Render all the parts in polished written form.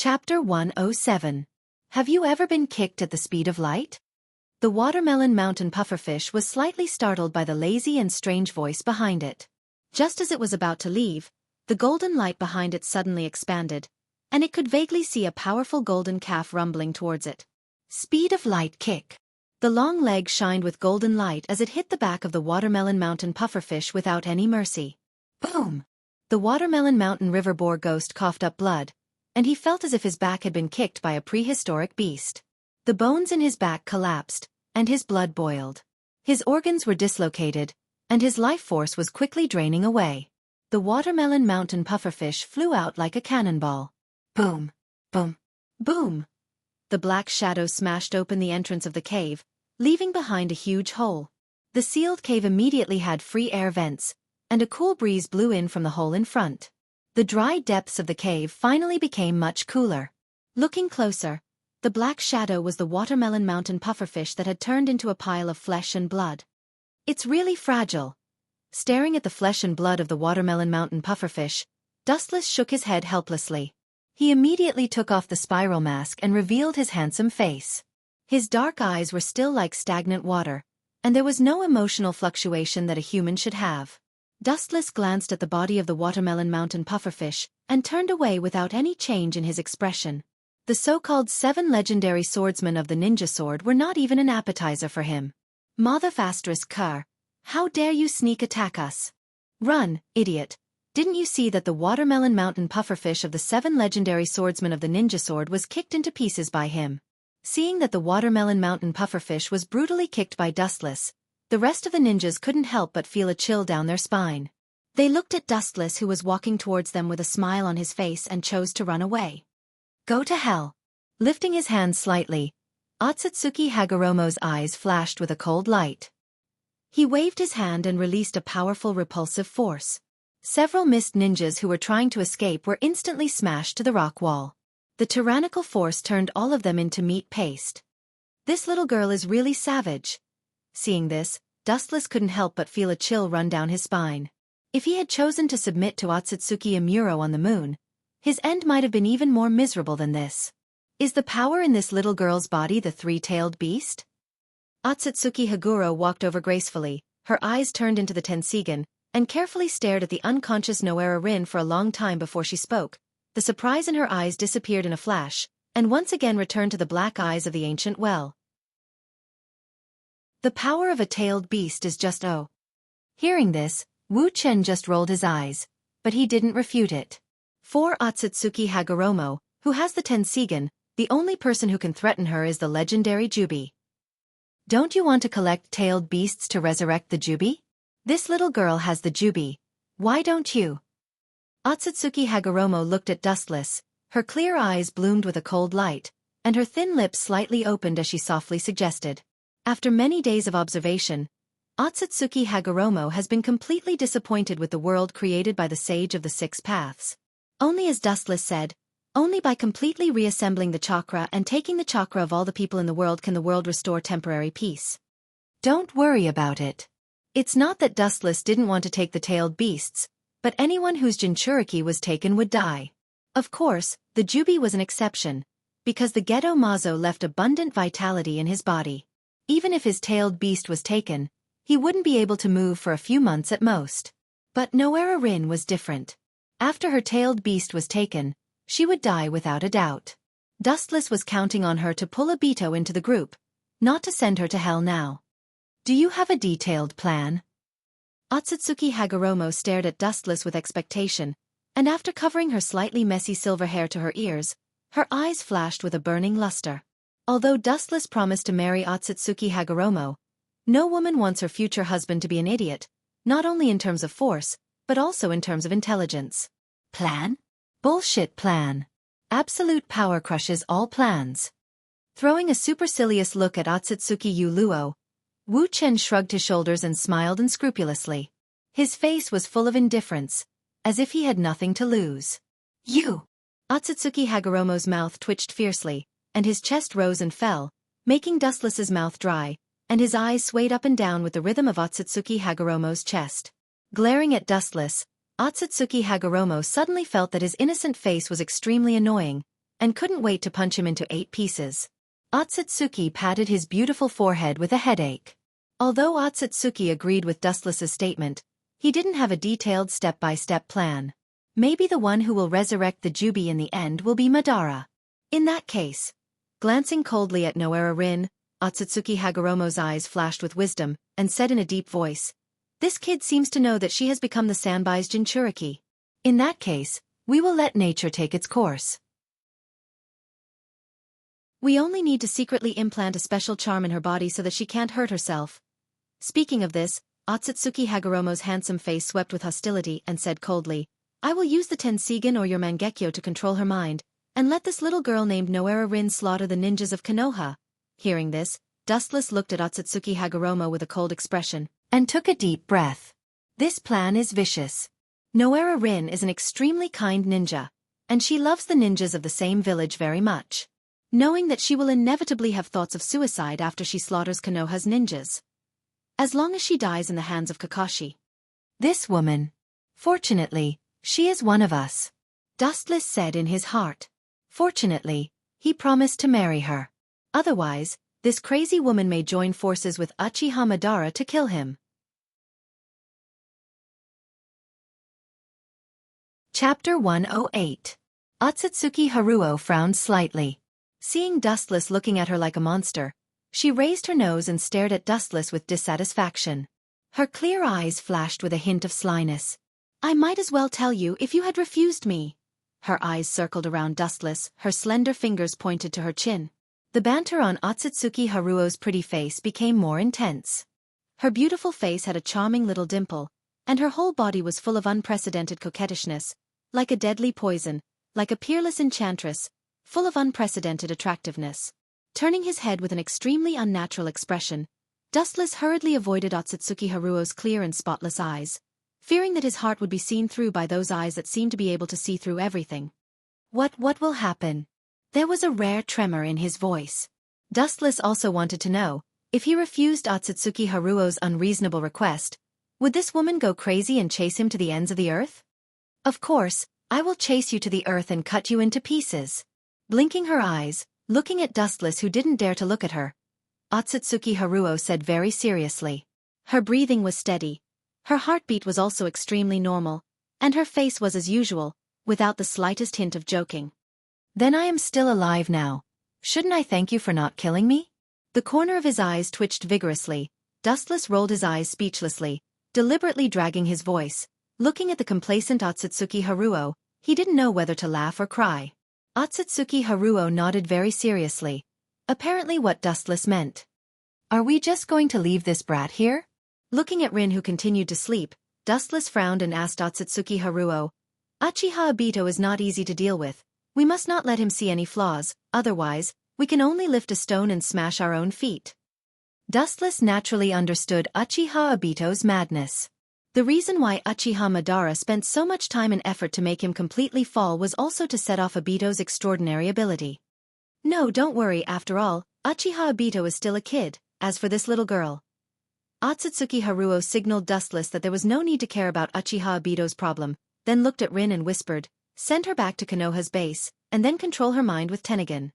Chapter 107. Have you ever been kicked at the speed of light? The watermelon mountain pufferfish was slightly startled by the lazy and strange voice behind it. Just as it was about to leave, the golden light behind it suddenly expanded, and it could vaguely see a powerful golden calf rumbling towards it. Speed of light kick. The long leg shined with golden light as it hit the back of the watermelon mountain pufferfish without any mercy. Boom! The watermelon mountain river boar ghost coughed up blood, and he felt as if his back had been kicked by a prehistoric beast. The bones in his back collapsed, and his blood boiled. His organs were dislocated, and his life force was quickly draining away. The watermelon mountain pufferfish flew out like a cannonball. Boom! Boom! Boom! The black shadow smashed open the entrance of the cave, leaving behind a huge hole. The sealed cave immediately had free air vents, and a cool breeze blew in from the hole in front. The dry depths of the cave finally became much cooler. Looking closer, the black shadow was the watermelon mountain pufferfish that had turned into a pile of flesh and blood. It's really fragile. Staring at the flesh and blood of the watermelon mountain pufferfish, Dustless shook his head helplessly. He immediately took off the spiral mask and revealed his handsome face. His dark eyes were still like stagnant water, and there was no emotional fluctuation that a human should have. Dustless glanced at the body of the watermelon mountain pufferfish and turned away without any change in his expression. The so-called 7 legendary swordsmen of the ninja sword were not even an appetizer for him. Motherfastris Kar, how dare you sneak attack us? Run, idiot. Didn't you see that the watermelon mountain pufferfish of the 7 legendary swordsmen of the ninja sword was kicked into pieces by him? Seeing that the watermelon mountain pufferfish was brutally kicked by Dustless, the rest of the ninjas couldn't help but feel a chill down their spine. They looked at Dustless, who was walking towards them with a smile on his face, and chose to run away. Go to hell. Lifting his hands slightly, Otsutsuki Hagoromo's eyes flashed with a cold light. He waved his hand and released a powerful repulsive force. Several mist ninjas who were trying to escape were instantly smashed to the rock wall. The tyrannical force turned all of them into meat paste. This little girl is really savage. Seeing this, Dustless couldn't help but feel a chill run down his spine. If he had chosen to submit to Otsutsuki Amuro on the moon, his end might have been even more miserable than this. Is the power in this little girl's body the 3-tailed beast? Otsutsuki Haguro walked over gracefully, her eyes turned into the Tensigen, and carefully stared at the unconscious Noera Rin for a long time before she spoke. The surprise in her eyes disappeared in a flash, and once again returned to the black eyes of the ancient well. The power of a tailed beast is just oh. Hearing this, Wu Chen just rolled his eyes, but he didn't refute it. For Otsutsuki Hagoromo, who has the Tensigen, the only person who can threaten her is the legendary Jubi. Don't you want to collect tailed beasts to resurrect the Jubi? This little girl has the Jubi. Why don't you? Otsutsuki Hagoromo looked at Dustless, her clear eyes bloomed with a cold light, and her thin lips slightly opened as she softly suggested. After many days of observation, Otsutsuki Hagoromo has been completely disappointed with the world created by the Sage of the 6 Paths. Only, as Dustless said, only by completely reassembling the chakra and taking the chakra of all the people in the world can the world restore temporary peace. Don't worry about it. It's not that Dustless didn't want to take the tailed beasts, but anyone whose Jinchuriki was taken would die. Of course, the Jubi was an exception, because the Gedo Mazo left abundant vitality in his body. Even if his tailed beast was taken, he wouldn't be able to move for a few months at most. But Noera Rin was different. After her tailed beast was taken, she would die without a doubt. Dustless was counting on her to pull a Beto into the group, not to send her to hell now. Do you have a detailed plan? Otsutsuki Hagoromo stared at Dustless with expectation, and after covering her slightly messy silver hair to her ears, her eyes flashed with a burning luster. Although Dustless promised to marry Otsutsuki Hagoromo, no woman wants her future husband to be an idiot, not only in terms of force, but also in terms of intelligence. Plan? Bullshit plan. Absolute power crushes all plans. Throwing a supercilious look at Otsutsuki Luo, Wu Chen shrugged his shoulders and smiled unscrupulously. His face was full of indifference, as if he had nothing to lose. You! Otsutsuki Hagoromo's mouth twitched fiercely, and his chest rose and fell, making Dustless's mouth dry, and his eyes swayed up and down with the rhythm of Otsutsuki Hagoromo's chest. Glaring at Dustless, Otsutsuki Hagoromo suddenly felt that his innocent face was extremely annoying, and couldn't wait to punch him into 8 pieces. Otsutsuki patted his beautiful forehead with a headache. Although Otsutsuki agreed with Dustless's statement, he didn't have a detailed step-by-step plan. Maybe the one who will resurrect the Jubi in the end will be Madara. In that case, glancing coldly at Noera Rin, Otsutsuki Hagoromo's eyes flashed with wisdom, and said in a deep voice, "This kid seems to know that she has become the Sanbai's Jinchuriki. In that case, we will let nature take its course. We only need to secretly implant a special charm in her body so that she can't hurt herself." Speaking of this, Otsutsuki Hagoromo's handsome face swept with hostility and said coldly, "I will use the Tensigen or your Mangekyo to control her mind, and let this little girl named Noera Rin slaughter the ninjas of Konoha." Hearing this, Dustless looked at Otsutsuki Hagoromo with a cold expression, and took a deep breath. This plan is vicious. Noera Rin is an extremely kind ninja, and she loves the ninjas of the same village very much. Knowing that she will inevitably have thoughts of suicide after she slaughters Konoha's ninjas. As long as she dies in the hands of Kakashi. This woman. Fortunately, she is one of us. Dustless said in his heart. Fortunately, he promised to marry her. Otherwise, this crazy woman may join forces with Uchiha Madara to kill him. Chapter 108. Otsutsuki Haruo frowned slightly. Seeing Dustless looking at her like a monster, she raised her nose and stared at Dustless with dissatisfaction. Her clear eyes flashed with a hint of slyness. "I might as well tell you if you had refused me." Her eyes circled around Dustless, her slender fingers pointed to her chin. The banter on Otsutsuki Haruo's pretty face became more intense. Her beautiful face had a charming little dimple, and her whole body was full of unprecedented coquettishness, like a deadly poison, like a peerless enchantress, full of unprecedented attractiveness. Turning his head with an extremely unnatural expression, Dustless hurriedly avoided Otsutsuki Haruo's clear and spotless eyes, fearing that his heart would be seen through by those eyes that seemed to be able to see through everything. What will happen?" There was a rare tremor in his voice. Dustless also wanted to know, if he refused Otsutsuki Haruo's unreasonable request, would this woman go crazy and chase him to the ends of the earth? "Of course, I will chase you to the earth and cut you into pieces." Blinking her eyes, looking at Dustless who didn't dare to look at her, Otsutsuki Haruo said very seriously. Her breathing was steady. Her heartbeat was also extremely normal, and her face was as usual, without the slightest hint of joking. "Then I am still alive now. Shouldn't I thank you for not killing me?" The corner of his eyes twitched vigorously. Dustless rolled his eyes speechlessly, deliberately dragging his voice. Looking at the complacent Otsutsuki Haruo, he didn't know whether to laugh or cry. Otsutsuki Haruo nodded very seriously, apparently what Dustless meant. "Are we just going to leave this brat here?" Looking at Rin who continued to sleep, Dustless frowned and asked Otsutsuki Haruo, "Uchiha Obito is not easy to deal with. We must not let him see any flaws, otherwise, we can only lift a stone and smash our own feet." Dustless naturally understood Uchiha Obito's madness. The reason why Uchiha Madara spent so much time and effort to make him completely fall was also to set off Obito's extraordinary ability. "No, don't worry, after all, Uchiha Obito is still a kid. As for this little girl." Otsutsuki Haruo signaled Dustless that there was no need to care about Uchiha Obito's problem, then looked at Rin and whispered, "Send her back to Konoha's base, and then control her mind with Tennigan."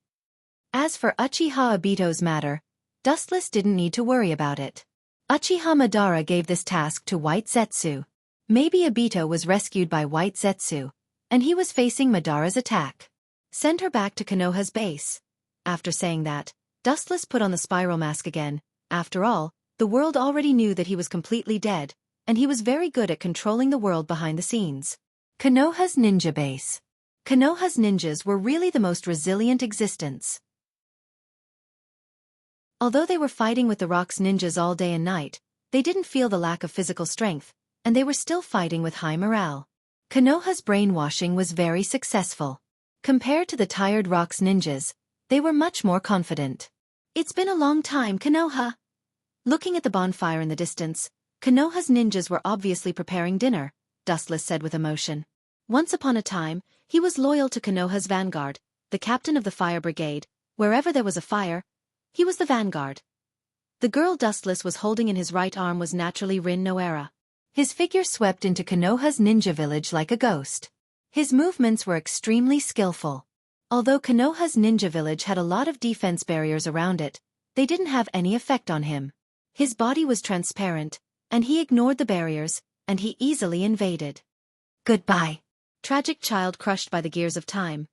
As for Uchiha Obito's matter, Dustless didn't need to worry about it. Uchiha Madara gave this task to White Zetsu. Maybe Obito was rescued by White Zetsu, and he was facing Madara's attack. Send her back to Konoha's base. After saying that, Dustless put on the spiral mask again. After all, the world already knew that he was completely dead, and he was very good at controlling the world behind the scenes. Konoha's ninja base. Konoha's ninjas were really the most resilient existence. Although they were fighting with the Rock's ninjas all day and night, they didn't feel the lack of physical strength, and they were still fighting with high morale. Konoha's brainwashing was very successful. Compared to the tired Rock's ninjas, they were much more confident. "It's been a long time, Konoha." Looking at the bonfire in the distance, Konoha's ninjas were obviously preparing dinner, Dustless said with emotion. Once upon a time, he was loyal to Konoha's vanguard, the captain of the fire brigade. Wherever there was a fire, he was the vanguard. The girl Dustless was holding in his right arm was naturally Rin Noera. His figure swept into Konoha's ninja village like a ghost. His movements were extremely skillful. Although Konoha's ninja village had a lot of defense barriers around it, they didn't have any effect on him. His body was transparent, and he ignored the barriers, and he easily invaded. Goodbye. Tragic child crushed by the gears of time.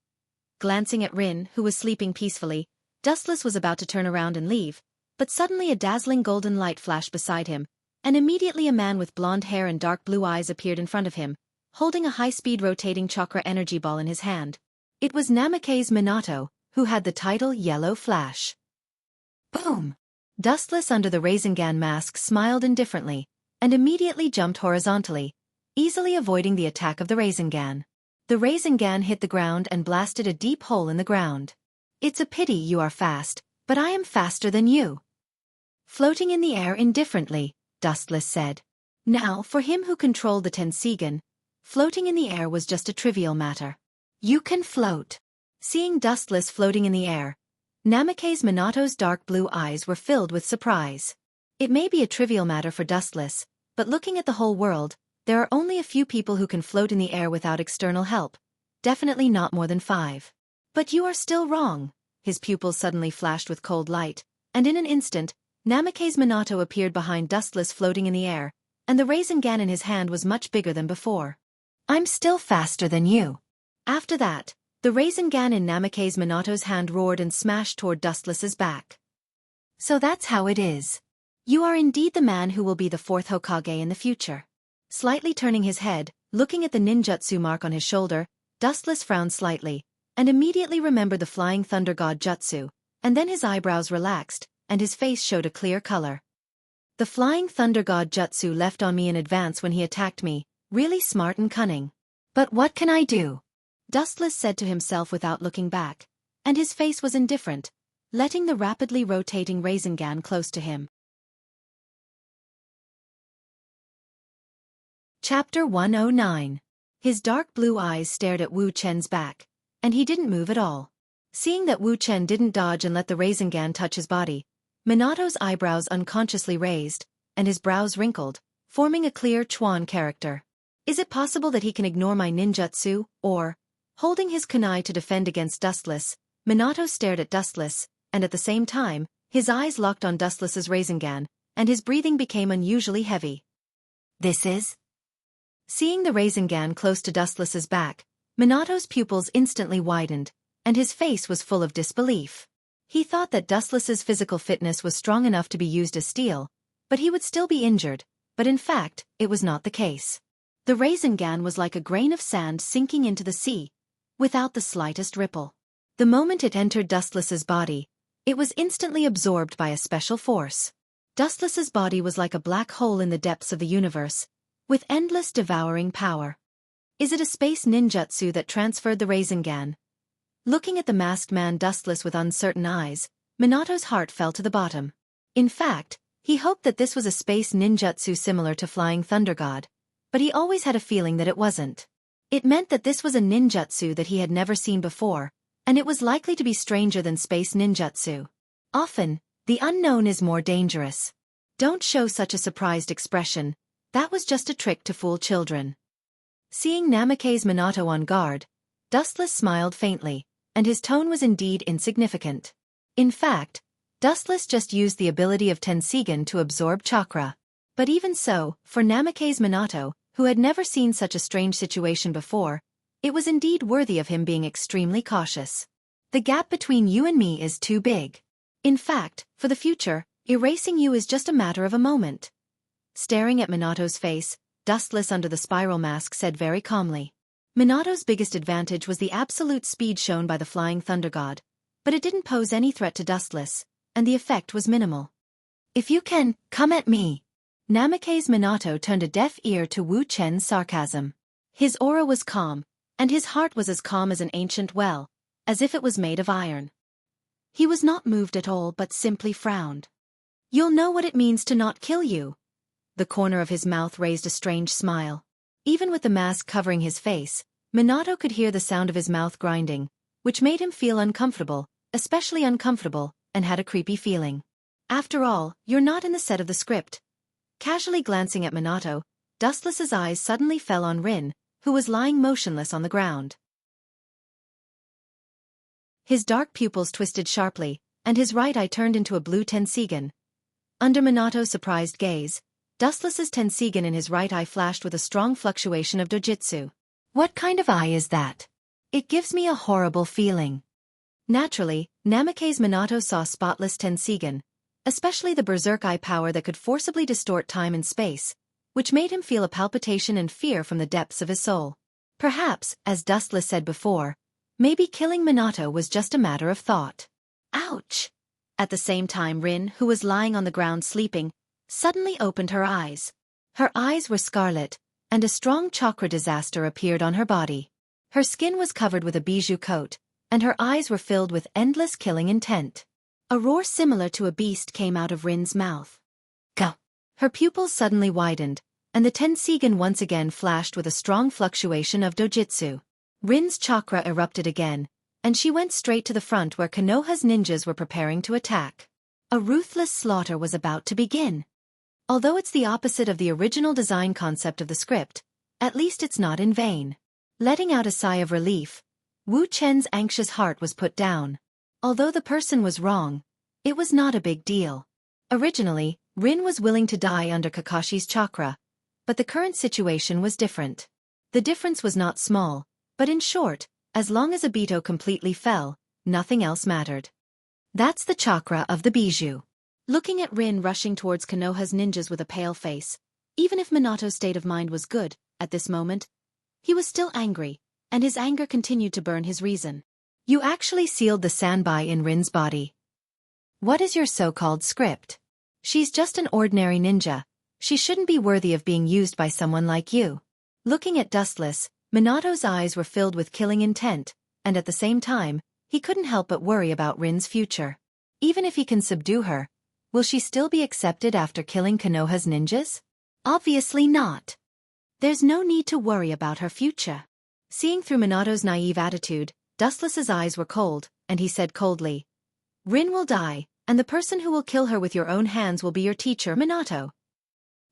Glancing at Rin, who was sleeping peacefully, Dustless was about to turn around and leave, but suddenly a dazzling golden light flashed beside him, and immediately a man with blonde hair and dark blue eyes appeared in front of him, holding a high-speed rotating chakra energy ball in his hand. It was Namake's Minato, who had the title Yellow Flash. Boom! Dustless under the Rasengan mask smiled indifferently, and immediately jumped horizontally, easily avoiding the attack of the Rasengan. The Rasengan hit the ground and blasted a deep hole in the ground. It's a pity you are fast, but I am faster than you. Floating in the air indifferently, Dustless said. Now, for him who controlled the Tensigan, floating in the air was just a trivial matter. You can float. Seeing Dustless floating in the air, Namake's Minato's dark blue eyes were filled with surprise. It may be a trivial matter for Dustless, but looking at the whole world, there are only a few people who can float in the air without external help. Definitely not more than 5. But you are still wrong. His pupils suddenly flashed with cold light, and in an instant, Namake's Minato appeared behind Dustless floating in the air, and the Rasengan in his hand was much bigger than before. I'm still faster than you. After that, the Rasengan in Namake's Minato's hand roared and smashed toward Dustless's back. So that's how it is. You are indeed the man who will be the 4th Hokage in the future. Slightly turning his head, looking at the ninjutsu mark on his shoulder, Dustless frowned slightly, and immediately remembered the Flying Thunder God jutsu, and then his eyebrows relaxed, and his face showed a clear color. The Flying Thunder God jutsu left on me in advance when he attacked me, really smart and cunning. But what can I do? Dustless said to himself without looking back, and his face was indifferent, letting the rapidly rotating Rasengan close to him. Chapter 109. His dark blue eyes stared at Wu Chen's back, and he didn't move at all. Seeing that Wu Chen didn't dodge and let the Rasengan touch his body, Minato's eyebrows unconsciously raised, and his brows wrinkled, forming a clear Chuan character. Is it possible that he can ignore my ninjutsu, or... Holding his kunai to defend against Dustless, Minato stared at Dustless, and at the same time, his eyes locked on Dustless's Rasengan, and his breathing became unusually heavy. This is... Seeing the Rasengan close to Dustless's back, Minato's pupils instantly widened, and his face was full of disbelief. He thought that Dustless's physical fitness was strong enough to be used as steel, but he would still be injured, but in fact, it was not the case. The Rasengan was like a grain of sand sinking into the sea, without the slightest ripple. The moment it entered Dustless's body, it was instantly absorbed by a special force. Dustless's body was like a black hole in the depths of the universe, with endless devouring power. Is it a space ninjutsu that transferred the Rasengan? Looking at the masked man Dustless with uncertain eyes, Minato's heart fell to the bottom. In fact, he hoped that this was a space ninjutsu similar to Flying Thunder God, but he always had a feeling that it wasn't. It meant that this was a ninjutsu that he had never seen before, and it was likely to be stranger than space ninjutsu. Often, the unknown is more dangerous. Don't show such a surprised expression. That was just a trick to fool children. Seeing Namake's Minato on guard, Dustless smiled faintly, and his tone was indeed insignificant. In fact, Dustless just used the ability of Tensigan to absorb chakra. But even so, for Namake's Minato, who had never seen such a strange situation before, it was indeed worthy of him being extremely cautious. The gap between you and me is too big. In fact, for the future, erasing you is just a matter of a moment. Staring at Minato's face, Dustless under the spiral mask said very calmly. Minato's biggest advantage was the absolute speed shown by the Flying Thunder God, but it didn't pose any threat to Dustless, and the effect was minimal. If you can, come at me. Namake's Minato turned a deaf ear to Wu Chen's sarcasm. His aura was calm, and his heart was as calm as an ancient well, as if it was made of iron. He was not moved at all but simply frowned. You'll know what it means to not kill you. The corner of his mouth raised a strange smile. Even with the mask covering his face, Minato could hear the sound of his mouth grinding, which made him feel uncomfortable, especially uncomfortable, and had a creepy feeling. After all, you're not in the set of the script. Casually glancing at Minato, Dustless's eyes suddenly fell on Rin, who was lying motionless on the ground. His dark pupils twisted sharply, and his right eye turned into a blue tensigen. Under Minato's surprised gaze, Dustless's tensigen in his right eye flashed with a strong fluctuation of dojutsu. What kind of eye is that? It gives me a horrible feeling. Naturally, Namake's Minato saw spotless tensigen, especially the berserk eye power that could forcibly distort time and space, which made him feel a palpitation and fear from the depths of his soul. Perhaps, as Dustless said before, maybe killing Minato was just a matter of thought. Ouch! At the same time Rin, who was lying on the ground sleeping, suddenly opened her eyes. Her eyes were scarlet, and a strong chakra disaster appeared on her body. Her skin was covered with a bijou coat, and her eyes were filled with endless killing intent. A roar similar to a beast came out of Rin's mouth. Go! Her pupils suddenly widened, and the tensigen once again flashed with a strong fluctuation of dojutsu. Rin's chakra erupted again, and she went straight to the front where Konoha's ninjas were preparing to attack. A ruthless slaughter was about to begin. Although it's the opposite of the original design concept of the script, at least it's not in vain. Letting out a sigh of relief, Wu Chen's anxious heart was put down. Although the person was wrong, it was not a big deal. Originally, Rin was willing to die under Kakashi's chakra, but the current situation was different. The difference was not small, but in short, as long as Obito completely fell, nothing else mattered. That's the chakra of the bijou. Looking at Rin rushing towards Konoha's ninjas with a pale face, even if Minato's state of mind was good, at this moment, he was still angry, and his anger continued to burn his reason. You actually sealed the sanbai in Rin's body. What is your so-called script? She's just an ordinary ninja. She shouldn't be worthy of being used by someone like you. Looking at Dustless, Minato's eyes were filled with killing intent, and at the same time, he couldn't help but worry about Rin's future. Even if he can subdue her, will she still be accepted after killing Konoha's ninjas? Obviously not. There's no need to worry about her future. Seeing through Minato's naive attitude, Dustless's eyes were cold, and he said coldly, Rin will die, and the person who will kill her with your own hands will be your teacher, Minato.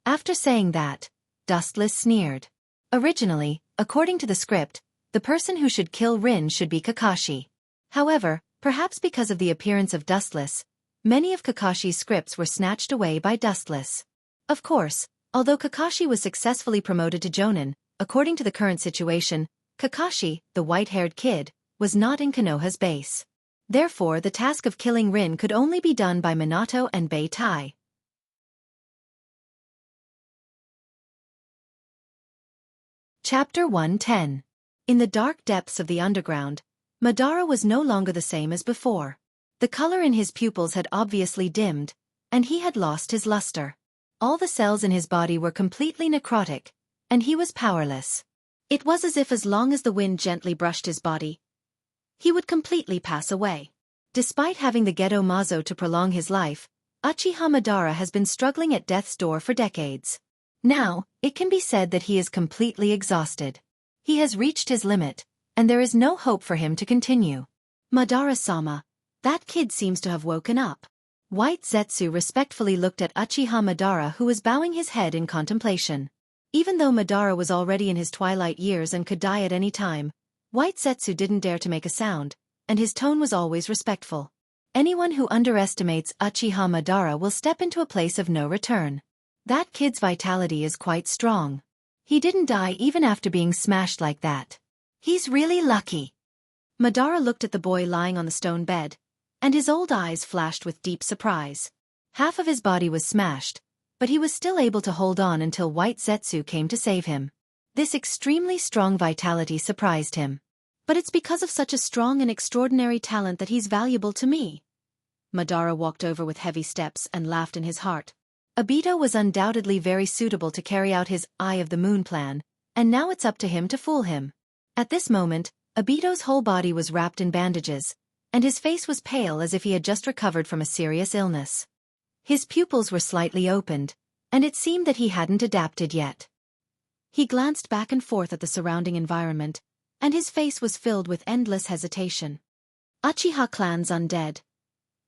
After saying that, Dustless sneered. Originally, according to the script, the person who should kill Rin should be Kakashi. However, perhaps because of the appearance of Dustless, many of Kakashi's scripts were snatched away by Dustless. Of course, although Kakashi was successfully promoted to Jonin, according to the current situation, Kakashi, the white-haired kid, was not in Konoha's base. Therefore the task of killing Rin could only be done by Minato and Beitai. Chapter 110. In the dark depths of the underground, Madara was no longer the same as before. The color in his pupils had obviously dimmed, and he had lost his luster. All the cells in his body were completely necrotic, and he was powerless. It was as if as long as the wind gently brushed his body, he would completely pass away. Despite having the Gedo Mazo to prolong his life, Uchiha Madara has been struggling at death's door for decades. Now, it can be said that he is completely exhausted. He has reached his limit, and there is no hope for him to continue. Madara-sama, that kid seems to have woken up. White Zetsu respectfully looked at Uchiha Madara, who was bowing his head in contemplation. Even though Madara was already in his twilight years and could die at any time, White Zetsu didn't dare to make a sound, and his tone was always respectful. Anyone who underestimates Uchiha Madara will step into a place of no return. That kid's vitality is quite strong. He didn't die even after being smashed like that. He's really lucky. Madara looked at the boy lying on the stone bed, and his old eyes flashed with deep surprise. Half of his body was smashed, but he was still able to hold on until White Zetsu came to save him. This extremely strong vitality surprised him. But it's because of such a strong and extraordinary talent that he's valuable to me. Madara walked over with heavy steps and laughed in his heart. Obito was undoubtedly very suitable to carry out his Eye of the Moon plan, and now it's up to him to fool him. At this moment, Obito's whole body was wrapped in bandages, and his face was pale as if he had just recovered from a serious illness. His pupils were slightly opened, and it seemed that he hadn't adapted yet. He glanced back and forth at the surrounding environment, and his face was filled with endless hesitation. Uchiha clan's undead.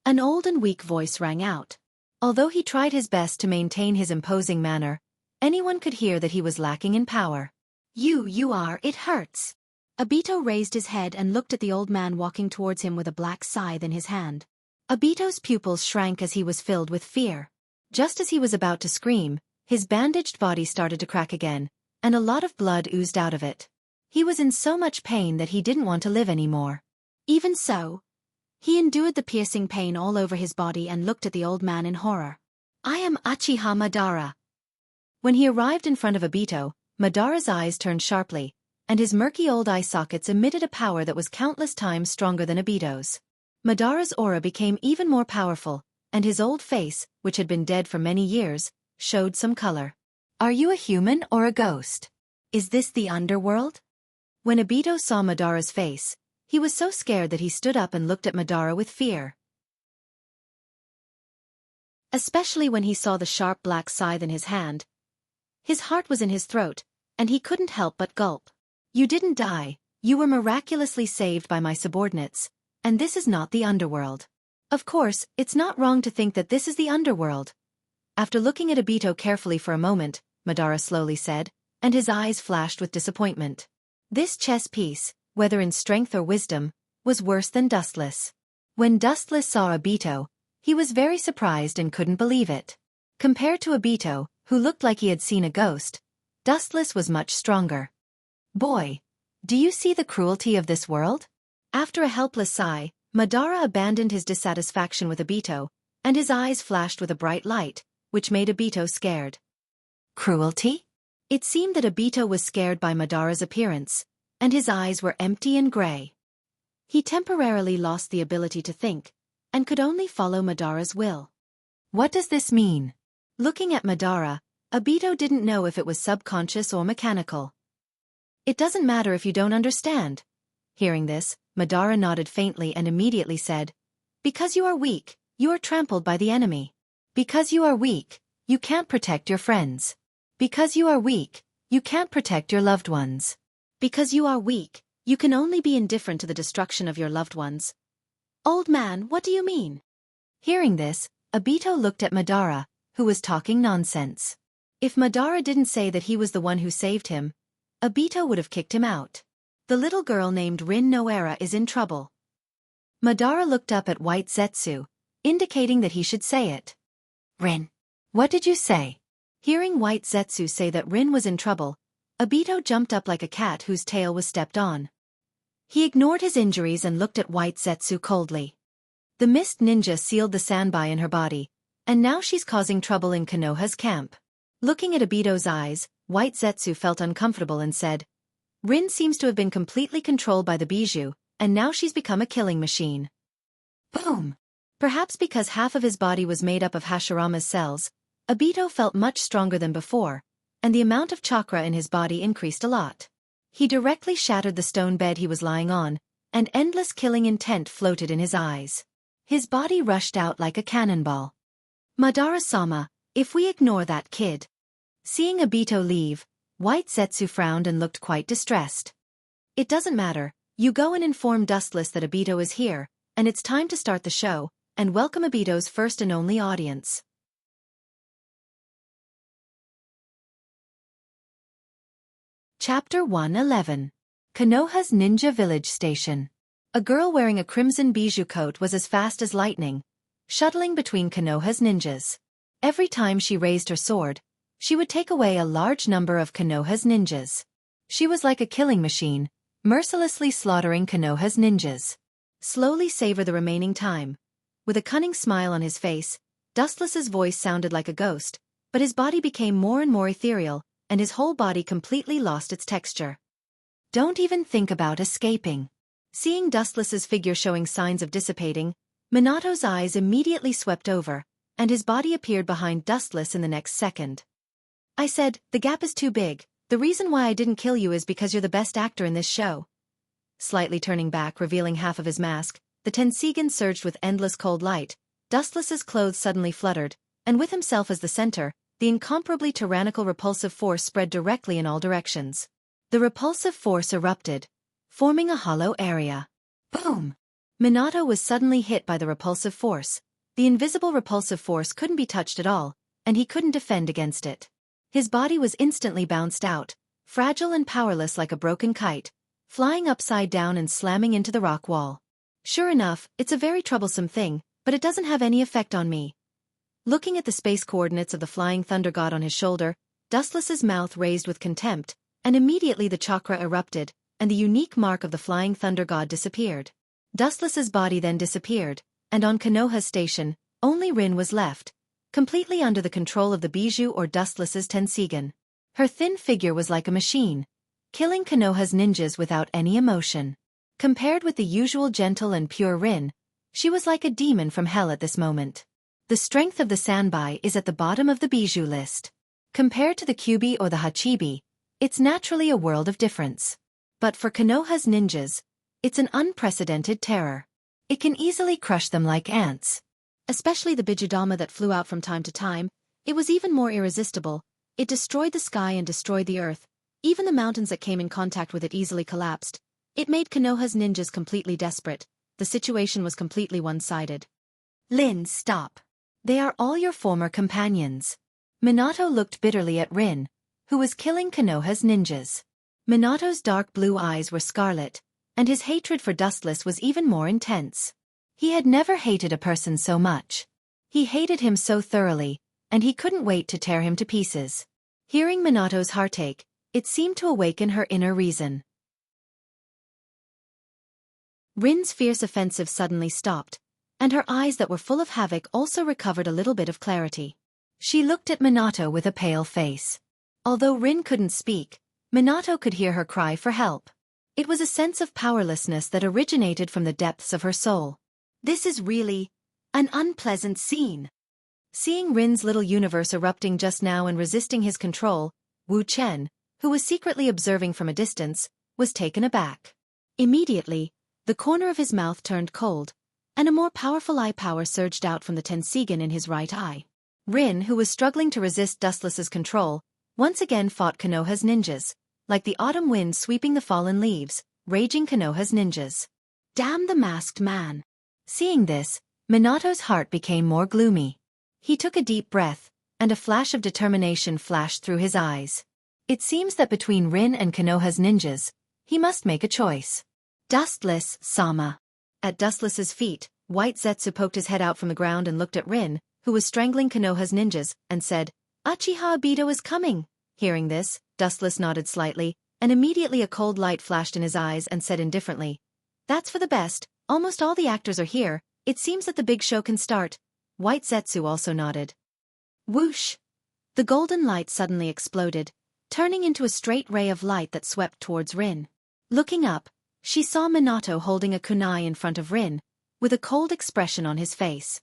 An old and weak voice rang out. Although he tried his best to maintain his imposing manner, anyone could hear that he was lacking in power. You are, it hurts. Obito raised his head and looked at the old man walking towards him with a black scythe in his hand. Obito's pupils shrank as he was filled with fear. Just as he was about to scream, his bandaged body started to crack again, and a lot of blood oozed out of it. He was in so much pain that he didn't want to live anymore. Even so, he endured the piercing pain all over his body and looked at the old man in horror. I am Uchiha Madara. When he arrived in front of Obito, Madara's eyes turned sharply, and his murky old eye sockets emitted a power that was countless times stronger than Obito's. Madara's aura became even more powerful, and his old face, which had been dead for many years, showed some color. Are you a human or a ghost? Is this the underworld? When Obito saw Madara's face, he was so scared that he stood up and looked at Madara with fear. Especially when he saw the sharp black scythe in his hand. His heart was in his throat, and he couldn't help but gulp. You didn't die, you were miraculously saved by my subordinates, and this is not the underworld. Of course, it's not wrong to think that this is the underworld. After looking at Obito carefully for a moment, Madara slowly said, and his eyes flashed with disappointment. This chess piece, whether in strength or wisdom, was worse than Dustless. When Dustless saw Obito, he was very surprised and couldn't believe it. Compared to Obito, who looked like he had seen a ghost, Dustless was much stronger. Boy, do you see the cruelty of this world? After a helpless sigh, Madara abandoned his dissatisfaction with Obito, and his eyes flashed with a bright light, which made Obito scared. Cruelty? It seemed that Obito was scared by Madara's appearance, and his eyes were empty and gray. He temporarily lost the ability to think, and could only follow Madara's will. What does this mean? Looking at Madara, Obito didn't know if it was subconscious or mechanical. It doesn't matter if you don't understand. Hearing this, Madara nodded faintly and immediately said, Because you are weak, you are trampled by the enemy. Because you are weak, you can't protect your friends. Because you are weak, you can't protect your loved ones. Because you are weak, you can only be indifferent to the destruction of your loved ones. Old man, what do you mean? Hearing this, Obito looked at Madara, who was talking nonsense. If Madara didn't say that he was the one who saved him, Obito would have kicked him out. The little girl named Rin Noera is in trouble. Madara looked up at White Zetsu, indicating that he should say it. Rin. What did you say? Hearing White Zetsu say that Rin was in trouble, Obito jumped up like a cat whose tail was stepped on. He ignored his injuries and looked at White Zetsu coldly. The mist ninja sealed the Sanbai in her body, and now she's causing trouble in Konoha's camp. Looking at Obito's eyes, White Zetsu felt uncomfortable and said, Rin seems to have been completely controlled by the Bijou, and now she's become a killing machine. Boom! Perhaps because half of his body was made up of Hashirama's cells, Obito felt much stronger than before, and the amount of chakra in his body increased a lot. He directly shattered the stone bed he was lying on, and endless killing intent floated in his eyes. His body rushed out like a cannonball. Madara-sama, if we ignore that kid. Seeing Obito leave, White Zetsu frowned and looked quite distressed. It doesn't matter, you go and inform Dustless that Obito is here, and it's time to start the show, and welcome Obito's first and only audience. Chapter 111. Konoha's Ninja Village Station. A girl wearing a crimson bijou coat was as fast as lightning, shuttling between Konoha's ninjas. Every time she raised her sword, she would take away a large number of Konoha's ninjas. She was like a killing machine, mercilessly slaughtering Konoha's ninjas. Slowly savor the remaining time. With a cunning smile on his face, Dustless's voice sounded like a ghost, but his body became more and more ethereal, and his whole body completely lost its texture. Don't even think about escaping. Seeing Dustless's figure showing signs of dissipating, Minato's eyes immediately swept over, and his body appeared behind Dustless in the next second. I said, the gap is too big. The reason why I didn't kill you is because you're the best actor in this show. Slightly turning back, revealing half of his mask, the Tensigan surged with endless cold light. Dustless's clothes suddenly fluttered, and with himself as the center, the incomparably tyrannical repulsive force spread directly in all directions. The repulsive force erupted, forming a hollow area. Boom! Minato was suddenly hit by the repulsive force. The invisible repulsive force couldn't be touched at all, and he couldn't defend against it. His body was instantly bounced out, fragile and powerless like a broken kite, flying upside down and slamming into the rock wall. Sure enough, it's a very troublesome thing, but it doesn't have any effect on me. Looking at the space coordinates of the flying thunder god on his shoulder, Dustless's mouth raised with contempt, and immediately the chakra erupted, and the unique mark of the flying thunder god disappeared. Dustless's body then disappeared, and on Konoha's station, only Rin was left, completely under the control of the Bijou or Dustless's Tensigen. Her thin figure was like a machine, killing Konoha's ninjas without any emotion. Compared with the usual gentle and pure Rin, she was like a demon from hell at this moment. The strength of the Sanbai is at the bottom of the Bijou list. Compared to the Kyubi or the Hachibi, it's naturally a world of difference. But for Konoha's ninjas, it's an unprecedented terror. It can easily crush them like ants. Especially the Bijudama that flew out from time to time, it was even more irresistible. It destroyed the sky and destroyed the earth. Even the mountains that came in contact with it easily collapsed. It made Konoha's ninjas completely desperate. The situation was completely one-sided. Lin, stop. They are all your former companions. Minato looked bitterly at Rin, who was killing Konoha's ninjas. Minato's dark blue eyes were scarlet, and his hatred for Dustless was even more intense. He had never hated a person so much. He hated him so thoroughly, and he couldn't wait to tear him to pieces. Hearing Minato's heartache, it seemed to awaken her inner reason. Rin's fierce offensive suddenly stopped, and her eyes that were full of havoc also recovered a little bit of clarity. She looked at Minato with a pale face. Although Rin couldn't speak, Minato could hear her cry for help. It was a sense of powerlessness that originated from the depths of her soul. This is really an unpleasant scene. Seeing Rin's little universe erupting just now and resisting his control, Wu Chen, who was secretly observing from a distance, was taken aback. Immediately, the corner of his mouth turned cold, and a more powerful eye power surged out from the Tensigen in his right eye. Rin, who was struggling to resist Dustless's control, once again fought Konoha's ninjas, like the autumn wind sweeping the fallen leaves, raging Konoha's ninjas. Damn the masked man! Seeing this, Minato's heart became more gloomy. He took a deep breath, and a flash of determination flashed through his eyes. It seems that between Rin and Konoha's ninjas, he must make a choice. Dustless, Sama. At Dustless's feet, White Zetsu poked his head out from the ground and looked at Rin, who was strangling Konoha's ninjas, and said, Uchiha Obito is coming. Hearing this, Dustless nodded slightly, and immediately a cold light flashed in his eyes and said indifferently, That's for the best, almost all the actors are here, it seems that the big show can start. White Zetsu also nodded. Whoosh! The golden light suddenly exploded, turning into a straight ray of light that swept towards Rin. Looking up, she saw Minato holding a kunai in front of Rin, with a cold expression on his face.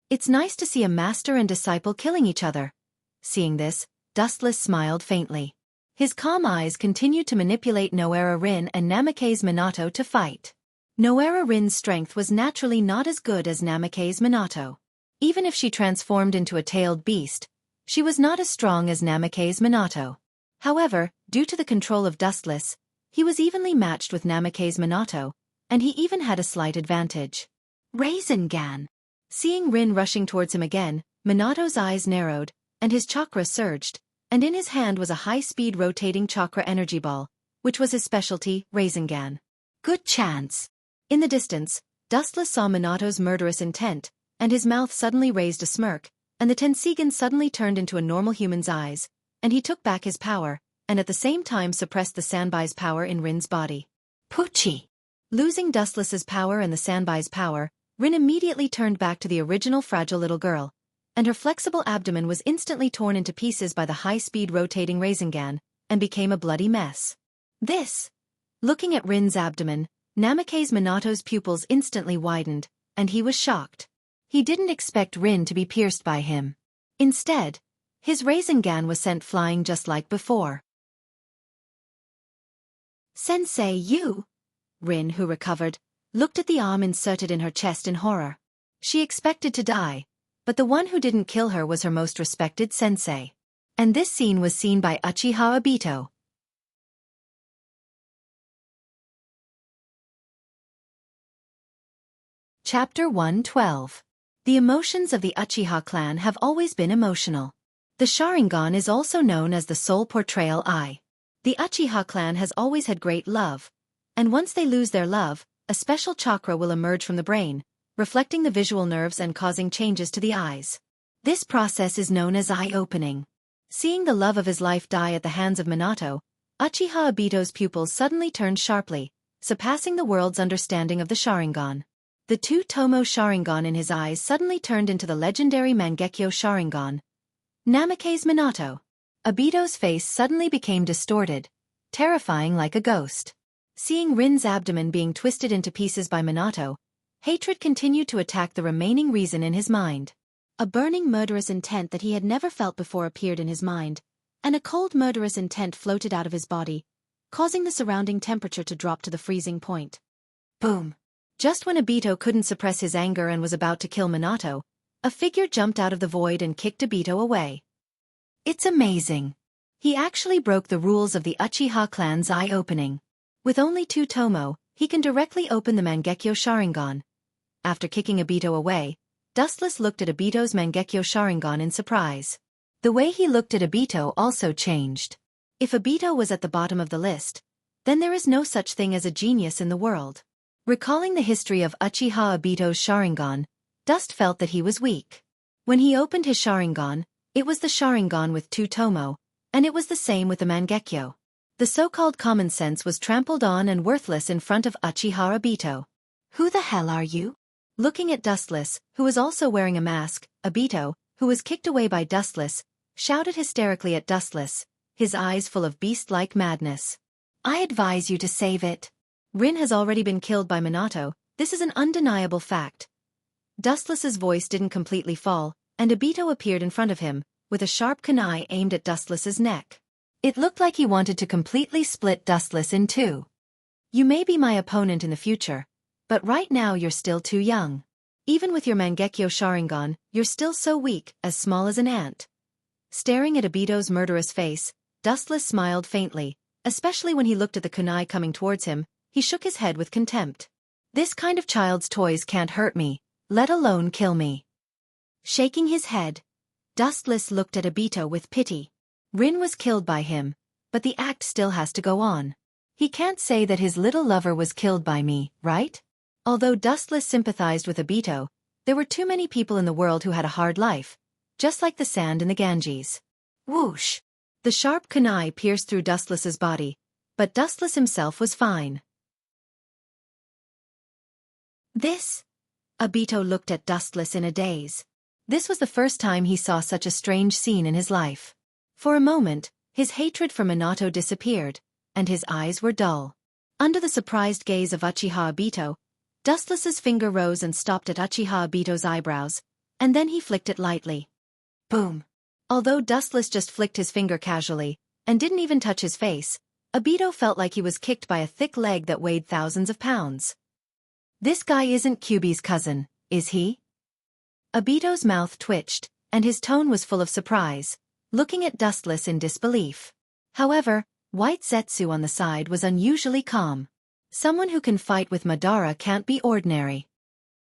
It's nice to see a master and disciple killing each other. Seeing this, Dustless smiled faintly. His calm eyes continued to manipulate Noera Rin and Namake's Minato to fight. Noera Rin's strength was naturally not as good as Namake's Minato. Even if she transformed into a tailed beast, she was not as strong as Namake's Minato. However, due to the control of Dustless, he was evenly matched with Namake's Minato, and he even had a slight advantage. Rasengan! Seeing Rin rushing towards him again, Minato's eyes narrowed, and his chakra surged, and in his hand was a high-speed rotating chakra energy ball, which was his specialty, Rasengan. Good chance! In the distance, Dustless saw Minato's murderous intent, and his mouth suddenly raised a smirk, and the Tensigen suddenly turned into a normal human's eyes, and he took back his power, and at the same time suppressed the Sanbai's power in Rin's body. Pucci! Losing Dustless's power and the Sanbai's power, Rin immediately turned back to the original fragile little girl, and her flexible abdomen was instantly torn into pieces by the high-speed rotating Rasengan, and became a bloody mess. This! Looking at Rin's abdomen, Namake's Minato's pupils instantly widened, and he was shocked. He didn't expect Rin to be pierced by him. Instead, his Rasengan was sent flying just like before. Sensei, you! Rin, who recovered, looked at the arm inserted in her chest in horror. She expected to die, but the one who didn't kill her was her most respected sensei. And this scene was seen by Uchiha Obito. Chapter 112. The emotions of the Uchiha clan have always been emotional. The Sharingan is also known as the soul portrayal eye. The Uchiha clan has always had great love, And once they lose their love, a special chakra will emerge from the brain, reflecting the visual nerves and causing changes to the eyes. This process is known as eye-opening. Seeing the love of his life die at the hands of Minato, Uchiha Obito's pupils suddenly turned sharply, surpassing the world's understanding of the Sharingan. The two-tomo Sharingan in his eyes suddenly turned into the legendary Mangekyo Sharingan. Namake's Minato. Obito's face suddenly became distorted, terrifying like a ghost. Seeing Rin's abdomen being twisted into pieces by Minato, hatred continued to attack the remaining reason in his mind. A burning murderous intent that he had never felt before appeared in his mind, and a cold murderous intent floated out of his body, causing the surrounding temperature to drop to the freezing point. Boom! Just when Obito couldn't suppress his anger and was about to kill Minato, a figure jumped out of the void and kicked Obito away. It's amazing. He actually broke the rules of the Uchiha clan's eye-opening. With only two tomo, he can directly open the Mangekyo Sharingan. After kicking Obito away, Dustless looked at Obito's Mangekyo Sharingan in surprise. The way he looked at Obito also changed. If Obito was at the bottom of the list, then there is no such thing as a genius in the world. Recalling the history of Uchiha Obito's Sharingan, Dust felt that he was weak. When he opened his Sharingan, it was the Sharingan with two tomo, and it was the same with the Mangekyo. The so-called common sense was trampled on and worthless in front of Uchiha Obito. Who the hell are you? Looking at Dustless, who was also wearing a mask, Obito, who was kicked away by Dustless, shouted hysterically at Dustless, his eyes full of beast-like madness. I advise you to save it. Rin has already been killed by Minato, this is an undeniable fact. Dustless's voice didn't completely fall, and Obito appeared in front of him, with a sharp kunai aimed at Dustless's neck. It looked like he wanted to completely split Dustless in two. You may be my opponent in the future, but right now you're still too young. Even with your Mangekyo Sharingan, you're still so weak, as small as an ant. Staring at Obito's murderous face, Dustless smiled faintly, especially when he looked at the kunai coming towards him. He shook his head with contempt. This kind of child's toys can't hurt me, let alone kill me. Shaking his head, Dustless looked at Obito with pity. Rin was killed by him, but the act still has to go on. He can't say that his little lover was killed by me, right? Although Dustless sympathized with Obito, there were too many people in the world who had a hard life, just like the sand in the Ganges. Whoosh! The sharp kunai pierced through Dustless's body, but Dustless himself was fine. This? Obito looked at Dustless in a daze. This was the first time he saw such a strange scene in his life. For a moment, his hatred for Minato disappeared, and his eyes were dull. Under the surprised gaze of Uchiha Obito, Dustless's finger rose and stopped at Uchiha Obito's eyebrows, and then he flicked it lightly. Boom! Although Dustless just flicked his finger casually, and didn't even touch his face, Obito felt like he was kicked by a thick leg that weighed thousands of pounds. This guy isn't Kyuubi's cousin, is he? Obito's mouth twitched, and his tone was full of surprise, looking at Dustless in disbelief. However, White Zetsu on the side was unusually calm. Someone who can fight with Madara can't be ordinary.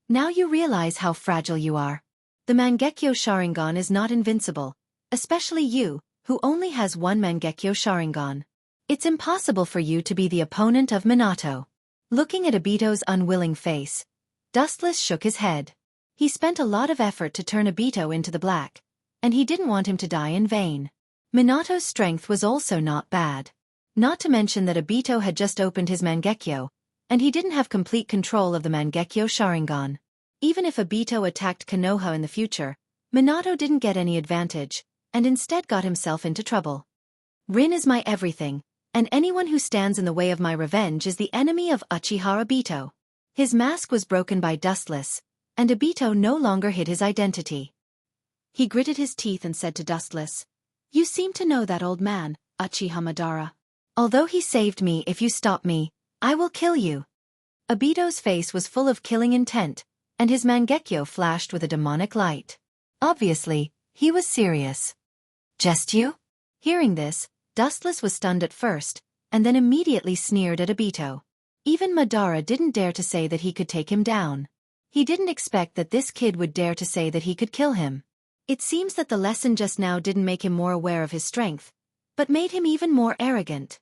Now you realize how fragile you are. The Mangekyo Sharingan is not invincible, especially you, who only has one Mangekyo Sharingan. It's impossible for you to be the opponent of Minato. Looking at Obito's unwilling face, Dustless shook his head. He spent a lot of effort to turn Obito into the black, and he didn't want him to die in vain. Minato's strength was also not bad. Not to mention that Obito had just opened his Mangekyo, and he didn't have complete control of the Mangekyo Sharingan. Even if Obito attacked Konoha in the future, Minato didn't get any advantage, and instead got himself into trouble. Rin is my everything, and anyone who stands in the way of my revenge is the enemy of Uchiha Obito. His mask was broken by Dustless, and Obito no longer hid his identity. He gritted his teeth and said to Dustless, "You seem to know that old man, Uchiha Madara. Although he saved me, if you stop me, I will kill you." Obito's face was full of killing intent, and his Mangekyo flashed with a demonic light. Obviously, he was serious. "Just you?" Hearing this, Dustless was stunned at first, and then immediately sneered at Obito. Even Madara didn't dare to say that he could take him down. He didn't expect that this kid would dare to say that he could kill him. It seems that the lesson just now didn't make him more aware of his strength, but made him even more arrogant.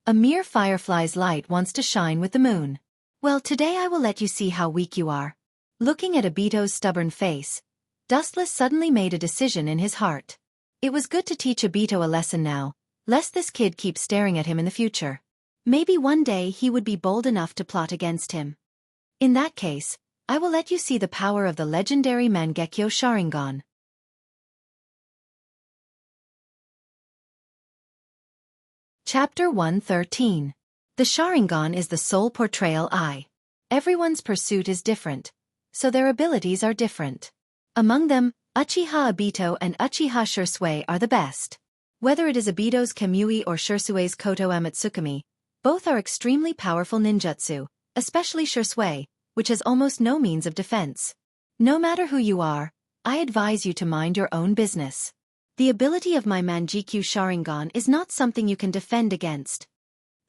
A mere firefly's light wants to shine with the moon. Well, today I will let you see how weak you are. Looking at Obito's stubborn face, Dustless suddenly made a decision in his heart. It was good to teach Obito a lesson now, lest this kid keep staring at him in the future. Maybe one day he would be bold enough to plot against him. In that case, I will let you see the power of the legendary Mangekyo Sharingan. Chapter 113. The Sharingan is the soul portrayal eye. Everyone's pursuit is different, so their abilities are different. Among them, Uchiha Obito and Uchiha Shisui are the best. Whether it is Obito's Kamui or Shisui's Koto Amatsukami, both are extremely powerful ninjutsu, especially Shisui, which has almost no means of defense. No matter who you are, I advise you to mind your own business. The ability of my Mangekyo Sharingan is not something you can defend against.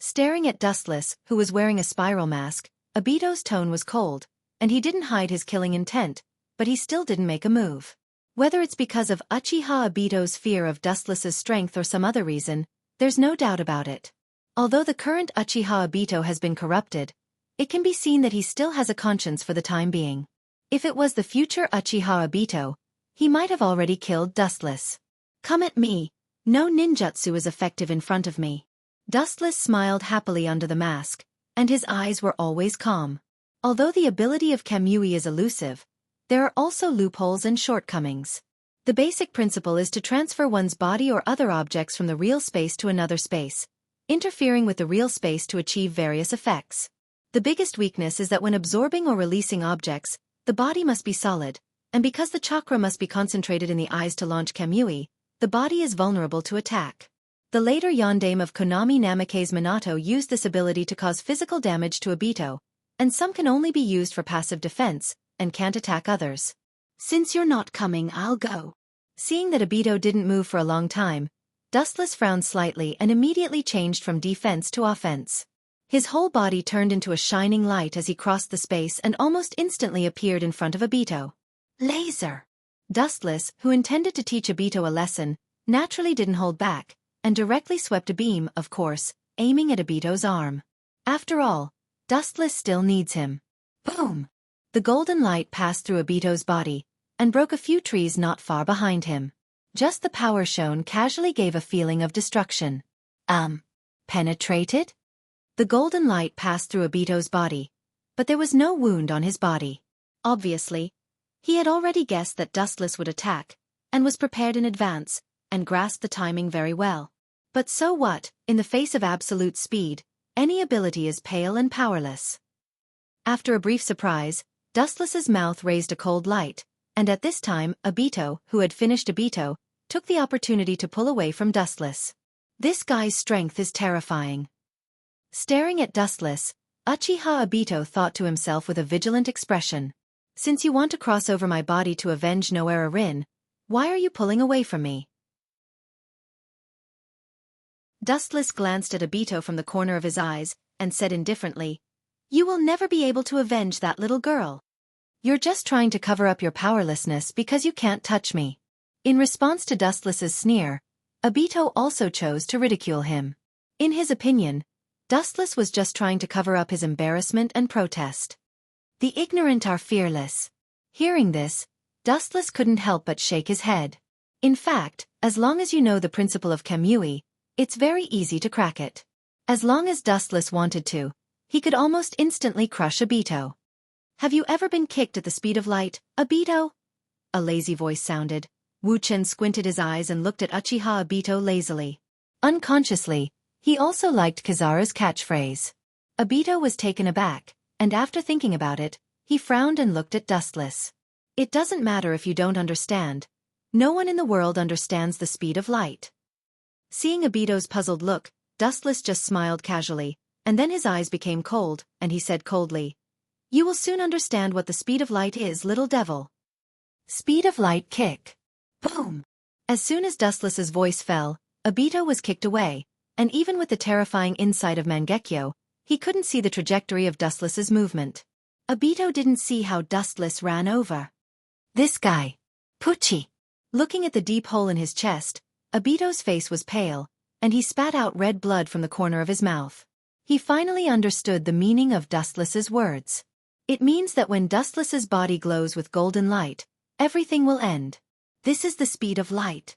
Staring at Dustless, who was wearing a spiral mask, Obito's tone was cold, and he didn't hide his killing intent, but he still didn't make a move. Whether it's because of Uchiha Obito's fear of Dustless's strength or some other reason, there's no doubt about it. Although the current Uchiha Obito has been corrupted, it can be seen that he still has a conscience for the time being. If it was the future Uchiha Obito, he might have already killed Dustless. Come at me. No ninjutsu is effective in front of me. Dustless smiled happily under the mask, and his eyes were always calm. Although the ability of Kamui is elusive, there are also loopholes and shortcomings. The basic principle is to transfer one's body or other objects from the real space to another space, interfering with the real space to achieve various effects. The biggest weakness is that when absorbing or releasing objects, the body must be solid, and because the chakra must be concentrated in the eyes to launch Kamui, the body is vulnerable to attack. The later yondaime of Konami Namake's Minato used this ability to cause physical damage to Obito, and some can only be used for passive defense, and can't attack others. Since you're not coming, I'll go. Seeing that Obito didn't move for a long time, Dustless frowned slightly and immediately changed from defense to offense. His whole body turned into a shining light as he crossed the space and almost instantly appeared in front of Obito. Laser! Dustless, who intended to teach Obito a lesson, naturally didn't hold back, and directly swept a beam, of course, aiming at Obito's arm. After all, Dustless still needs him. Boom! The golden light passed through Obito's body, and broke a few trees not far behind him. Just the power shown casually gave a feeling of destruction. Penetrated? The golden light passed through Obito's body, but there was no wound on his body. Obviously, he had already guessed that Dustless would attack, and was prepared in advance, and grasped the timing very well. But so what, in the face of absolute speed, any ability is pale and powerless. After a brief surprise, Dustless's mouth raised a cold light, and at this time, Obito, who had finished Obito, took the opportunity to pull away from Dustless. This guy's strength is terrifying. Staring at Dustless, Uchiha Obito thought to himself with a vigilant expression. Since you want to cross over my body to avenge Noera Rin, why are you pulling away from me? Dustless glanced at Obito from the corner of his eyes, and said indifferently, You will never be able to avenge that little girl. You're just trying to cover up your powerlessness because you can't touch me. In response to Dustless's sneer, Obito also chose to ridicule him. In his opinion, Dustless was just trying to cover up his embarrassment and protest. The ignorant are fearless. Hearing this, Dustless couldn't help but shake his head. In fact, as long as you know the principle of Kamui, it's very easy to crack it. As long as Dustless wanted to, he could almost instantly crush Obito. Have you ever been kicked at the speed of light, Obito? A lazy voice sounded. Wuxia squinted his eyes and looked at Uchiha Obito lazily. Unconsciously, he also liked Kizara's catchphrase. Obito was taken aback, and after thinking about it, he frowned and looked at Dustless. It doesn't matter if you don't understand. No one in the world understands the speed of light. Seeing Obito's puzzled look, Dustless just smiled casually, and then his eyes became cold, and he said coldly, You will soon understand what the speed of light is, little devil. Speed of light kick. Boom! As soon as Dustless's voice fell, Obito was kicked away, and even with the terrifying insight of Mangekyo, he couldn't see the trajectory of Dustless's movement. Obito didn't see how Dustless ran over. This guy. Pucci. Looking at the deep hole in his chest, Obito's face was pale, and he spat out red blood from the corner of his mouth. He finally understood the meaning of Dustless's words. It means that when Dustless's body glows with golden light, everything will end. This is the speed of light.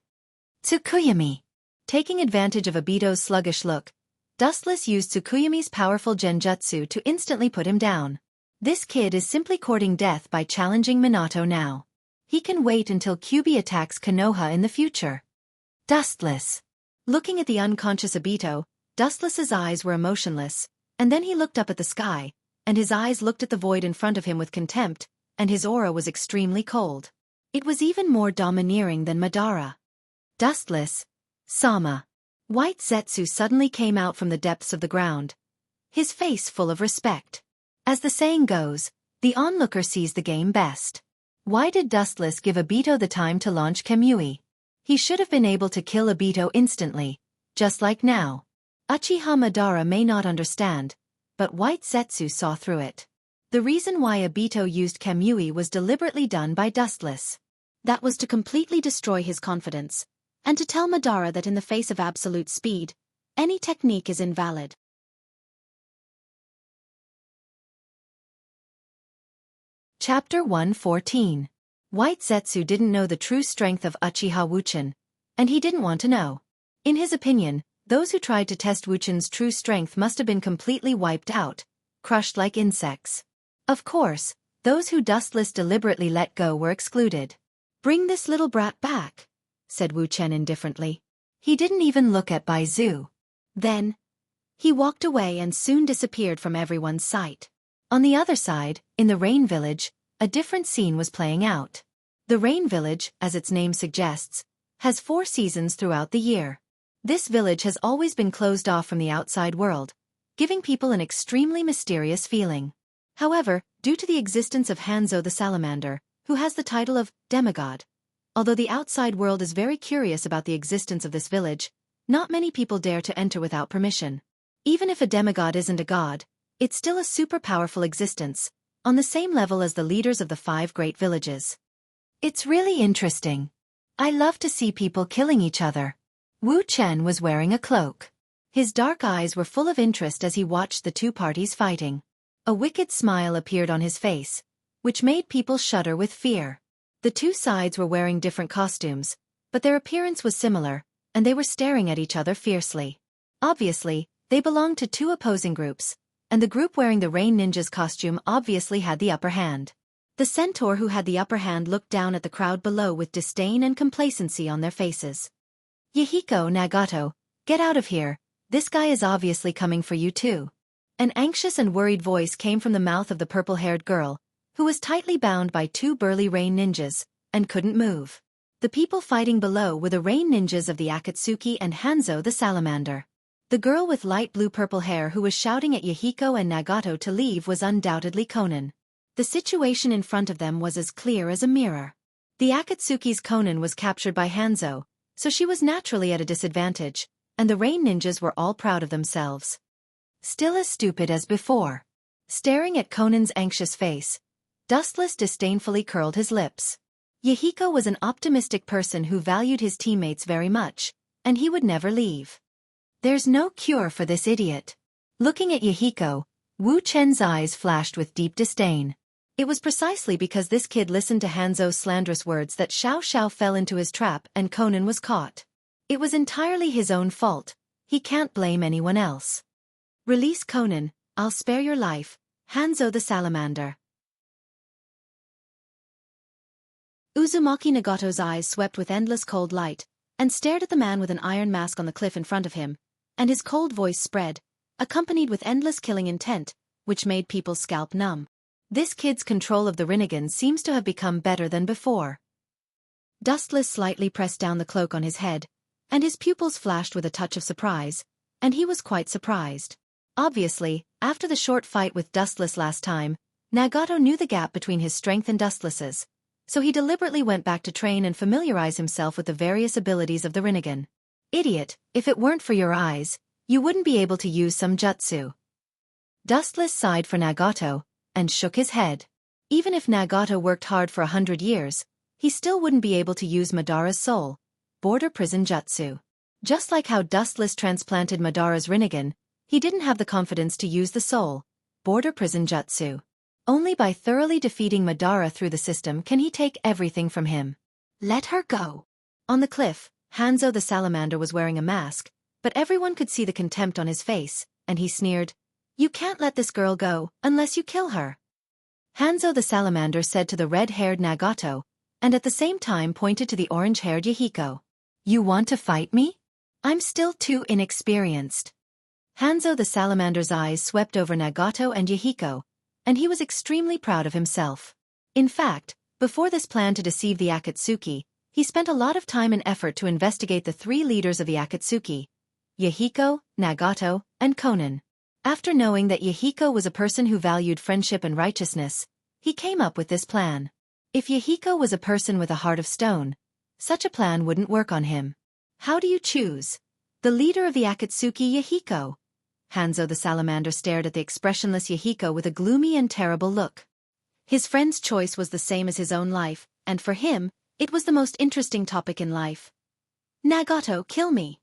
Tsukuyomi. Taking advantage of Obito's sluggish look, Dustless used Tsukuyomi's powerful genjutsu to instantly put him down. This kid is simply courting death by challenging Minato now. He can wait until Kyuubi attacks Konoha in the future. Dustless. Looking at the unconscious Obito, Dustless's eyes were emotionless, and then he looked up at the sky, and his eyes looked at the void in front of him with contempt, and his aura was extremely cold. It was even more domineering than Madara. Dustless. Sama. White Zetsu suddenly came out from the depths of the ground, his face full of respect. As the saying goes, the onlooker sees the game best. Why did Dustless give Obito the time to launch Kamui? He should have been able to kill Obito instantly, just like now. Uchiha Madara may not understand, but White Zetsu saw through it. The reason why Obito used Kamui was deliberately done by Dustless. That was to completely destroy his confidence, and to tell Madara that in the face of absolute speed, any technique is invalid. Chapter 114. White Zetsu didn't know the true strength of Uchiha Wuchen, and he didn't want to know. In his opinion, those who tried to test Wuchen's true strength must have been completely wiped out, crushed like insects. Of course, those who Dustless deliberately let go were excluded. "Bring this little brat back," said Wuchen indifferently. He didn't even look at Baizu. Then, he walked away and soon disappeared from everyone's sight. On the other side, in the Rain Village, a different scene was playing out. The Rain Village, as its name suggests, has 4 seasons throughout the year. This village has always been closed off from the outside world, giving people an extremely mysterious feeling. However, due to the existence of Hanzo the Salamander, who has the title of demigod, although the outside world is very curious about the existence of this village, not many people dare to enter without permission. Even if a demigod isn't a god, it's still a super powerful existence, on the same level as the leaders of the 5 great villages. It's really interesting. I love to see people killing each other. Wu Chen was wearing a cloak. His dark eyes were full of interest as he watched the 2 parties fighting. A wicked smile appeared on his face, which made people shudder with fear. The 2 sides were wearing different costumes, but their appearance was similar, and they were staring at each other fiercely. Obviously, they belonged to 2 opposing groups, and the group wearing the Rain Ninja's costume obviously had the upper hand. The centaur who had the upper hand looked down at the crowd below with disdain and complacency on their faces. "Yahiko, Nagato, get out of here, this guy is obviously coming for you too." An anxious and worried voice came from the mouth of the purple-haired girl, who was tightly bound by 2 burly Rain Ninjas, and couldn't move. The people fighting below were the Rain Ninjas of the Akatsuki and Hanzo the Salamander. The girl with light blue-purple hair who was shouting at Yahiko and Nagato to leave was undoubtedly Konan. The situation in front of them was as clear as a mirror. The Akatsuki's Konan was captured by Hanzo, so she was naturally at a disadvantage, and the Rain Ninjas were all proud of themselves. Still as stupid as before. Staring at Konan's anxious face, Dustless disdainfully curled his lips. Yahiko was an optimistic person who valued his teammates very much, and he would never leave. There's no cure for this idiot. Looking at Yahiko, Wu Chen's eyes flashed with deep disdain. It was precisely because this kid listened to Hanzo's slanderous words that Xiao Xiao fell into his trap and Konan was caught. It was entirely his own fault. He can't blame anyone else. "Release Konan, I'll spare your life, Hanzo the Salamander." Uzumaki Nagato's eyes swept with endless cold light, and stared at the man with an iron mask on the cliff in front of him, and his cold voice spread, accompanied with endless killing intent, which made people's scalp numb. This kid's control of the Rinnegan seems to have become better than before. Dustless slightly pressed down the cloak on his head, and his pupils flashed with a touch of surprise, and he was quite surprised. Obviously, after the short fight with Dustless last time, Nagato knew the gap between his strength and Dustless's, so he deliberately went back to train and familiarize himself with the various abilities of the Rinnegan. "Idiot, if it weren't for your eyes, you wouldn't be able to use some jutsu." Dustless sighed for Nagato, and shook his head. Even if Nagato worked hard for 100 years, he still wouldn't be able to use Madara's soul, border prison jutsu. Just like how Dustless transplanted Madara's Rinnegan, he didn't have the confidence to use the soul border prison jutsu. Only by thoroughly defeating Madara through the system can he take everything from him. Let her go. On the cliff, Hanzo the salamander was wearing a mask, but everyone could see the contempt on his face, and he sneered, "You can't let this girl go, unless you kill her." Hanzo the salamander said to the red-haired Nagato, and at the same time pointed to the orange-haired Yahiko. "You want to fight me? I'm still too inexperienced." Hanzo the salamander's eyes swept over Nagato and Yahiko, and he was extremely proud of himself. In fact, before this plan to deceive the Akatsuki, he spent a lot of time and effort to investigate the three leaders of the Akatsuki: Yahiko, Nagato, and Konan. After knowing that Yahiko was a person who valued friendship and righteousness, he came up with this plan. If Yahiko was a person with a heart of stone, such a plan wouldn't work on him. How do you choose? The leader of the Akatsuki, Yahiko? Hanzo the salamander stared at the expressionless Yahiko with a gloomy and terrible look. His friend's choice was the same as his own life, and for him, it was the most interesting topic in life. "Nagato, kill me."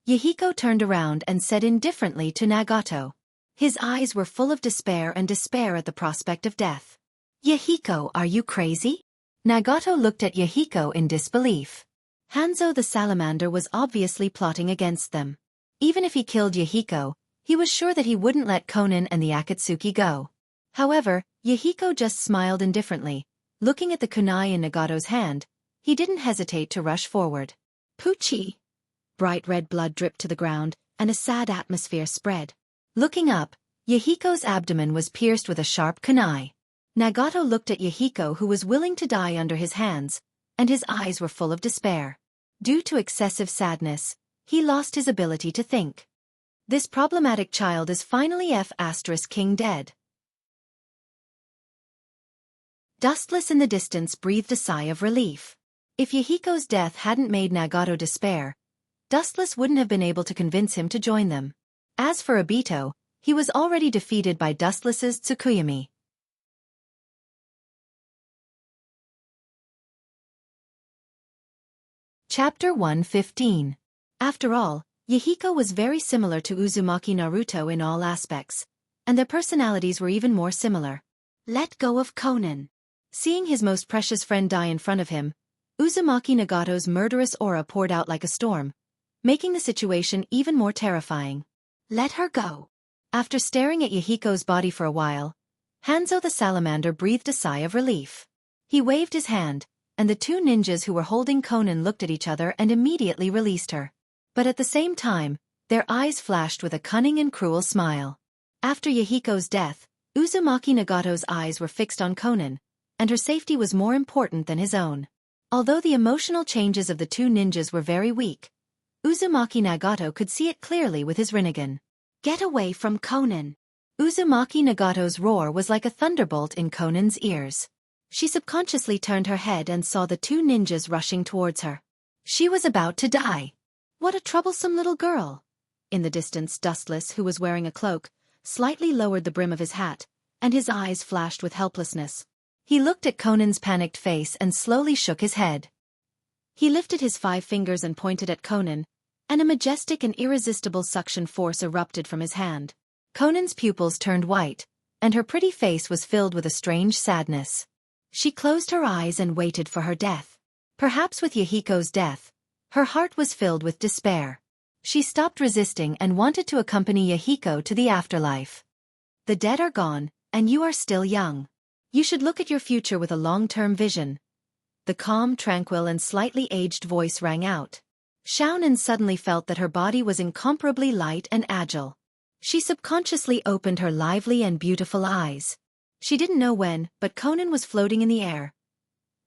Yahiko turned around and said indifferently to Nagato. His eyes were full of despair at the prospect of death. "Yahiko, are you crazy?" Nagato looked at Yahiko in disbelief. Hanzo the salamander was obviously plotting against them. Even if he killed Yahiko, he was sure that he wouldn't let Konan and the Akatsuki go. However, Yahiko just smiled indifferently. Looking at the kunai in Nagato's hand, he didn't hesitate to rush forward. Poochie! Bright red blood dripped to the ground, and a sad atmosphere spread. Looking up, Yahiko's abdomen was pierced with a sharp kunai. Nagato looked at Yahiko, who was willing to die under his hands, and his eyes were full of despair. Due to excessive sadness, he lost his ability to think. This problematic child is finally King dead. Dustless in the distance breathed a sigh of relief. If Yahiko's death hadn't made Nagato despair, Dustless wouldn't have been able to convince him to join them. As for Obito, he was already defeated by Dustless's Tsukuyami. Chapter 115. After all, Yahiko was very similar to Uzumaki Naruto in all aspects, and their personalities were even more similar. Let go of Konan. Seeing his most precious friend die in front of him, Uzumaki Nagato's murderous aura poured out like a storm, making the situation even more terrifying. Let her go. After staring at Yahiko's body for a while, Hanzo the salamander breathed a sigh of relief. He waved his hand, and the two ninjas who were holding Konan looked at each other and immediately released her. But at the same time, their eyes flashed with a cunning and cruel smile. After Yahiko's death, Uzumaki Nagato's eyes were fixed on Konan, and her safety was more important than his own. Although the emotional changes of the two ninjas were very weak, Uzumaki Nagato could see it clearly with his Rinnegan. Get away from Konan. Uzumaki Nagato's roar was like a thunderbolt in Konan's ears. She subconsciously turned her head and saw the two ninjas rushing towards her. She was about to die. What a troublesome little girl. In the distance, Dustless, who was wearing a cloak, slightly lowered the brim of his hat, and his eyes flashed with helplessness. He looked at Konan's panicked face and slowly shook his head. He lifted his 5 fingers and pointed at Konan, and a majestic and irresistible suction force erupted from his hand. Konan's pupils turned white, and her pretty face was filled with a strange sadness. She closed her eyes and waited for her death. Perhaps with Yahiko's death, her heart was filled with despair. She stopped resisting and wanted to accompany Yahiko to the afterlife. The dead are gone, and you are still young. You should look at your future with a long-term vision. The calm, tranquil, and slightly aged voice rang out. Xiaofan suddenly felt that her body was incomparably light and agile. She subconsciously opened her lively and beautiful eyes. She didn't know when, but Konan was floating in the air.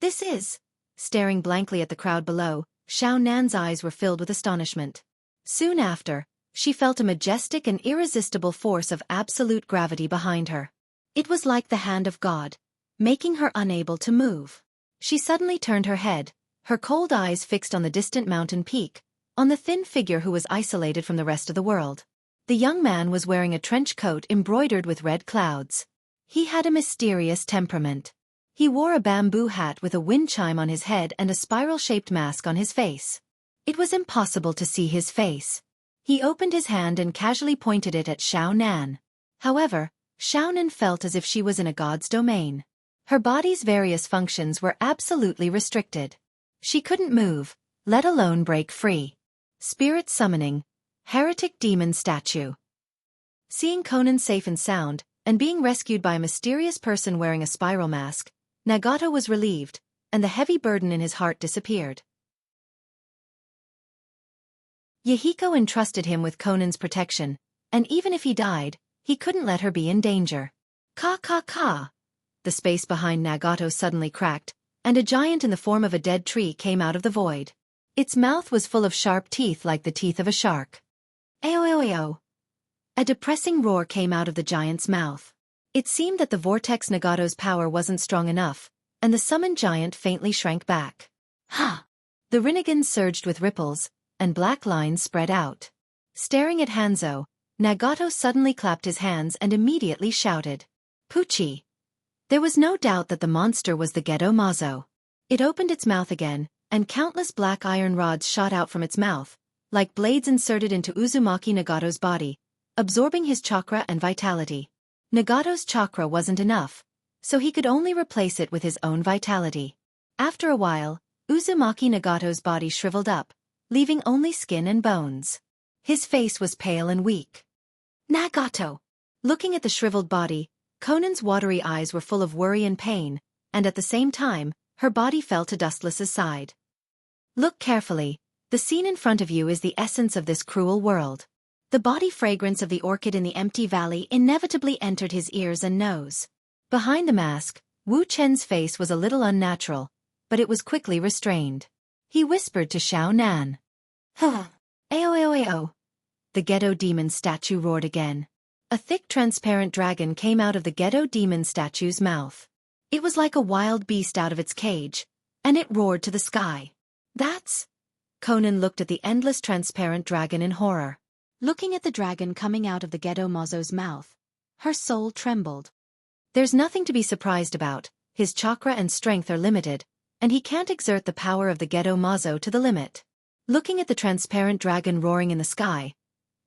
This is... Staring blankly at the crowd below, Xiaofan's eyes were filled with astonishment. Soon after, she felt a majestic and irresistible force of absolute gravity behind her. It was like the hand of God, making her unable to move. She suddenly turned her head, her cold eyes fixed on the distant mountain peak, on the thin figure who was isolated from the rest of the world. The young man was wearing a trench coat embroidered with red clouds. He had a mysterious temperament. He wore a bamboo hat with a wind chime on his head and a spiral-shaped mask on his face. It was impossible to see his face. He opened his hand and casually pointed it at Xiaonan. However, Xiaonan felt as if she was in a god's domain. Her body's various functions were absolutely restricted. She couldn't move, let alone break free. Spirit summoning. Heretic demon statue. Seeing Conan safe and sound, and being rescued by a mysterious person wearing a spiral mask, Nagato was relieved, and the heavy burden in his heart disappeared. Yahiko entrusted him with Conan's protection, and even if he died, he couldn't let her be in danger. Ka. The space behind Nagato suddenly cracked, and a giant in the form of a dead tree came out of the void. Its mouth was full of sharp teeth like the teeth of a shark. Ayo. A depressing roar came out of the giant's mouth. It seemed that the vortex Nagato's power wasn't strong enough, and the summoned giant faintly shrank back. Ha! The Rinnegan surged with ripples, and black lines spread out. Staring at Hanzo, Nagato suddenly clapped his hands and immediately shouted. Pucci! There was no doubt that the monster was the Gedo Mazo. It opened its mouth again, and countless black iron rods shot out from its mouth, like blades inserted into Uzumaki Nagato's body, absorbing his chakra and vitality. Nagato's chakra wasn't enough, so he could only replace it with his own vitality. After a while, Uzumaki Nagato's body shriveled up, leaving only skin and bones. His face was pale and weak. Nagato! Looking at the shriveled body, Conan's watery eyes were full of worry and pain, and at the same time, her body fell to Dustless's side. Look carefully, the scene in front of you is the essence of this cruel world. The body fragrance of the orchid in the empty valley inevitably entered his ears and nose. Behind the mask, Wu Chen's face was a little unnatural, but it was quickly restrained. He whispered to Xiaonan. Ayo. The Gedo demon statue roared again. A thick transparent dragon came out of the Gedo demon statue's mouth. It was like a wild beast out of its cage, and it roared to the sky. That's... Conan looked at the endless transparent dragon in horror. Looking at the dragon coming out of the Gedo Mazo's mouth, her soul trembled. There's nothing to be surprised about, his chakra and strength are limited, and he can't exert the power of the Gedo Mazo to the limit. Looking at the transparent dragon roaring in the sky,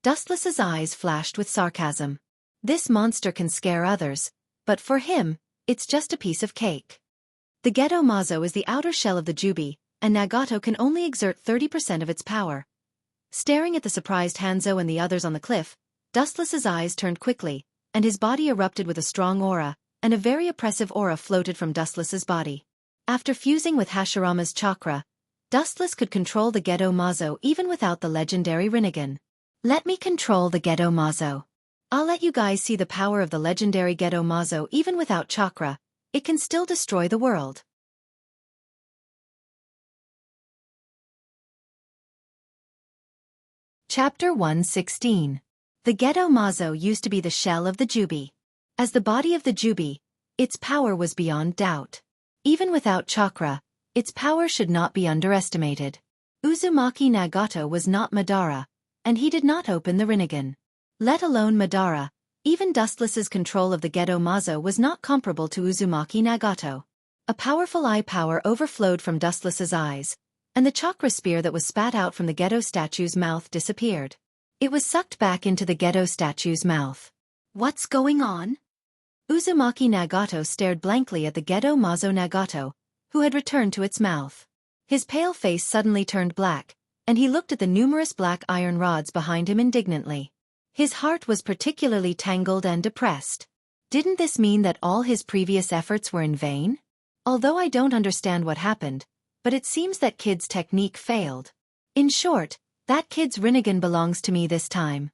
Dustless's eyes flashed with sarcasm. This monster can scare others, but for him, it's just a piece of cake. The Gedo Mazo is the outer shell of the Jubi, and Nagato can only exert 30% of its power. Staring at the surprised Hanzo and the others on the cliff, Dustless's eyes turned quickly, and his body erupted with a strong aura, and a very oppressive aura floated from Dustless's body. After fusing with Hashirama's chakra, Dustless could control the Gedo Mazo even without the legendary Rinnegan. Let me control the Gedo Mazo. I'll let you guys see the power of the legendary Gedo Mazo even without chakra. It can still destroy the world. Chapter 116. The Gedo Mazo used to be the shell of the Jubi. As the body of the Jubi, its power was beyond doubt. Even without chakra, its power should not be underestimated. Uzumaki Nagato was not Madara, and he did not open the Rinnegan. Let alone Madara, even Dustless's control of the Gedo Mazo was not comparable to Uzumaki Nagato. A powerful eye power overflowed from Dustless's eyes, and the chakra spear that was spat out from the Gedo statue's mouth disappeared. It was sucked back into the Gedo statue's mouth. What's going on? Uzumaki Nagato stared blankly at the Gedo Mazo Nagato, who had returned to its mouth. His pale face suddenly turned black, and he looked at the numerous black iron rods behind him indignantly. His heart was particularly tangled and depressed. Didn't this mean that all his previous efforts were in vain? Although I don't understand what happened, but it seems that kid's technique failed. In short, that kid's Rinnegan belongs to me this time.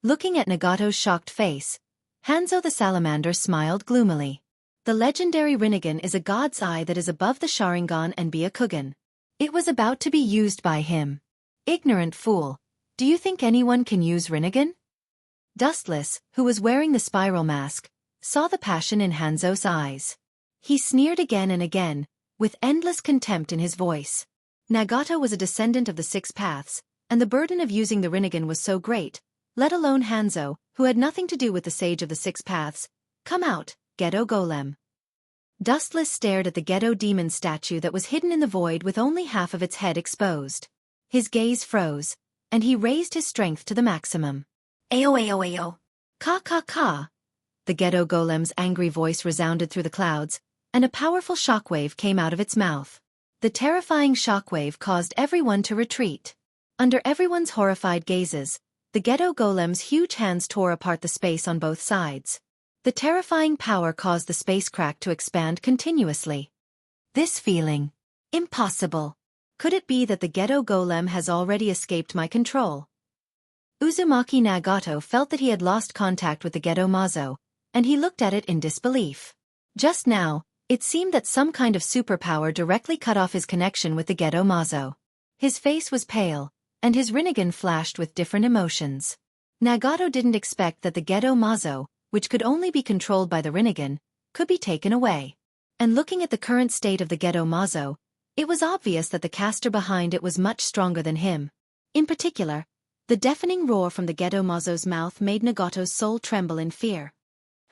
Looking at Nagato's shocked face, Hanzo the salamander smiled gloomily. The legendary Rinnegan is a god's eye that is above the Sharingan and Byakugan. It was about to be used by him. Ignorant fool. Do you think anyone can use Rinnegan? Dustless, who was wearing the spiral mask, saw the passion in Hanzo's eyes. He sneered again and again, with endless contempt in his voice. Nagato was a descendant of the Six Paths, and the burden of using the Rinnegan was so great, let alone Hanzo, who had nothing to do with the Sage of the Six Paths. Come out, Gedo Golem. Dustless stared at the Gedo demon statue that was hidden in the void with only half of its head exposed. His gaze froze, and he raised his strength to the maximum. Ayo ayo ayo. Ka ka ka. The ghetto golem's angry voice resounded through the clouds, and a powerful shockwave came out of its mouth. The terrifying shockwave caused everyone to retreat. Under everyone's horrified gazes, the ghetto golem's huge hands tore apart the space on both sides. The terrifying power caused the space crack to expand continuously. This feeling. Impossible. Could it be that the ghetto golem has already escaped my control? Uzumaki Nagato felt that he had lost contact with the ghetto mazo, and he looked at it in disbelief. Just now, it seemed that some kind of superpower directly cut off his connection with the ghetto mazo. His face was pale, and his rinnegan flashed with different emotions. Nagato didn't expect that the ghetto mazo, which could only be controlled by the rinnegan, could be taken away. And looking at the current state of the ghetto mazo, it was obvious that the caster behind it was much stronger than him. In particular, the deafening roar from the ghetto mazo's mouth made Nagato's soul tremble in fear.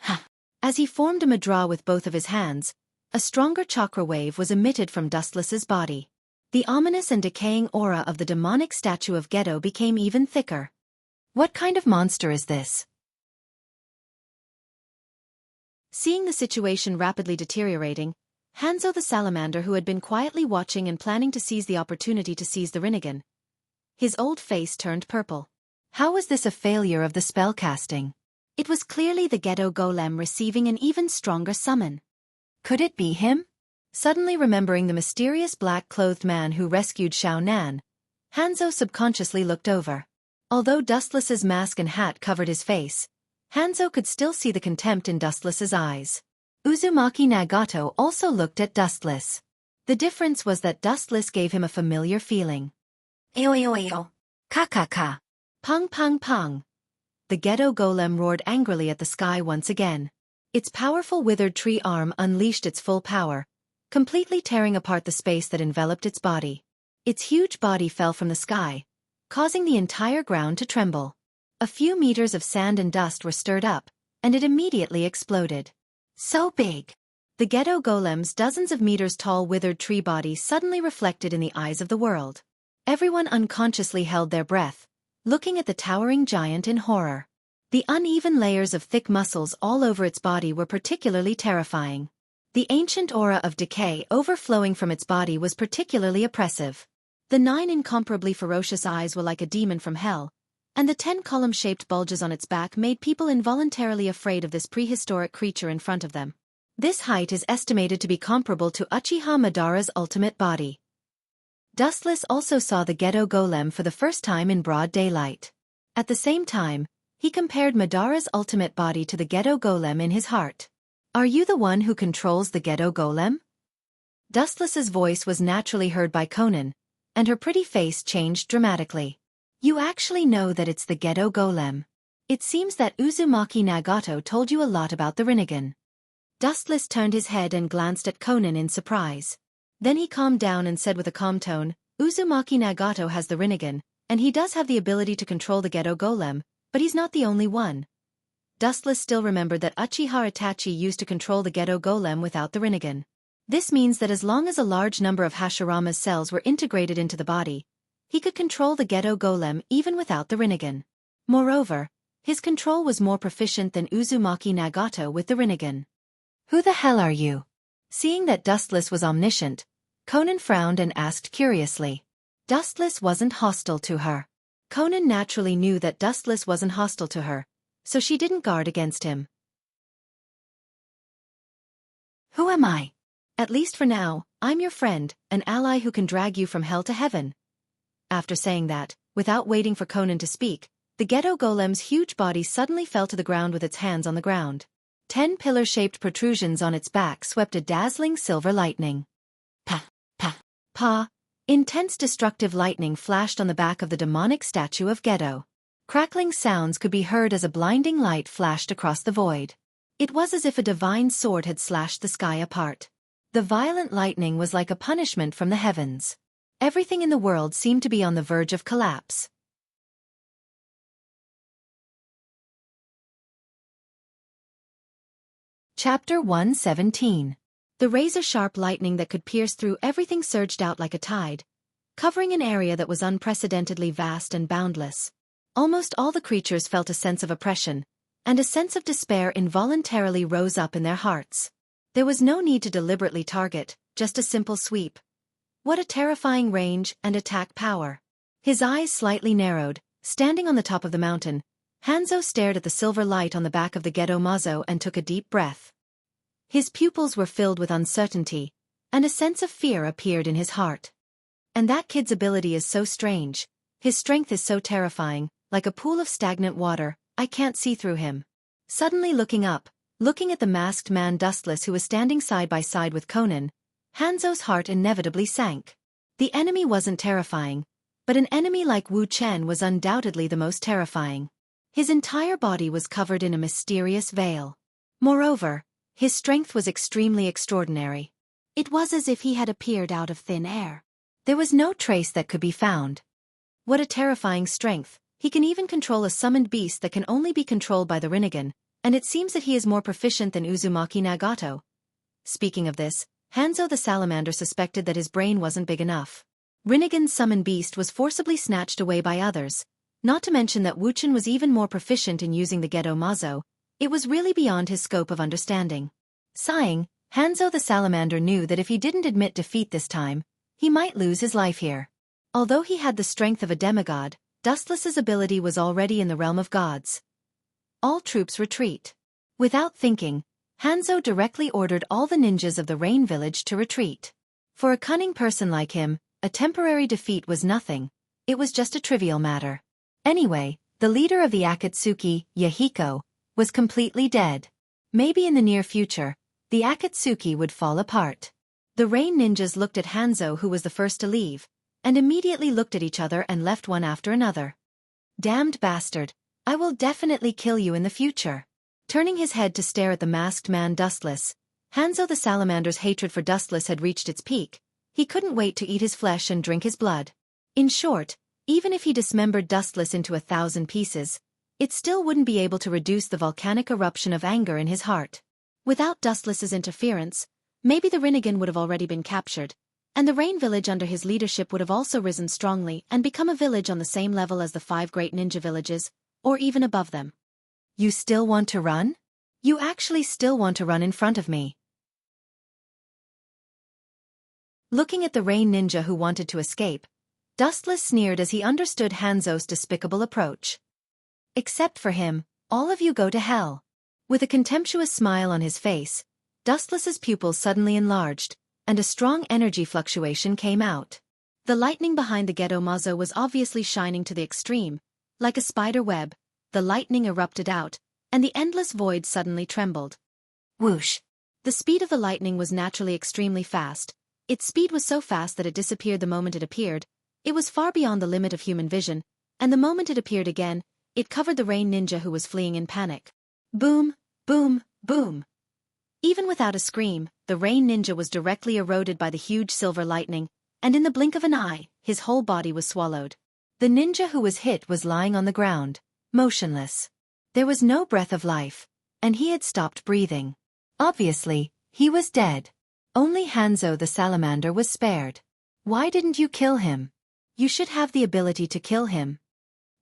Ha! As he formed a mudra with both of his hands, a stronger chakra wave was emitted from Dustless's body. The ominous and decaying aura of the demonic statue of Ghetto became even thicker. What kind of monster is this? Seeing the situation rapidly deteriorating, Hanzo the salamander, who had been quietly watching and planning to seize the opportunity to seize the rinnegan, his old face turned purple. How was this a failure of the spell casting? It was clearly the ghetto golem receiving an even stronger summon. Could it be him? Suddenly remembering the mysterious black-clothed man who rescued Xiao Nan, Hanzo subconsciously looked over. Although Dustless's mask and hat covered his face, Hanzo could still see the contempt in Dustless's eyes. Uzumaki Nagato also looked at Dustless. The difference was that Dustless gave him a familiar feeling. Ayo ayo ayo. Ka ka ka. Pong pong pong. The ghetto golem roared angrily at the sky once again. Its powerful withered tree arm unleashed its full power, completely tearing apart the space that enveloped its body. Its huge body fell from the sky, causing the entire ground to tremble. A few meters of sand and dust were stirred up, and it immediately exploded. So big! The ghetto golem's dozens of meters tall withered tree body suddenly reflected in the eyes of the world. Everyone unconsciously held their breath, looking at the towering giant in horror. The uneven layers of thick muscles all over its body were particularly terrifying. The ancient aura of decay overflowing from its body was particularly oppressive. The 9 incomparably ferocious eyes were like a demon from hell, and the 10 column-shaped bulges on its back made people involuntarily afraid of this prehistoric creature in front of them. This height is estimated to be comparable to Uchiha Madara's ultimate body. Dustless also saw the ghetto golem for the first time in broad daylight. At the same time, he compared Madara's ultimate body to the ghetto golem in his heart. Are you the one who controls the ghetto golem? Dustless's voice was naturally heard by Konan, and her pretty face changed dramatically. You actually know that it's the ghetto golem. It seems that Uzumaki Nagato told you a lot about the rinnegan. Dustless turned his head and glanced at Konan in surprise. Then he calmed down and said with a calm tone, Uzumaki Nagato has the rinnegan, and he does have the ability to control the ghetto golem, but he's not the only one. Dustless still remembered that Uchiha Itachi used to control the ghetto golem without the rinnegan. This means that as long as a large number of Hashirama's cells were integrated into the body, he could control the ghetto golem even without the rinnegan. Moreover, his control was more proficient than Uzumaki Nagato with the rinnegan. Who the hell are you? Seeing that Dustless was omniscient, Konan frowned and asked curiously. Dustless wasn't hostile to her. Konan naturally knew that Dustless wasn't hostile to her, so she didn't guard against him. Who am I? At least for now, I'm your friend, an ally who can drag you from hell to heaven. After saying that, without waiting for Konan to speak, the ghetto golem's huge body suddenly fell to the ground with its hands on the ground. 10 pillar-shaped protrusions on its back swept a dazzling silver lightning. Pa, pa, pa. Intense destructive lightning flashed on the back of the demonic statue of Ghetto. Crackling sounds could be heard as a blinding light flashed across the void. It was as if a divine sword had slashed the sky apart. The violent lightning was like a punishment from the heavens. Everything in the world seemed to be on the verge of collapse. Chapter 117. The razor-sharp lightning that could pierce through everything surged out like a tide, covering an area that was unprecedentedly vast and boundless. Almost all the creatures felt a sense of oppression, and a sense of despair involuntarily rose up in their hearts. There was no need to deliberately target, just a simple sweep. What a terrifying range and attack power. His eyes slightly narrowed. Standing on the top of the mountain, Hanzo stared at the silver light on the back of the Gedo Mazo and took a deep breath. His pupils were filled with uncertainty, and a sense of fear appeared in his heart. And that kid's ability is so strange. His strength is so terrifying, like a pool of stagnant water. I can't see through him. Suddenly looking up, looking at the masked man Dustless who was standing side by side with Conan, Hanzo's heart inevitably sank. The enemy wasn't terrifying, but an enemy like Wu Chen was undoubtedly the most terrifying. His entire body was covered in a mysterious veil. Moreover, his strength was extremely extraordinary. It was as if he had appeared out of thin air. There was no trace that could be found. What a terrifying strength. He can even control a summoned beast that can only be controlled by the Rinnegan, and it seems that he is more proficient than Uzumaki Nagato. Speaking of this, Hanzo the salamander suspected that his brain wasn't big enough. Rinnegan's summoned beast was forcibly snatched away by others, not to mention that Wuchen was even more proficient in using the Gedo Mazo. It was really beyond his scope of understanding. Sighing, Hanzo the salamander knew that if he didn't admit defeat this time, he might lose his life here. Although he had the strength of a demigod, Dustless's ability was already in the realm of gods. All troops retreat. Without thinking, Hanzo directly ordered all the ninjas of the Rain Village to retreat. For a cunning person like him, a temporary defeat was nothing. It was just a trivial matter. Anyway, the leader of the Akatsuki, Yahiko, was completely dead. Maybe in the near future, the Akatsuki would fall apart. The Rain ninjas looked at Hanzo, who was the first to leave, and immediately looked at each other and left one after another. Damned bastard, I will definitely kill you in the future. Turning his head to stare at the masked man Dustless, Hanzo the salamander's hatred for Dustless had reached its peak. He couldn't wait to eat his flesh and drink his blood. In short, even if he dismembered Dustless into 1,000 pieces, it still wouldn't be able to reduce the volcanic eruption of anger in his heart. Without Dustless's interference, maybe the Rinnegan would have already been captured, and the Rain Village under his leadership would have also risen strongly and become a village on the same level as the 5 great ninja villages, or even above them. You still want to run? You actually still want to run in front of me. Looking at the Rain ninja who wanted to escape, Dustless sneered as he understood Hanzo's despicable approach. Except for him, all of you go to hell. With a contemptuous smile on his face, Dustless's pupils suddenly enlarged, and a strong energy fluctuation came out. The lightning behind the Gedo Mazo was obviously shining to the extreme. Like a spider web, the lightning erupted out, and the endless void suddenly trembled. Whoosh! The speed of the lightning was naturally extremely fast. Its speed was so fast that it disappeared the moment it appeared. It was far beyond the limit of human vision, and the moment it appeared again, it covered the Rain ninja who was fleeing in panic. Boom, boom, boom. Even without a scream, the Rain ninja was directly eroded by the huge silver lightning, and in the blink of an eye, his whole body was swallowed. The ninja who was hit was lying on the ground, motionless. There was no breath of life, and he had stopped breathing. Obviously, he was dead. Only Hanzo the salamander was spared. Why didn't you kill him? You should have the ability to kill him.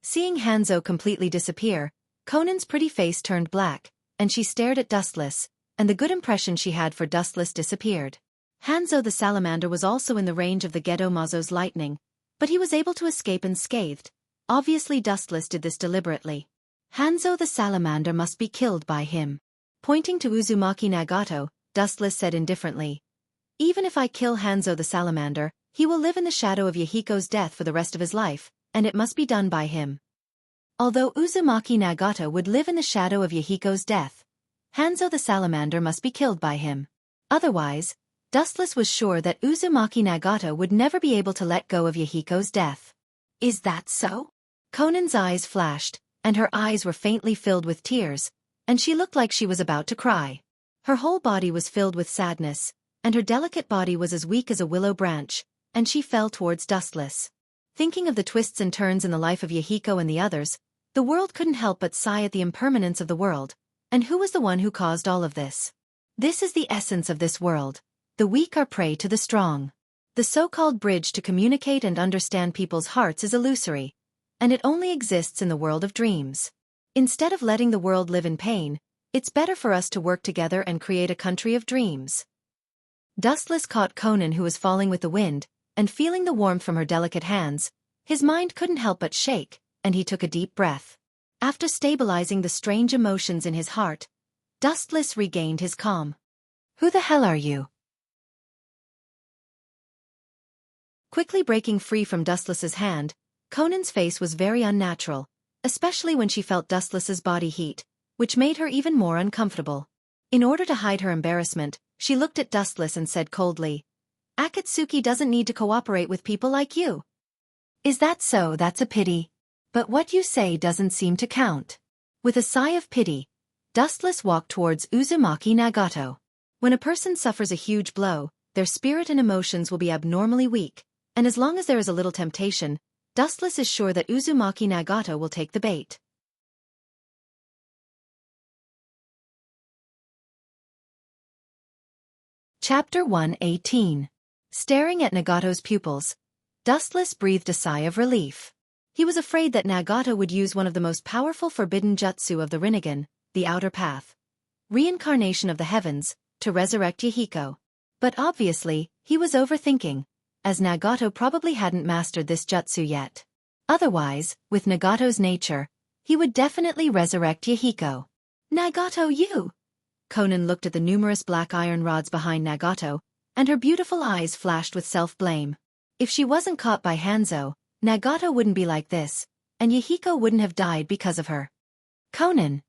Seeing Hanzo completely disappear, Conan's pretty face turned black, and she stared at Dustless, and the good impression she had for Dustless disappeared. Hanzo the salamander was also in the range of the Gedo Mazo's lightning, but he was able to escape unscathed. Obviously Dustless did this deliberately. Hanzo the salamander must be killed by him. Pointing to Uzumaki Nagato, Dustless said indifferently, "Even if I kill Hanzo the salamander, he will live in the shadow of Yahiko's death for the rest of his life, and it must be done by him." Although Uzumaki Nagato would live in the shadow of Yahiko's death, Hanzo the salamander must be killed by him. Otherwise, Dustless was sure that Uzumaki Nagato would never be able to let go of Yahiko's death. Is that so? Conan's eyes flashed, and her eyes were faintly filled with tears, and she looked like she was about to cry. Her whole body was filled with sadness, and her delicate body was as weak as a willow branch, and she fell towards Dustless. Thinking of the twists and turns in the life of Yahiko and the others, the world couldn't help but sigh at the impermanence of the world, and who was the one who caused all of this? This is the essence of this world. The weak are prey to the strong. The so-called bridge to communicate and understand people's hearts is illusory, and it only exists in the world of dreams. Instead of letting the world live in pain, it's better for us to work together and create a country of dreams. Dustless caught Conan, who was falling with the wind, and feeling the warmth from her delicate hands, his mind couldn't help but shake, and he took a deep breath. After stabilizing the strange emotions in his heart, Dustless regained his calm. "Who the hell are you?" Quickly breaking free from Dustless's hand, Conan's face was very unnatural, especially when she felt Dustless's body heat, which made her even more uncomfortable. In order to hide her embarrassment, she looked at Dustless and said coldly, "Akatsuki doesn't need to cooperate with people like you." "Is that so? That's a pity. But what you say doesn't seem to count." With a sigh of pity, Dustless walked towards Uzumaki Nagato. When a person suffers a huge blow, their spirit and emotions will be abnormally weak, and as long as there is a little temptation, Dustless is sure that Uzumaki Nagato will take the bait. Chapter 118. Staring at Nagato's pupils, Dustless breathed a sigh of relief. He was afraid that Nagato would use one of the most powerful forbidden jutsu of the Rinnegan, the Outer Path, reincarnation of the heavens, to resurrect Yahiko. But obviously, he was overthinking, as Nagato probably hadn't mastered this jutsu yet. Otherwise, with Nagato's nature, he would definitely resurrect Yahiko. "Nagato, you!" Conan looked at the numerous black iron rods behind Nagato, and her beautiful eyes flashed with self-blame. If she wasn't caught by Hanzo, Nagato wouldn't be like this, and Yahiko wouldn't have died because of her. "Conan,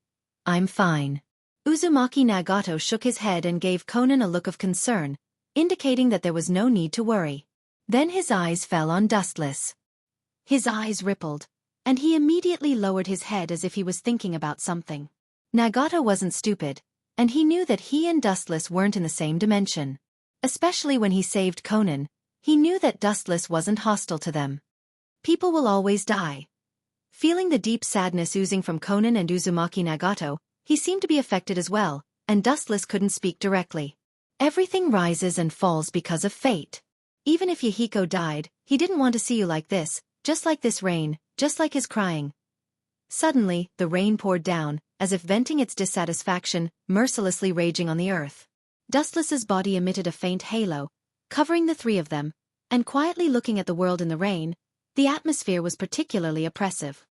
I'm fine." Uzumaki Nagato shook his head and gave Conan a look of concern, indicating that there was no need to worry. Then his eyes fell on Dustless. His eyes rippled, and he immediately lowered his head as if he was thinking about something. Nagato wasn't stupid, and he knew that he and Dustless weren't in the same dimension. Especially when he saved Conan, he knew that Dustless wasn't hostile to them. People will always die. Feeling the deep sadness oozing from Conan and Uzumaki Nagato, he seemed to be affected as well, and Dustless couldn't speak directly. Everything rises and falls because of fate. Even if Yahiko died, he didn't want to see you like this, just like this rain, just like his crying. Suddenly, the rain poured down, as if venting its dissatisfaction, mercilessly raging on the earth. Dustless's body emitted a faint halo, covering the three of them, and quietly looking at the world in the rain, the atmosphere was particularly oppressive.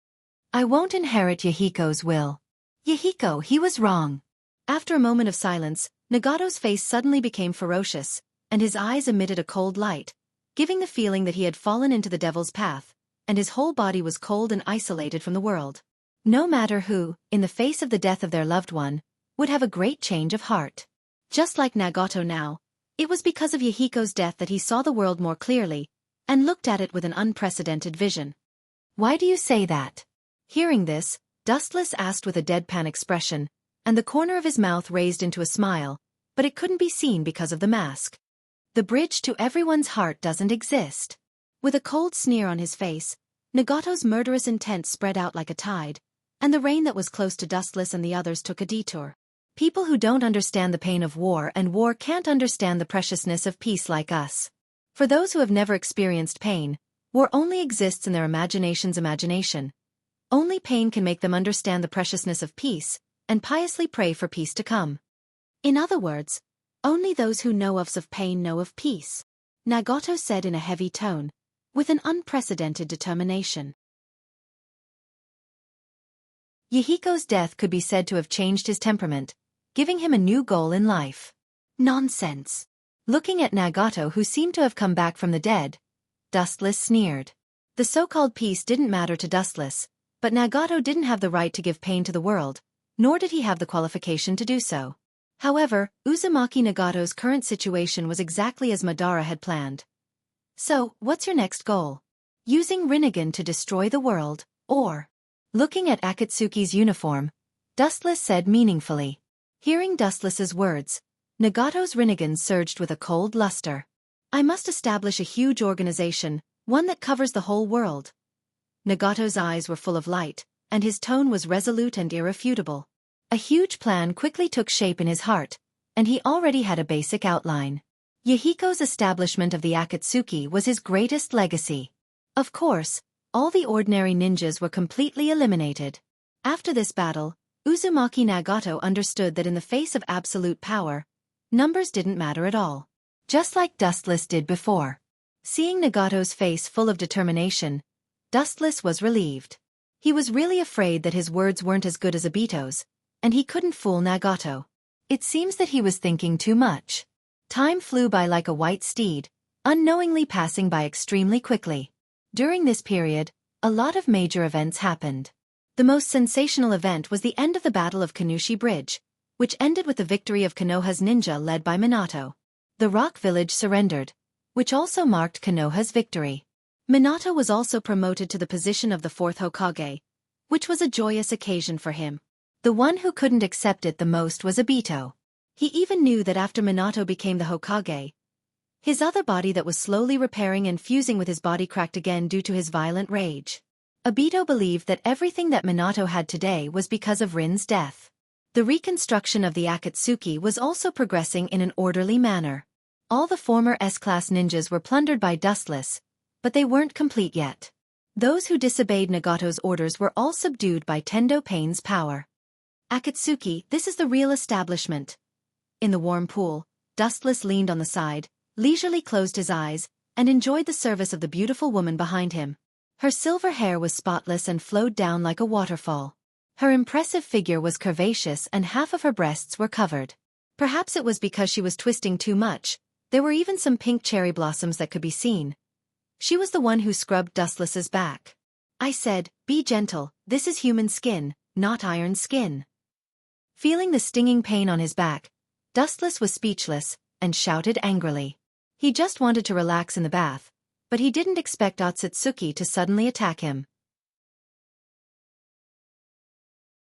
"I won't inherit Yahiko's will." "Yahiko, he was wrong." After a moment of silence, Nagato's face suddenly became ferocious, and his eyes emitted a cold light, giving the feeling that he had fallen into the devil's path, and his whole body was cold and isolated from the world. No matter who, in the face of the death of their loved one, would have a great change of heart. Just like Nagato now, it was because of Yahiko's death that he saw the world more clearly, and looked at it with an unprecedented vision. "Why do you say that?" Hearing this, Dustless asked with a deadpan expression, and the corner of his mouth raised into a smile, but it couldn't be seen because of the mask. "The bridge to everyone's heart doesn't exist." With a cold sneer on his face, Nagato's murderous intent spread out like a tide, and the rain that was close to Dustless and the others took a detour. People who don't understand the pain of war and war can't understand the preciousness of peace like us. For those who have never experienced pain, war only exists in their imagination's imagination. Only pain can make them understand the preciousness of peace, and piously pray for peace to come. In other words, only those who know of pain know of peace, Nagato said in a heavy tone, with an unprecedented determination. Yahiko's death could be said to have changed his temperament, giving him a new goal in life. Nonsense. Looking at Nagato, who seemed to have come back from the dead, Dustless sneered. The so-called peace didn't matter to Dustless, but Nagato didn't have the right to give pain to the world, nor did he have the qualification to do so. However, Uzumaki Nagato's current situation was exactly as Madara had planned. "So, what's your next goal? Using Rinnegan to destroy the world, or?" Looking at Akatsuki's uniform, Dustless said meaningfully. Hearing Dustless's words, Nagato's Rinnegan surged with a cold luster. "I must establish a huge organization, one that covers the whole world." Nagato's eyes were full of light, and his tone was resolute and irrefutable. A huge plan quickly took shape in his heart, and he already had a basic outline. Yahiko's establishment of the Akatsuki was his greatest legacy. Of course, all the ordinary ninjas were completely eliminated. After this battle, Uzumaki Nagato understood that in the face of absolute power, numbers didn't matter at all. Just like Dustless did before. Seeing Nagato's face full of determination, Dustless was relieved. He was really afraid that his words weren't as good as Obito's, and he couldn't fool Nagato. It seems that he was thinking too much. Time flew by like a white steed, unknowingly passing by extremely quickly. During this period, a lot of major events happened. The most sensational event was the end of the Battle of Kanushi Bridge, which ended with the victory of Konoha's ninja led by Minato. The rock village surrendered, which also marked Konoha's victory. Minato was also promoted to the position of the fourth Hokage, which was a joyous occasion for him. The one who couldn't accept it the most was Obito. He even knew that after Minato became the Hokage, his other body that was slowly repairing and fusing with his body cracked again due to his violent rage. Obito believed that everything that Minato had today was because of Rin's death. The reconstruction of the Akatsuki was also progressing in an orderly manner. All the former S-class ninjas were plundered by Dustless, but they weren't complete yet. Those who disobeyed Nagato's orders were all subdued by Tendo Pain's power. Akatsuki, this is the real establishment. In the warm pool, Dustless leaned on the side, leisurely closed his eyes, and enjoyed the service of the beautiful woman behind him. Her silver hair was spotless and flowed down like a waterfall. Her impressive figure was curvaceous and half of her breasts were covered. Perhaps it was because she was twisting too much, there were even some pink cherry blossoms that could be seen. She was the one who scrubbed Dustless's back. I said, be gentle, this is human skin, not iron skin. Feeling the stinging pain on his back, Dustless was speechless, and shouted angrily. He just wanted to relax in the bath, but he didn't expect Otsutsuki to suddenly attack him.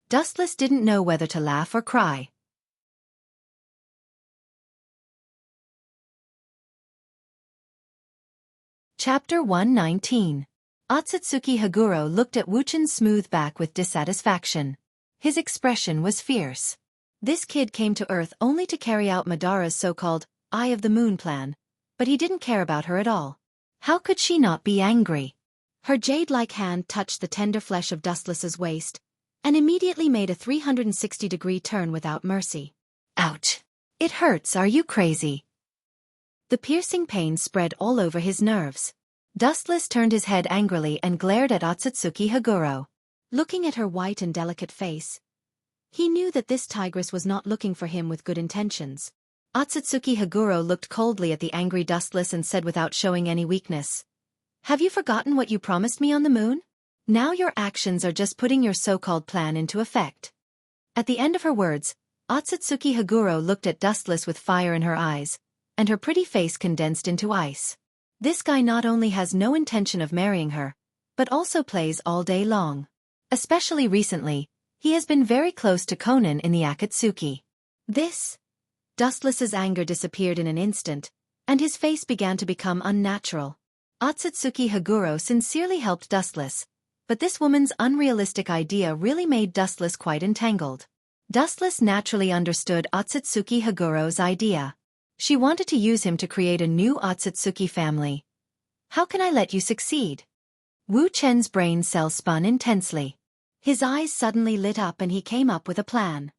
Dustless didn't know whether to laugh or cry. Chapter 119. Otsutsuki Haguro looked at Wuchan's smooth back with dissatisfaction. His expression was fierce. This kid came to Earth only to carry out Madara's so-called Eye of the Moon plan, but he didn't care about her at all. How could she not be angry? Her jade-like hand touched the tender flesh of Dustless's waist, and immediately made a 360-degree turn without mercy. Ouch! It hurts, are you crazy? The piercing pain spread all over his nerves. Dustless turned his head angrily and glared at Otsutsuki Haguro. Looking at her white and delicate face, he knew that this tigress was not looking for him with good intentions. Otsutsuki Haguro looked coldly at the angry Dustless and said without showing any weakness, "Have you forgotten what you promised me on the moon? Now your actions are just putting your so-called plan into effect." At the end of her words, Otsutsuki Haguro looked at Dustless with fire in her eyes, and her pretty face condensed into ice. This guy not only has no intention of marrying her, but also plays all day long. Especially recently, he has been very close to Konan in the Akatsuki. Dustless's anger disappeared in an instant, and his face began to become unnatural. Otsutsuki Haguro sincerely helped Dustless, but this woman's unrealistic idea really made Dustless quite entangled. Dustless naturally understood Otsutsuki Haguro's idea. She wanted to use him to create a new Otsutsuki family. How can I let you succeed? Wu Chen's brain cells spun intensely. His eyes suddenly lit up and he came up with a plan.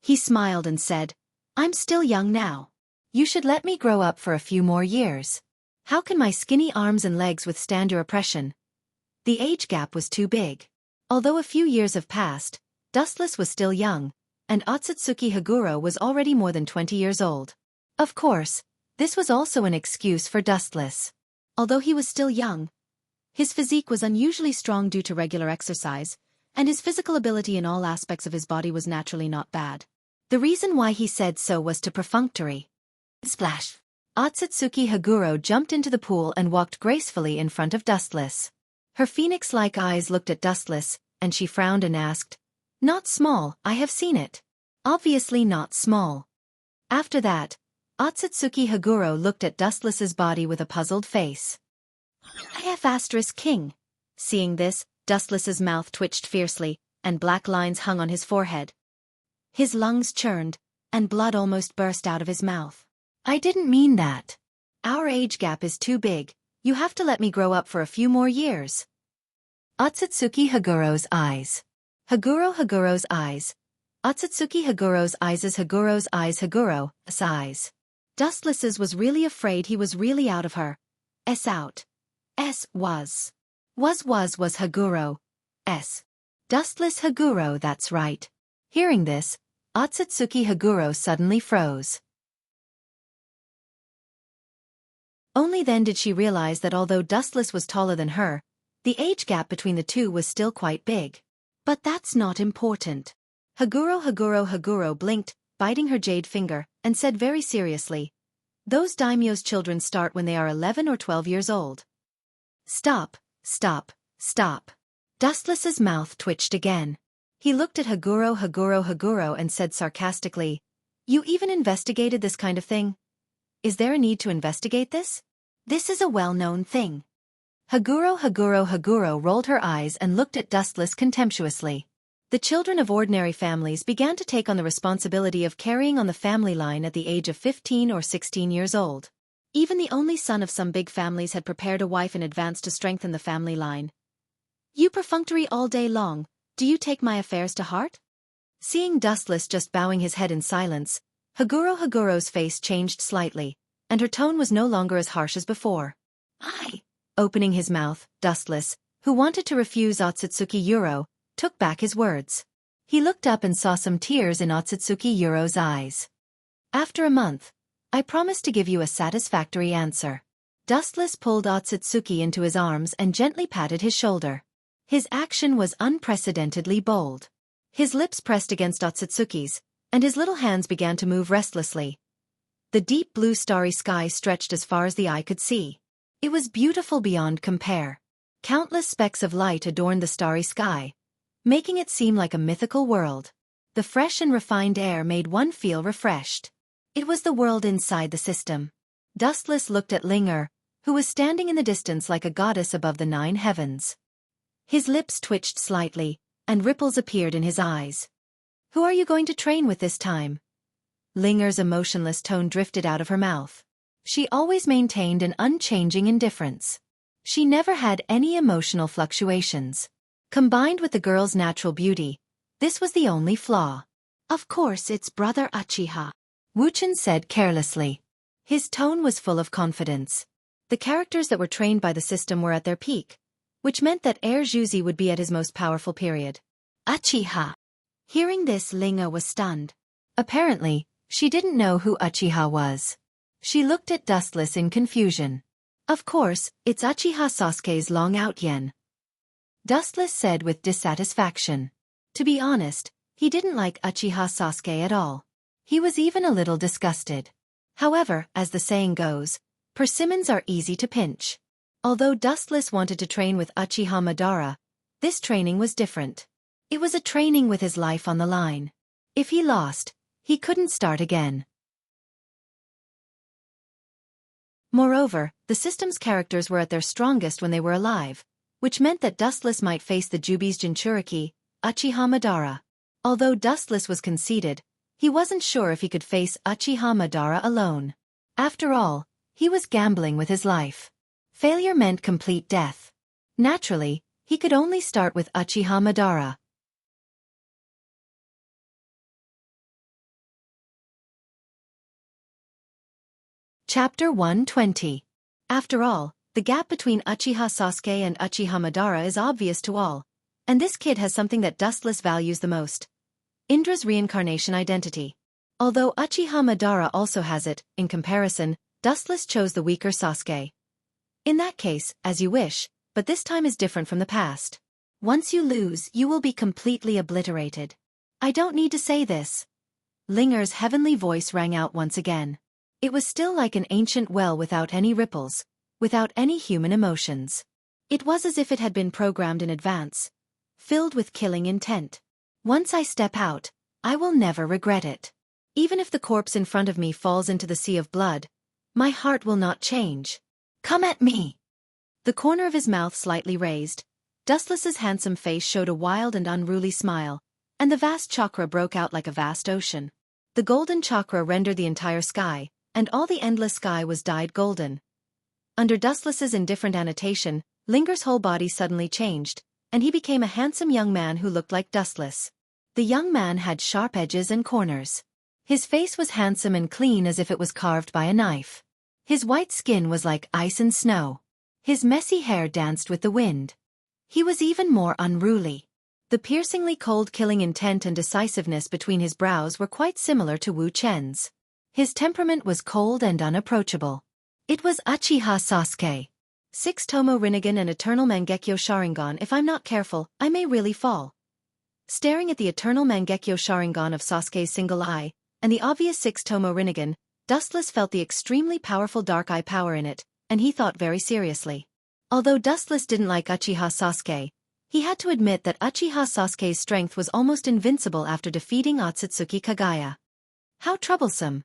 He smiled and said, "I'm still young now. You should let me grow up for a few more years. How can my skinny arms and legs withstand your oppression?" The age gap was too big. Although a few years have passed, Dustless was still young, and Otsutsuki Haguro was already more than 20 years old. Of course, this was also an excuse for Dustless. Although he was still young, his physique was unusually strong due to regular exercise, and his physical ability in all aspects of his body was naturally not bad. The reason why he said so was to perfunctory. Splash! Otsutsuki Haguro jumped into the pool and walked gracefully in front of Dustless. Her phoenix-like eyes looked at Dustless, and she frowned and asked, "Not small, I have seen it. Obviously not small." After that, Otsutsuki Haguro looked at Dustless's body with a puzzled face. "I have asterisk king." Seeing this, Dustless's mouth twitched fiercely, and black lines hung on his forehead. His lungs churned, and blood almost burst out of his mouth. I didn't mean that. Our age gap is too big, you have to let me grow up for a few more years. Otsutsuki Haguro's eyes. Haguro's eyes. Otsutsuki Haguro's eyes. Eyes. Dustless's was really afraid he was really out of her. Out. Was Haguro. Dustless Haguro, that's right. Hearing this, Otsutsuki Haguro suddenly froze. Only then did she realize that although Dustless was taller than her, the age gap between the two was still quite big. But that's not important. Haguro blinked, biting her jade finger, and said very seriously, "Those daimyo's children start when they are 11 or 12 years old." Stop. Dustless's mouth twitched again. He looked at Haguro and said sarcastically, "You even investigated this kind of thing? Is there a need to investigate this? This is a well-known thing." Haguro rolled her eyes and looked at Dustless contemptuously. The children of ordinary families began to take on the responsibility of carrying on the family line at the age of 15 or 16 years old. Even the only son of some big families had prepared a wife in advance to strengthen the family line. "You perfunctory all day long, do you take my affairs to heart?" Seeing Dustless just bowing his head in silence, Haguro's face changed slightly, and her tone was no longer as harsh as before. Opening his mouth, Dustless, who wanted to refuse Otsutsuki Yuro, took back his words. He looked up and saw some tears in Otsutsuki Yuro's eyes. "After a month, I promise to give you a satisfactory answer." Dustless pulled Otsutsuki into his arms and gently patted his shoulder. His action was unprecedentedly bold. His lips pressed against Otsutsuki's, and his little hands began to move restlessly. The deep blue starry sky stretched as far as the eye could see. It was beautiful beyond compare. Countless specks of light adorned the starry sky, making it seem like a mythical world. The fresh and refined air made one feel refreshed. It was the world inside the system. Dustless looked at Linger, who was standing in the distance like a goddess above the 9 heavens. His lips twitched slightly, and ripples appeared in his eyes. "Who are you going to train with this time?" Linger's emotionless tone drifted out of her mouth. She always maintained an unchanging indifference. She never had any emotional fluctuations. Combined with the girl's natural beauty, this was the only flaw. "Of course it's Brother Uchiha," Wuchen said carelessly. His tone was full of confidence. The characters that were trained by the system were at their peak, which meant that Heir Juzi would be at his most powerful period. Uchiha. Hearing this, Linga was stunned. Apparently, she didn't know who Uchiha was. She looked at Dustless in confusion. "Of course, it's Uchiha Sasuke's long-out yen," Dustless said with dissatisfaction. To be honest, he didn't like Uchiha Sasuke at all. He was even a little disgusted. However, as the saying goes, persimmons are easy to pinch. Although Dustless wanted to train with Uchiha Madara, this training was different. It was a training with his life on the line. If he lost, he couldn't start again. Moreover, the system's characters were at their strongest when they were alive, which meant that Dustless might face the Jubi's Jinchuriki, Uchiha Madara. Although Dustless was conceited, he wasn't sure if he could face Uchiha Madara alone. After all, he was gambling with his life. Failure meant complete death. Naturally, he could only start with Uchiha Madara. Chapter 120. After all, the gap between Uchiha Sasuke and Uchiha Madara is obvious to all, and this kid has something that Dustless values the most: Indra's reincarnation identity. Although Uchiha Madara also has it, in comparison, Dustless chose the weaker Sasuke. In that case, as you wish, but this time is different from the past. Once you lose, you will be completely obliterated. I don't need to say this. Linger's heavenly voice rang out once again. It was still like an ancient well without any ripples, without any human emotions. It was as if it had been programmed in advance, filled with killing intent. Once I step out, I will never regret it. Even if the corpse in front of me falls into the sea of blood, my heart will not change. Come at me. The corner of his mouth slightly raised, Dustless's handsome face showed a wild and unruly smile, and the vast chakra broke out like a vast ocean. The golden chakra rendered the entire sky, and all the endless sky was dyed golden. Under Dustless's indifferent annotation, Linger's whole body suddenly changed, and he became a handsome young man who looked like Dustless. The young man had sharp edges and corners. His face was handsome and clean as if it was carved by a knife. His white skin was like ice and snow. His messy hair danced with the wind. He was even more unruly. The piercingly cold-killing intent and decisiveness between his brows were quite similar to Wu Chen's. His temperament was cold and unapproachable. It was Uchiha Sasuke. 6 Tomo Rinnegan and Eternal Mangekyo Sharingan. If I'm not careful, I may really fall. Staring at the Eternal Mangekyo Sharingan of Sasuke's single eye, and the obvious 6 Tomo Rinnegan, Dustless felt the extremely powerful dark eye power in it, and he thought very seriously. Although Dustless didn't like Uchiha Sasuke, he had to admit that Uchiha Sasuke's strength was almost invincible after defeating Otsutsuki Kagaya. How troublesome.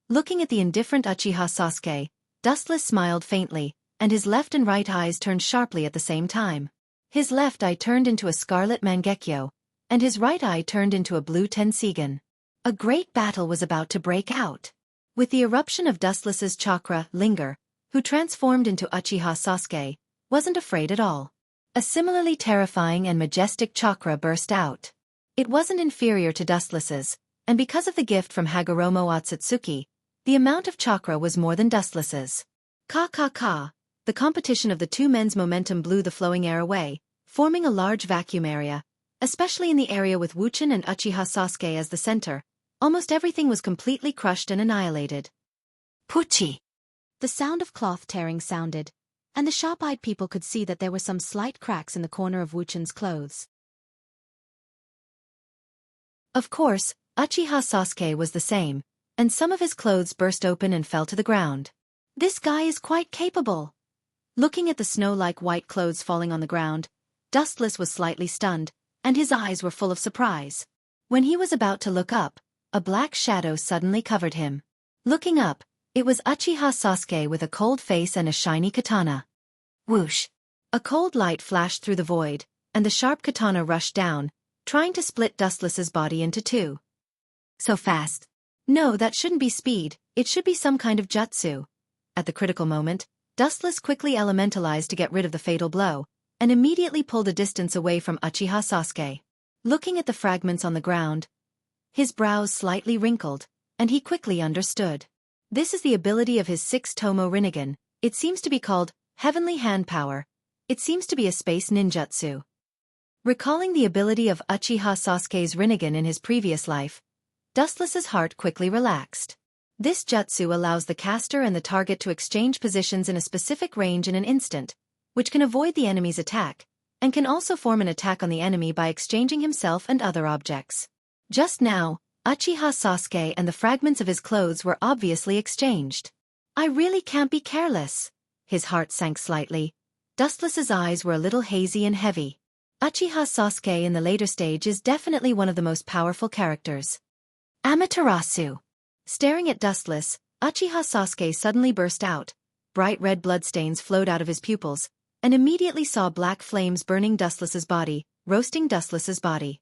Looking at the indifferent Uchiha Sasuke, Dustless smiled faintly, and his left and right eyes turned sharply at the same time. His left eye turned into a scarlet Mangekyo, and his right eye turned into a blue Tensigan. A great battle was about to break out. With the eruption of Dustless's chakra, Linger, who transformed into Uchiha Sasuke, wasn't afraid at all. A similarly terrifying and majestic chakra burst out. It wasn't inferior to Dustless's, and because of the gift from Hagoromo Otsutsuki, the amount of chakra was more than Dustless's. Ka. The competition of the two men's momentum blew the flowing air away, forming a large vacuum area, especially in the area with Wuchen and Uchiha Sasuke as the center. Almost everything was completely crushed and annihilated. Puchi! The sound of cloth tearing sounded, and the sharp-eyed people could see that there were some slight cracks in the corner of Wuchen's clothes. Of course, Uchiha Sasuke was the same, and some of his clothes burst open and fell to the ground. This guy is quite capable. Looking at the snow-like white clothes falling on the ground, Dustless was slightly stunned, and his eyes were full of surprise. When he was about to look up, a black shadow suddenly covered him. Looking up, it was Uchiha Sasuke with a cold face and a shiny katana. Whoosh! A cold light flashed through the void, and the sharp katana rushed down, trying to split Dustless's body into two. So fast. No, that shouldn't be speed, it should be some kind of jutsu. At the critical moment, Dustless quickly elementalized to get rid of the fatal blow, and immediately pulled a distance away from Uchiha Sasuke. Looking at the fragments on the ground, his brows slightly wrinkled, and he quickly understood. This is the ability of his 6 Tomo Rinnegan. It seems to be called Heavenly Hand Power. It seems to be a space ninjutsu. Recalling the ability of Uchiha Sasuke's Rinnegan in his previous life, Dustless's heart quickly relaxed. This jutsu allows the caster and the target to exchange positions in a specific range in an instant, which can avoid the enemy's attack, and can also form an attack on the enemy by exchanging himself and other objects. Just now, Uchiha Sasuke and the fragments of his clothes were obviously exchanged. I really can't be careless. His heart sank slightly. Dustless's eyes were a little hazy and heavy. Uchiha Sasuke in the later stage is definitely one of the most powerful characters. Amaterasu. Staring at Dustless, Uchiha Sasuke suddenly burst out. Bright red bloodstains flowed out of his pupils, and immediately saw black flames burning Dustless's body, roasting Dustless's body.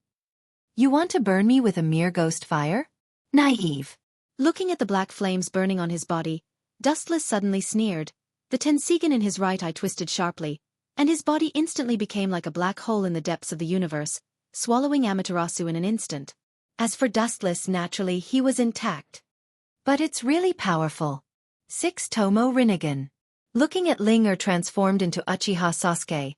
You want to burn me with a mere ghost fire? Naive. Looking at the black flames burning on his body, Dustless suddenly sneered. The Tensigan in his right eye twisted sharply, and his body instantly became like a black hole in the depths of the universe, swallowing Amaterasu in an instant. As for Dustless, naturally he was intact. But it's really powerful. 6 Tomo Rinnegan. Looking at Linger transformed into Uchiha Sasuke,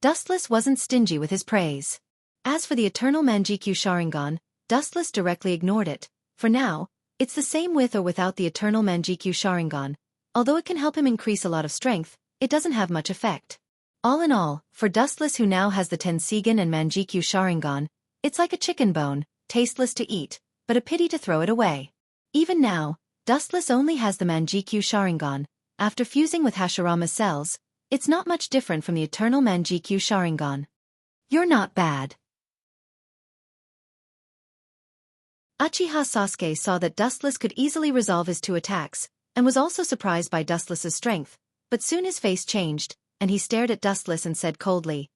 Dustless wasn't stingy with his praise. As for the Eternal Mangekyo Sharingan, Dustless directly ignored it. For now, it's the same with or without the Eternal Mangekyo Sharingan. Although it can help him increase a lot of strength, it doesn't have much effect. All in all, for Dustless who now has the Tensigan and Mangekyo Sharingan, it's like a chicken bone, tasteless to eat, but a pity to throw it away. Even now, Dustless only has the Mangekyo Sharingan. After fusing with Hashirama's cells, it's not much different from the Eternal Mangekyo Sharingan. You're not bad. Uchiha Sasuke saw that Dustless could easily resolve his two attacks, and was also surprised by Dustless's strength, but soon his face changed, and he stared at Dustless and said coldly,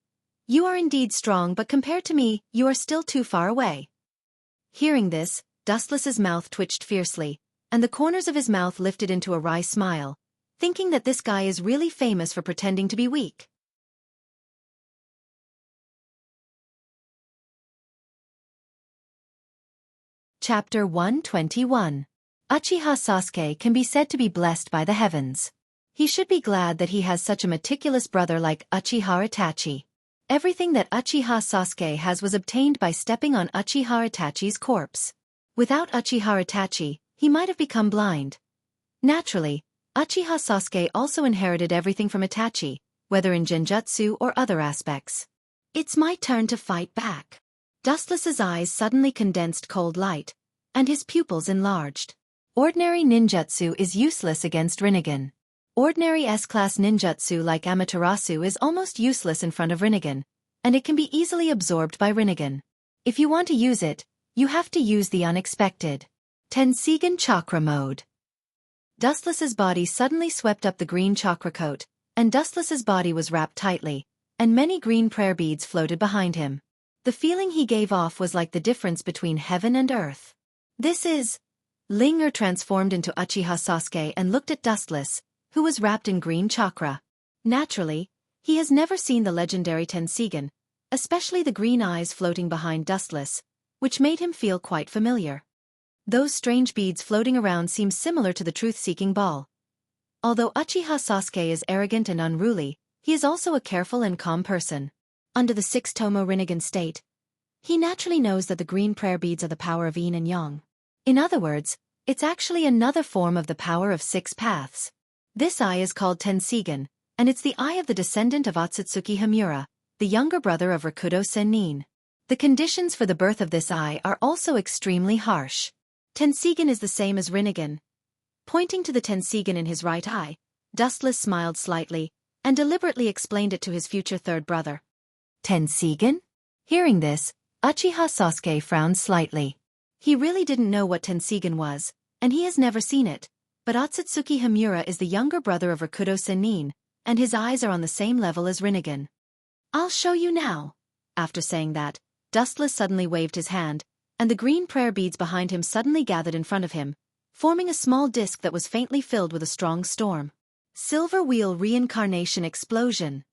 "You are indeed strong, but compared to me, you are still too far away." Hearing this, Dustless's mouth twitched fiercely, and the corners of his mouth lifted into a wry smile, thinking that this guy is really famous for pretending to be weak. Chapter 121. Uchiha Sasuke can be said to be blessed by the heavens. He should be glad that he has such a meticulous brother like Uchiha Itachi. Everything that Uchiha Sasuke has was obtained by stepping on Uchiha Itachi's corpse. Without Uchiha Itachi, he might have become blind. Naturally, Uchiha Sasuke also inherited everything from Itachi, whether in genjutsu or other aspects. It's my turn to fight back. Dustless's eyes suddenly condensed cold light, and his pupils enlarged. Ordinary ninjutsu is useless against Rinnegan. Ordinary S-class ninjutsu like Amaterasu is almost useless in front of Rinnegan, and it can be easily absorbed by Rinnegan. If you want to use it, you have to use the unexpected. Tenseigan Chakra Mode. Dustless's body suddenly swept up the green chakra coat, and Dustless's body was wrapped tightly, and many green prayer beads floated behind him. The feeling he gave off was like the difference between heaven and earth. This is... Ling transformed into Uchiha Sasuke and looked at Dustless, who was wrapped in green chakra. Naturally, he has never seen the legendary Tenseigan, especially the green eyes floating behind Dustless, which made him feel quite familiar. Those strange beads floating around seem similar to the truth-seeking ball. Although Uchiha Sasuke is arrogant and unruly, he is also a careful and calm person. Under the six-tomo Rinnegan state, he naturally knows that the green prayer beads are the power of yin and yang. In other words, it's actually another form of the power of six paths. This eye is called Tenseigan, and it's the eye of the descendant of Otsutsuki Himura, the younger brother of Rakudo Sennin. The conditions for the birth of this eye are also extremely harsh. Tenseigan is the same as Rinnegan. Pointing to the Tenseigan in his right eye, Dustless smiled slightly, and deliberately explained it to his future third brother. Tenseigan? Hearing this, Uchiha Sasuke frowned slightly. He really didn't know what Tenseigan was, and he has never seen it, but Otsutsuki Himura is the younger brother of Rakudo Sennin, and his eyes are on the same level as Rinnegan. I'll show you now. After saying that, Dustless suddenly waved his hand, and the green prayer beads behind him suddenly gathered in front of him, forming a small disc that was faintly filled with a strong storm. Silver Wheel Reincarnation Explosion.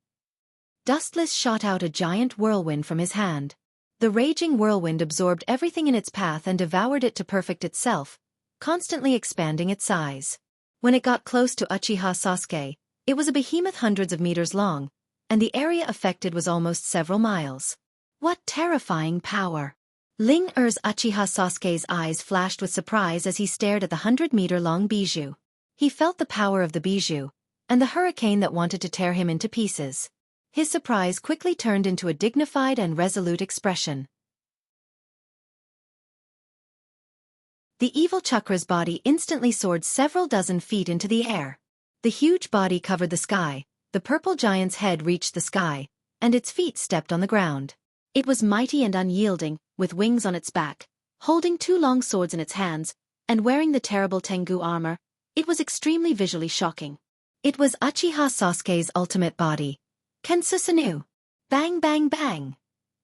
Dustless shot out a giant whirlwind from his hand. The raging whirlwind absorbed everything in its path and devoured it to perfect itself, constantly expanding its size. When it got close to Uchiha Sasuke, it was a behemoth hundreds of meters long, and the area affected was almost several miles. What terrifying power! Ling Er's Uchiha Sasuke's eyes flashed with surprise as he stared at the 100-meter-long bijou. He felt the power of the bijou, and the hurricane that wanted to tear him into pieces. His surprise quickly turned into a dignified and resolute expression. The evil chakra's body instantly soared several dozen feet into the air. The huge body covered the sky, the purple giant's head reached the sky, and its feet stepped on the ground. It was mighty and unyielding, with wings on its back, holding two long swords in its hands, and wearing the terrible Tengu armor. It was extremely visually shocking. It was Uchiha Sasuke's ultimate body. Kensusanoo! Bang bang bang!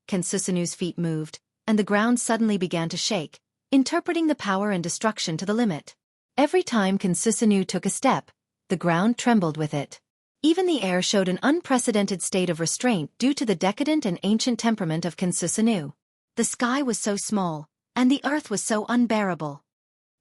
Kensusanoo's feet moved, and the ground suddenly began to shake, interpreting the power and destruction to the limit. Every time Kensusanoo took a step, the ground trembled with it. Even the air showed an unprecedented state of restraint due to the decadent and ancient temperament of Kensusanoo. The sky was so small, and the earth was so unbearable.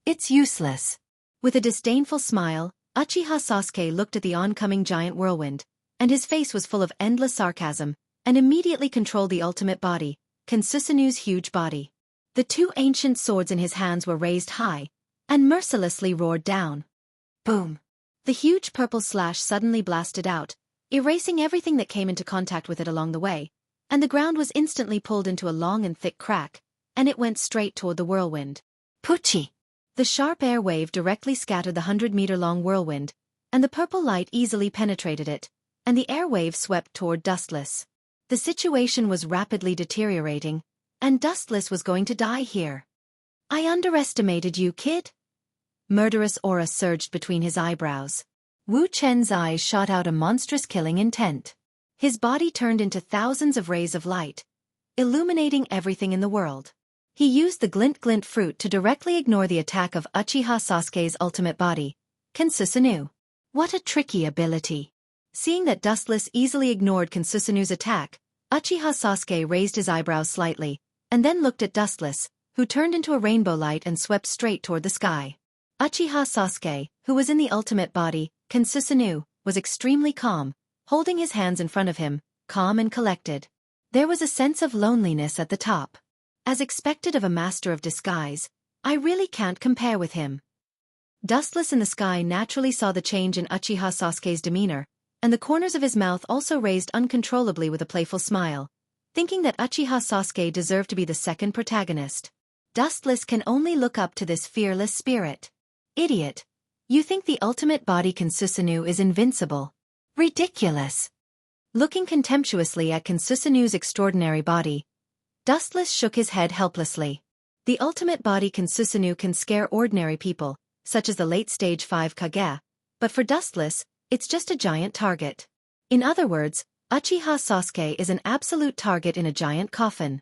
It's useless. With a disdainful smile, Uchiha Sasuke looked at the oncoming giant whirlwind, and his face was full of endless sarcasm, and immediately controlled the ultimate body, Kensusanoo's huge body. The two ancient swords in his hands were raised high, and mercilessly roared down. Boom! The huge purple slash suddenly blasted out, erasing everything that came into contact with it along the way, and the ground was instantly pulled into a long and thick crack, and it went straight toward the whirlwind. Pucci! The sharp air wave directly scattered the 100-meter-long whirlwind, and the purple light easily penetrated it, and the air wave swept toward Dustless. The situation was rapidly deteriorating, and Dustless was going to die here. I underestimated you, kid. Murderous aura surged between his eyebrows. Wu Chen's eyes shot out a monstrous killing intent. His body turned into thousands of rays of light, illuminating everything in the world. He used the glint-glint fruit to directly ignore the attack of Uchiha Sasuke's ultimate body, Kensusanoo. What a tricky ability. Seeing that Dustless easily ignored Kensusanoo's attack, Uchiha Sasuke raised his eyebrows slightly, and then looked at Dustless, who turned into a rainbow light and swept straight toward the sky. Uchiha Sasuke, who was in the ultimate body, Kensusanoo, was extremely calm, holding his hands in front of him, calm and collected. There was a sense of loneliness at the top. As expected of a master of disguise, I really can't compare with him. Dustless in the sky naturally saw the change in Uchiha Sasuke's demeanor, and the corners of his mouth also raised uncontrollably with a playful smile, thinking that Uchiha Sasuke deserved to be the second protagonist. Dustless can only look up to this fearless spirit. Idiot. You think the ultimate body Kensusanoo is invincible? Ridiculous. Looking contemptuously at Kensusanoo's extraordinary body, Dustless shook his head helplessly. The ultimate body Kensusanoo can scare ordinary people, such as the late-stage 5 Kage, but for Dustless, it's just a giant target. In other words, Uchiha Sasuke is an absolute target in a giant coffin.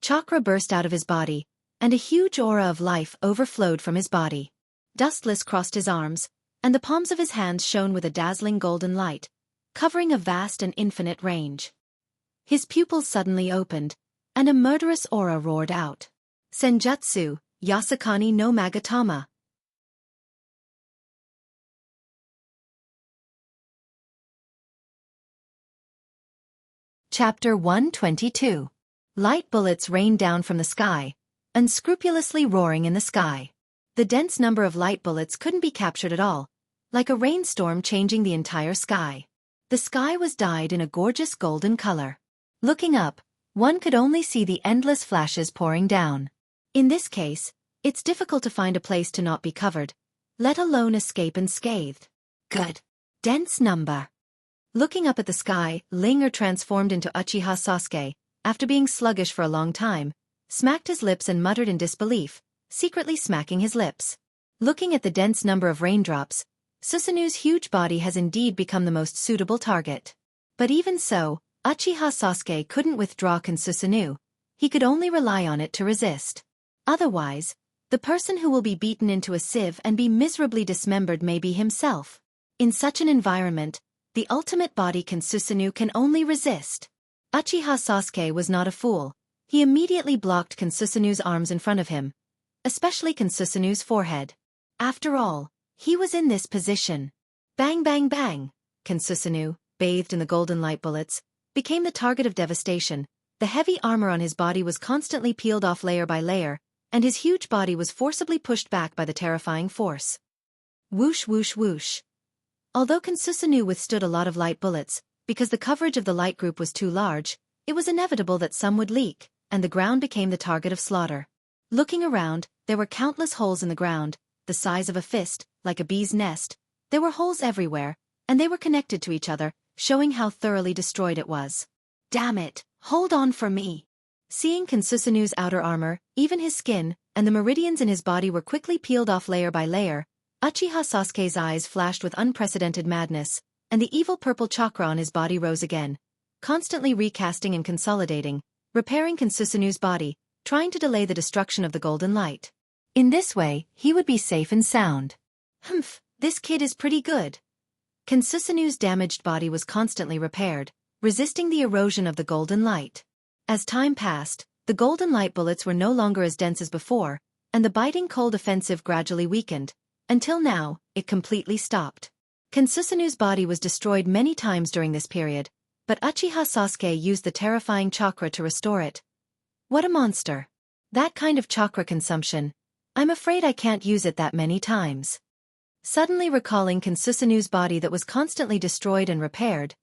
Chakra burst out of his body, and a huge aura of life overflowed from his body. Dustless crossed his arms, and the palms of his hands shone with a dazzling golden light, covering a vast and infinite range. His pupils suddenly opened, and a murderous aura roared out. Senjutsu, Yasakani no Magatama. Chapter 122. Light bullets rained down from the sky, unscrupulously roaring in the sky. The dense number of light bullets couldn't be captured at all, like a rainstorm changing the entire sky. The sky was dyed in a gorgeous golden color. Looking up, one could only see the endless flashes pouring down. In this case, it's difficult to find a place to not be covered, let alone escape unscathed. Good. Dense number. Looking up at the sky, Linger transformed into Uchiha Sasuke, after being sluggish for a long time, smacked his lips and muttered in disbelief, secretly smacking his lips. Looking at the dense number of raindrops, Susanu's huge body has indeed become the most suitable target. But even so, Uchiha Sasuke couldn't withdraw Kensusanoo, he could only rely on it to resist. Otherwise, the person who will be beaten into a sieve and be miserably dismembered may be himself. In such an environment, the ultimate body Kensusanoo can only resist. Uchiha Sasuke was not a fool. He immediately blocked Kensusanoo's arms in front of him, especially Kensusanoo's forehead. After all, he was in this position. Bang bang bang! Kensusanoo, bathed in the golden light bullets, became the target of devastation. The heavy armor on his body was constantly peeled off layer by layer, and his huge body was forcibly pushed back by the terrifying force. Whoosh whoosh whoosh. Although Kensusanoo withstood a lot of light bullets, because the coverage of the light group was too large, it was inevitable that some would leak, and the ground became the target of slaughter. Looking around, there were countless holes in the ground, the size of a fist, like a bee's nest. There were holes everywhere, and they were connected to each other, showing how thoroughly destroyed it was. Damn it, hold on for me. Seeing Kensusanoo's outer armor, even his skin, and the meridians in his body were quickly peeled off layer by layer, Uchiha Sasuke's eyes flashed with unprecedented madness, and the evil purple chakra on his body rose again, constantly recasting and consolidating, repairing Kensusanoo's body, trying to delay the destruction of the golden light. In this way, he would be safe and sound. Humph, this kid is pretty good. Kensusanoo's damaged body was constantly repaired, resisting the erosion of the golden light. As time passed, the golden light bullets were no longer as dense as before, and the biting cold offensive gradually weakened, until now, it completely stopped. Kensusanoo's body was destroyed many times during this period, but Uchiha Sasuke used the terrifying chakra to restore it. What a monster. That kind of chakra consumption. I'm afraid I can't use it that many times. Suddenly recalling Kensusanoo's body that was constantly destroyed and repaired,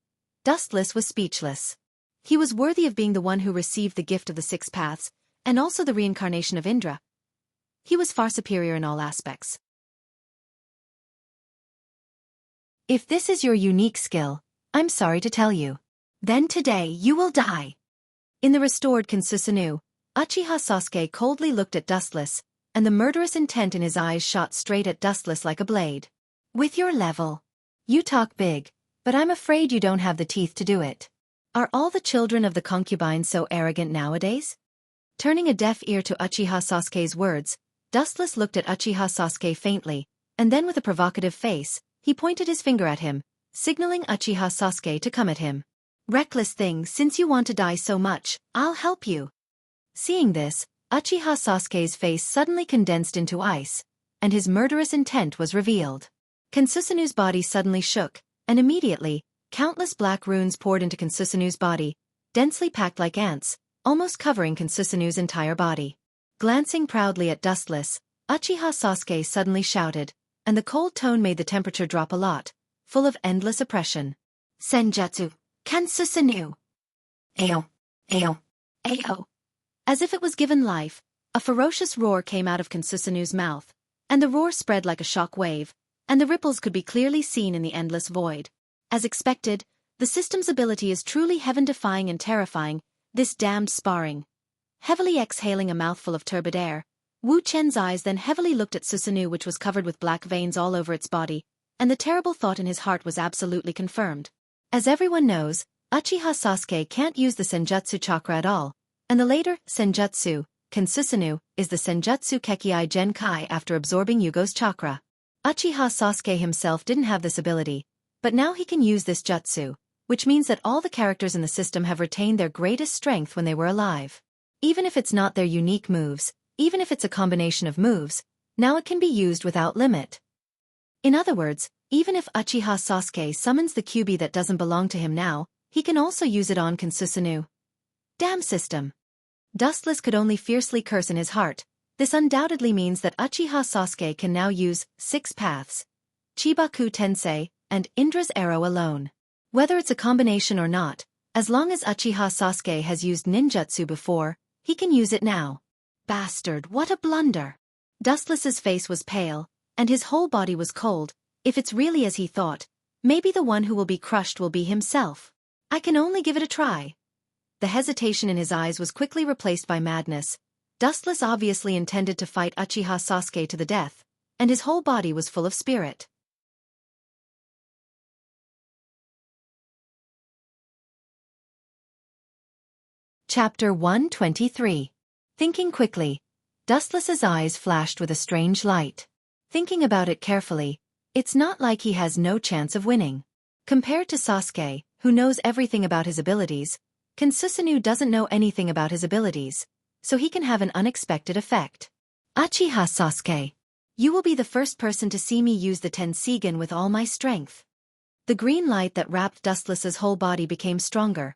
Dustless was speechless. He was worthy of being the one who received the gift of the 6 paths, and also the reincarnation of Indra. He was far superior in all aspects. If this is your unique skill, I'm sorry to tell you. Then today you will die. In the restored Kensusanoo, Uchiha Sasuke coldly looked at Dustless, and the murderous intent in his eyes shot straight at Dustless like a blade. With your level, you talk big, but I'm afraid you don't have the teeth to do it. Are all the children of the concubines so arrogant nowadays? Turning a deaf ear to Uchiha Sasuke's words, Dustless looked at Uchiha Sasuke faintly, and then with a provocative face, he pointed his finger at him, signaling Uchiha Sasuke to come at him. Reckless thing, since you want to die so much, I'll help you. Seeing this, Uchiha Sasuke's face suddenly condensed into ice, and his murderous intent was revealed. Kansusanu's body suddenly shook, and immediately, countless black runes poured into Kansusanu's body, densely packed like ants, almost covering Kansusanu's entire body. Glancing proudly at Dustless, Uchiha Sasuke suddenly shouted, and the cold tone made the temperature drop a lot, full of endless oppression. Senjutsu, Kansusanu. Ayo, ayo, ayo. As if it was given life, a ferocious roar came out of Kansusanu's mouth, and the roar spread like a shock wave, and the ripples could be clearly seen in the endless void. As expected, the system's ability is truly heaven-defying and terrifying, this damned sparring. Heavily exhaling a mouthful of turbid air, Wu Chen's eyes then heavily looked at Susanoo, which was covered with black veins all over its body, and the terrible thought in his heart was absolutely confirmed. As everyone knows, Uchiha Sasuke can't use the Senjutsu chakra at all, and the later Senjutsu, Kansusanoo, is the Senjutsu Kekkei Genkai after absorbing Yugo's chakra. Uchiha Sasuke himself didn't have this ability, but now he can use this jutsu, which means that all the characters in the system have retained their greatest strength when they were alive. Even if it's not their unique moves, even if it's a combination of moves, now it can be used without limit. In other words, even if Uchiha Sasuke summons the Kyuubi that doesn't belong to him now, he can also use it on Kansusanoo. Damn system. Dustless could only fiercely curse in his heart. This undoubtedly means that Uchiha Sasuke can now use 6 paths, Chibaku Tensei, and Indra's arrow alone. Whether it's a combination or not, as long as Uchiha Sasuke has used ninjutsu before, he can use it now. Bastard, what a blunder! Dustless's face was pale, and his whole body was cold. If it's really as he thought, maybe the one who will be crushed will be himself. I can only give it a try. The hesitation in his eyes was quickly replaced by madness. Dustless obviously intended to fight Uchiha Sasuke to the death, and his whole body was full of spirit. Chapter 123. Thinking quickly, Dustless's eyes flashed with a strange light. Thinking about it carefully, it's not like he has no chance of winning. Compared to Sasuke, who knows everything about his abilities, Kansusanoo doesn't know anything about his abilities, so he can have an unexpected effect. Uchiha Sasuke, you will be the first person to see me use the Tensigen with all my strength. The green light that wrapped Dustless's whole body became stronger,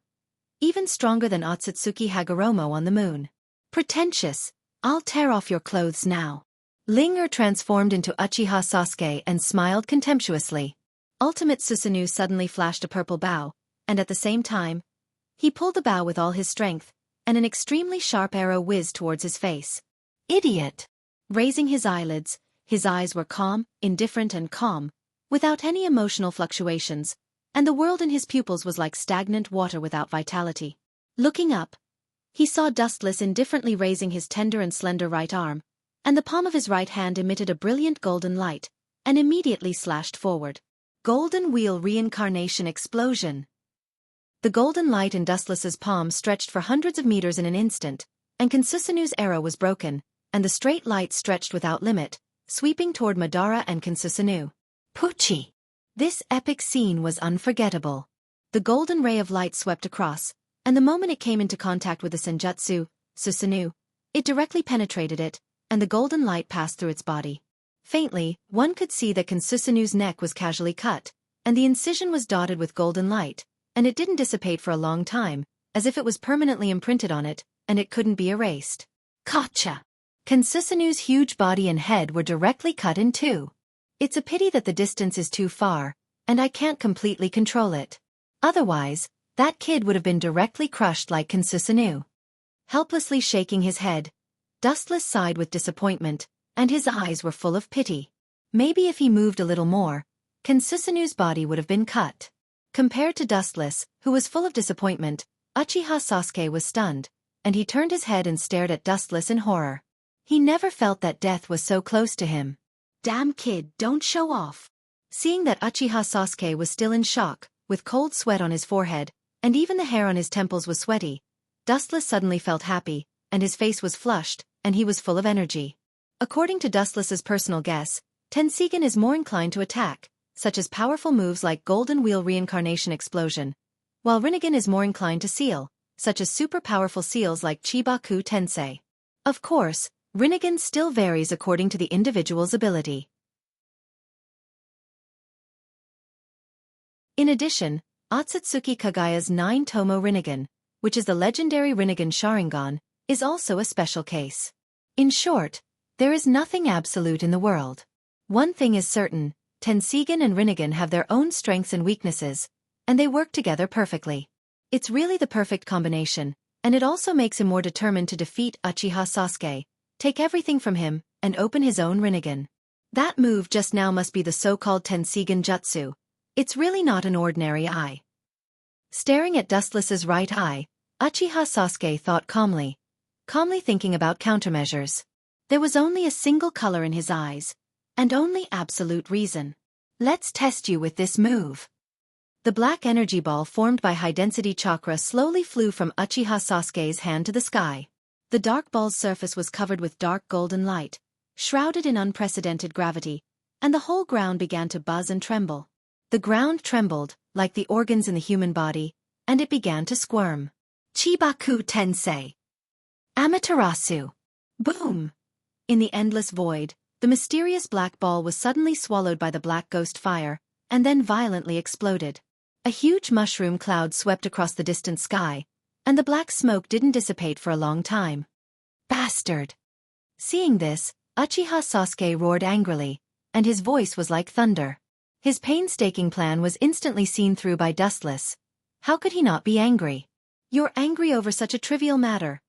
even stronger than Otsutsuki Hagoromo on the moon. Pretentious, I'll tear off your clothes now. Ling transformed into Uchiha Sasuke and smiled contemptuously. Ultimate Susanoo suddenly flashed a purple bow, and at the same time, he pulled the bow with all his strength, and an extremely sharp arrow whizzed towards his face. Idiot! Raising his eyelids, his eyes were calm, indifferent and calm, without any emotional fluctuations, and the world in his pupils was like stagnant water without vitality. Looking up, he saw Dustless indifferently raising his tender and slender right arm, and the palm of his right hand emitted a brilliant golden light, and immediately slashed forward. Golden Wheel Reincarnation Explosion. The golden light in Dustless's palm stretched for hundreds of meters in an instant, and Kansusanoo's arrow was broken, and the straight light stretched without limit, sweeping toward Madara and Kansusanoo. Pucci! This epic scene was unforgettable. The golden ray of light swept across, and the moment it came into contact with the Senjutsu, Susanoo, it directly penetrated it, and the golden light passed through its body. Faintly, one could see that Kansusanoo's neck was casually cut, and the incision was dotted with golden light, and it didn't dissipate for a long time, as if it was permanently imprinted on it, and it couldn't be erased. Gotcha! Kansusanoo's huge body and head were directly cut in two. It's a pity that the distance is too far, and I can't completely control it. Otherwise, that kid would have been directly crushed like Kansusanoo. Helplessly shaking his head, Dustless sighed with disappointment, and his eyes were full of pity. Maybe if he moved a little more, Kansusanoo's body would have been cut. Compared to Dustless, who was full of disappointment, Uchiha Sasuke was stunned, and he turned his head and stared at Dustless in horror. He never felt that death was so close to him. Damn kid, don't show off. Seeing that Uchiha Sasuke was still in shock, with cold sweat on his forehead, and even the hair on his temples was sweaty. Dustless suddenly felt happy, and his face was flushed, and he was full of energy. According to Dustless's personal guess, Tensigan is more inclined to attack, such as powerful moves like Golden Wheel Reincarnation Explosion, while Rinnegan is more inclined to seal, such as super powerful seals like Chibaku Tensei. Of course, Rinnegan still varies according to the individual's ability. In addition, Otsutsuki Kagaya's 9-Tomo Rinnegan, which is the legendary Rinnegan Sharingan, is also a special case. In short, there is nothing absolute in the world. One thing is certain, Tensigan and Rinnegan have their own strengths and weaknesses, and they work together perfectly. It's really the perfect combination, and it also makes him more determined to defeat Uchiha Sasuke, take everything from him, and open his own Rinnegan. That move just now must be the so-called Tensigan Jutsu. It's really not an ordinary eye. Staring at Dustless's right eye, Uchiha Sasuke thought calmly thinking about countermeasures. There was only a single color in his eyes, and only absolute reason. Let's test you with this move. The black energy ball formed by high-density chakra slowly flew from Uchiha Sasuke's hand to the sky. The dark ball's surface was covered with dark golden light, shrouded in unprecedented gravity, and the whole ground began to buzz and tremble. The ground trembled, like the organs in the human body, and it began to squirm. Chibaku Tensei. Amaterasu. Boom! In the endless void, the mysterious black ball was suddenly swallowed by the black ghost fire, and then violently exploded. A huge mushroom cloud swept across the distant sky, and the black smoke didn't dissipate for a long time. Bastard! Seeing this, Uchiha Sasuke roared angrily, and his voice was like thunder. His painstaking plan was instantly seen through by Dustless. How could he not be angry? You're angry over such a trivial matter.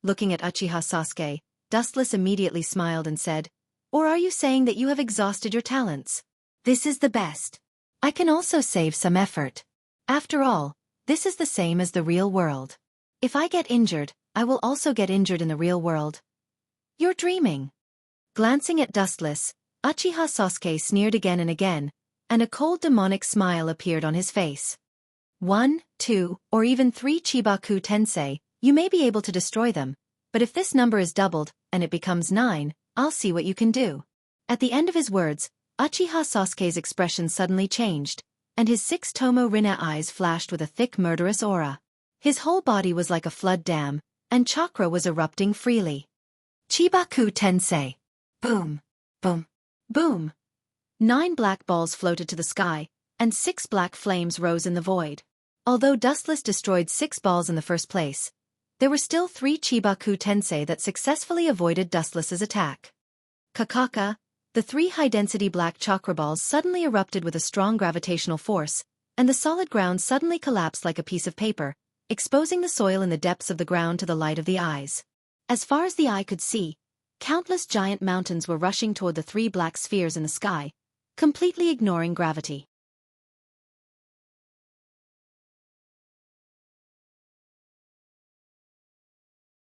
Looking at Uchiha Sasuke, Dustless immediately smiled and said, "Or are you saying that you have exhausted your talents? This is the best. I can also save some effort. After all, this is the same as the real world. If I get injured, I will also get injured in the real world." You're dreaming. Glancing at Dustless, Uchiha Sasuke sneered again and again, and a cold demonic smile appeared on his face. 1, 2, or even 3 Chibaku Tensei, you may be able to destroy them, but if this number is doubled, and it becomes 9, I'll see what you can do. At the end of his words, Uchiha Sasuke's expression suddenly changed, and his 6-Tomo Rinne eyes flashed with a thick murderous aura. His whole body was like a flood dam, and chakra was erupting freely. Chibaku Tensei. Boom, boom, boom. 9 black balls floated to the sky, and 6 black flames rose in the void. Although Dustless destroyed 6 balls in the first place, there were still 3 Chibaku Tensei that successfully avoided Dustless's attack. Kakaka, the 3 high-density black chakra balls suddenly erupted with a strong gravitational force, and the solid ground suddenly collapsed like a piece of paper, exposing the soil in the depths of the ground to the light of the eyes. As far as the eye could see, countless giant mountains were rushing toward the 3 black spheres in the sky, completely ignoring gravity.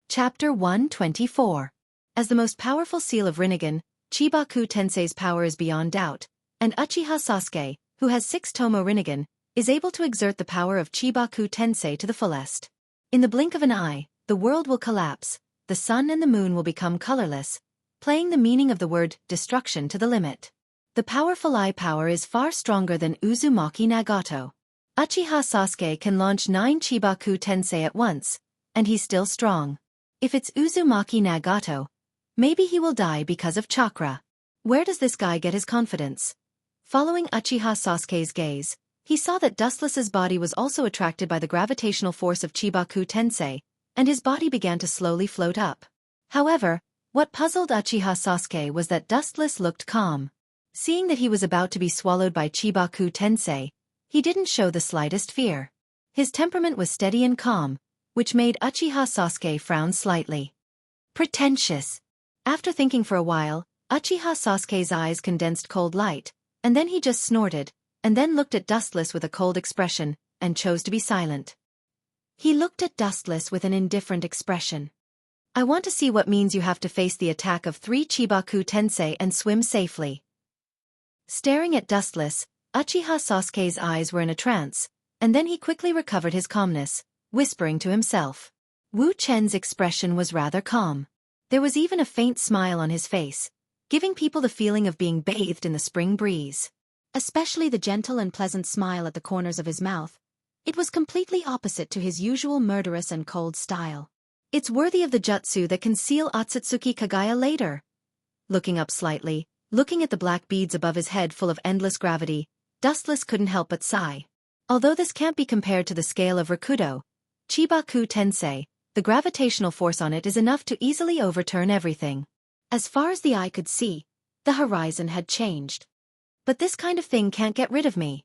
Chapter 124. As the most powerful seal of Rinnegan, Chibaku Tensei's power is beyond doubt, and Uchiha Sasuke, who has 6-Tomo Rinnegan, is able to exert the power of Chibaku Tensei to the fullest. In the blink of an eye, the world will collapse, the sun and the moon will become colorless, playing the meaning of the word destruction to the limit. The powerful eye power is far stronger than Uzumaki Nagato. Uchiha Sasuke can launch 9 Chibaku Tensei at once, and he's still strong. If it's Uzumaki Nagato, maybe he will die because of chakra. Where does this guy get his confidence? Following Uchiha Sasuke's gaze, he saw that Dustless's body was also attracted by the gravitational force of Chibaku Tensei, and his body began to slowly float up. However, what puzzled Uchiha Sasuke was that Dustless looked calm. Seeing that he was about to be swallowed by Chibaku Tensei, he didn't show the slightest fear. His temperament was steady and calm, which made Uchiha Sasuke frown slightly. Pretentious. After thinking for a while, Uchiha Sasuke's eyes condensed cold light, and then he just snorted, and then looked at Dustless with a cold expression, and chose to be silent. He looked at Dustless with an indifferent expression. I want to see what means you have to face the attack of 3 Chibaku Tensei and swim safely. Staring at Dustless, Uchiha Sasuke's eyes were in a trance, and then he quickly recovered his calmness, whispering to himself. Wu Chen's expression was rather calm. There was even a faint smile on his face, giving people the feeling of being bathed in the spring breeze. Especially the gentle and pleasant smile at the corners of his mouth. It was completely opposite to his usual murderous and cold style. It's worthy of the jutsu that can seal Otsutsuki Kagaya later. Looking up slightly, looking at the black beads above his head full of endless gravity, Dustless couldn't help but sigh. Although this can't be compared to the scale of Rakudo, Chibaku Tensei, the gravitational force on it is enough to easily overturn everything. As far as the eye could see, the horizon had changed. But this kind of thing can't get rid of me.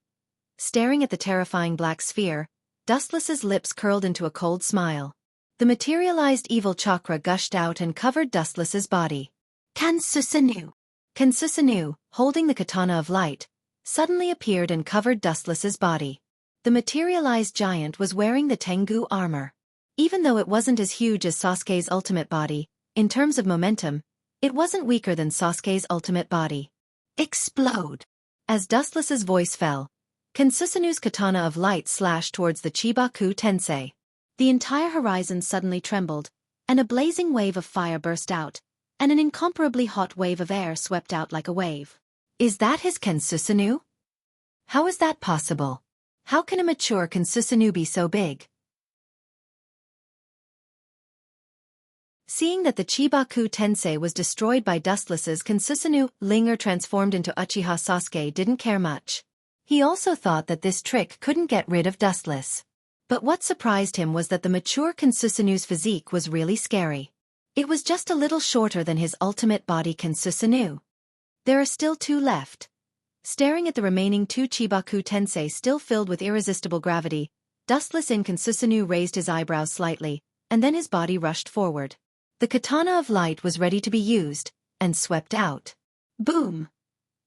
Staring at the terrifying black sphere, Dustless's lips curled into a cold smile. The materialized evil chakra gushed out and covered Dustless's body. Kansusanu. Kansusanu, holding the katana of light, suddenly appeared and covered Dustless's body. The materialized giant was wearing the Tengu armor. Even though it wasn't as huge as Sasuke's ultimate body, in terms of momentum, it wasn't weaker than Sasuke's ultimate body. Explode! As Dustless's voice fell, Kansusanu's katana of light slashed towards the Chibaku Tensei. The entire horizon suddenly trembled, and a blazing wave of fire burst out, and an incomparably hot wave of air swept out like a wave. Is that his Kansusanu? How is that possible? How can a mature Kansusanu be so big? Seeing that the Chibaku Tensei was destroyed by Dustless's Kansusanu, Linger transformed into Uchiha Sasuke didn't care much. He also thought that this trick couldn't get rid of Dustless. But what surprised him was that the mature Kansusanu's physique was really scary. It was just a little shorter than his ultimate body Kansusanu. There are still two left. Staring at the remaining two Chibaku Tensei still filled with irresistible gravity, Dustless in Kansusanu raised his eyebrows slightly, and then his body rushed forward. The katana of light was ready to be used, and swept out. Boom!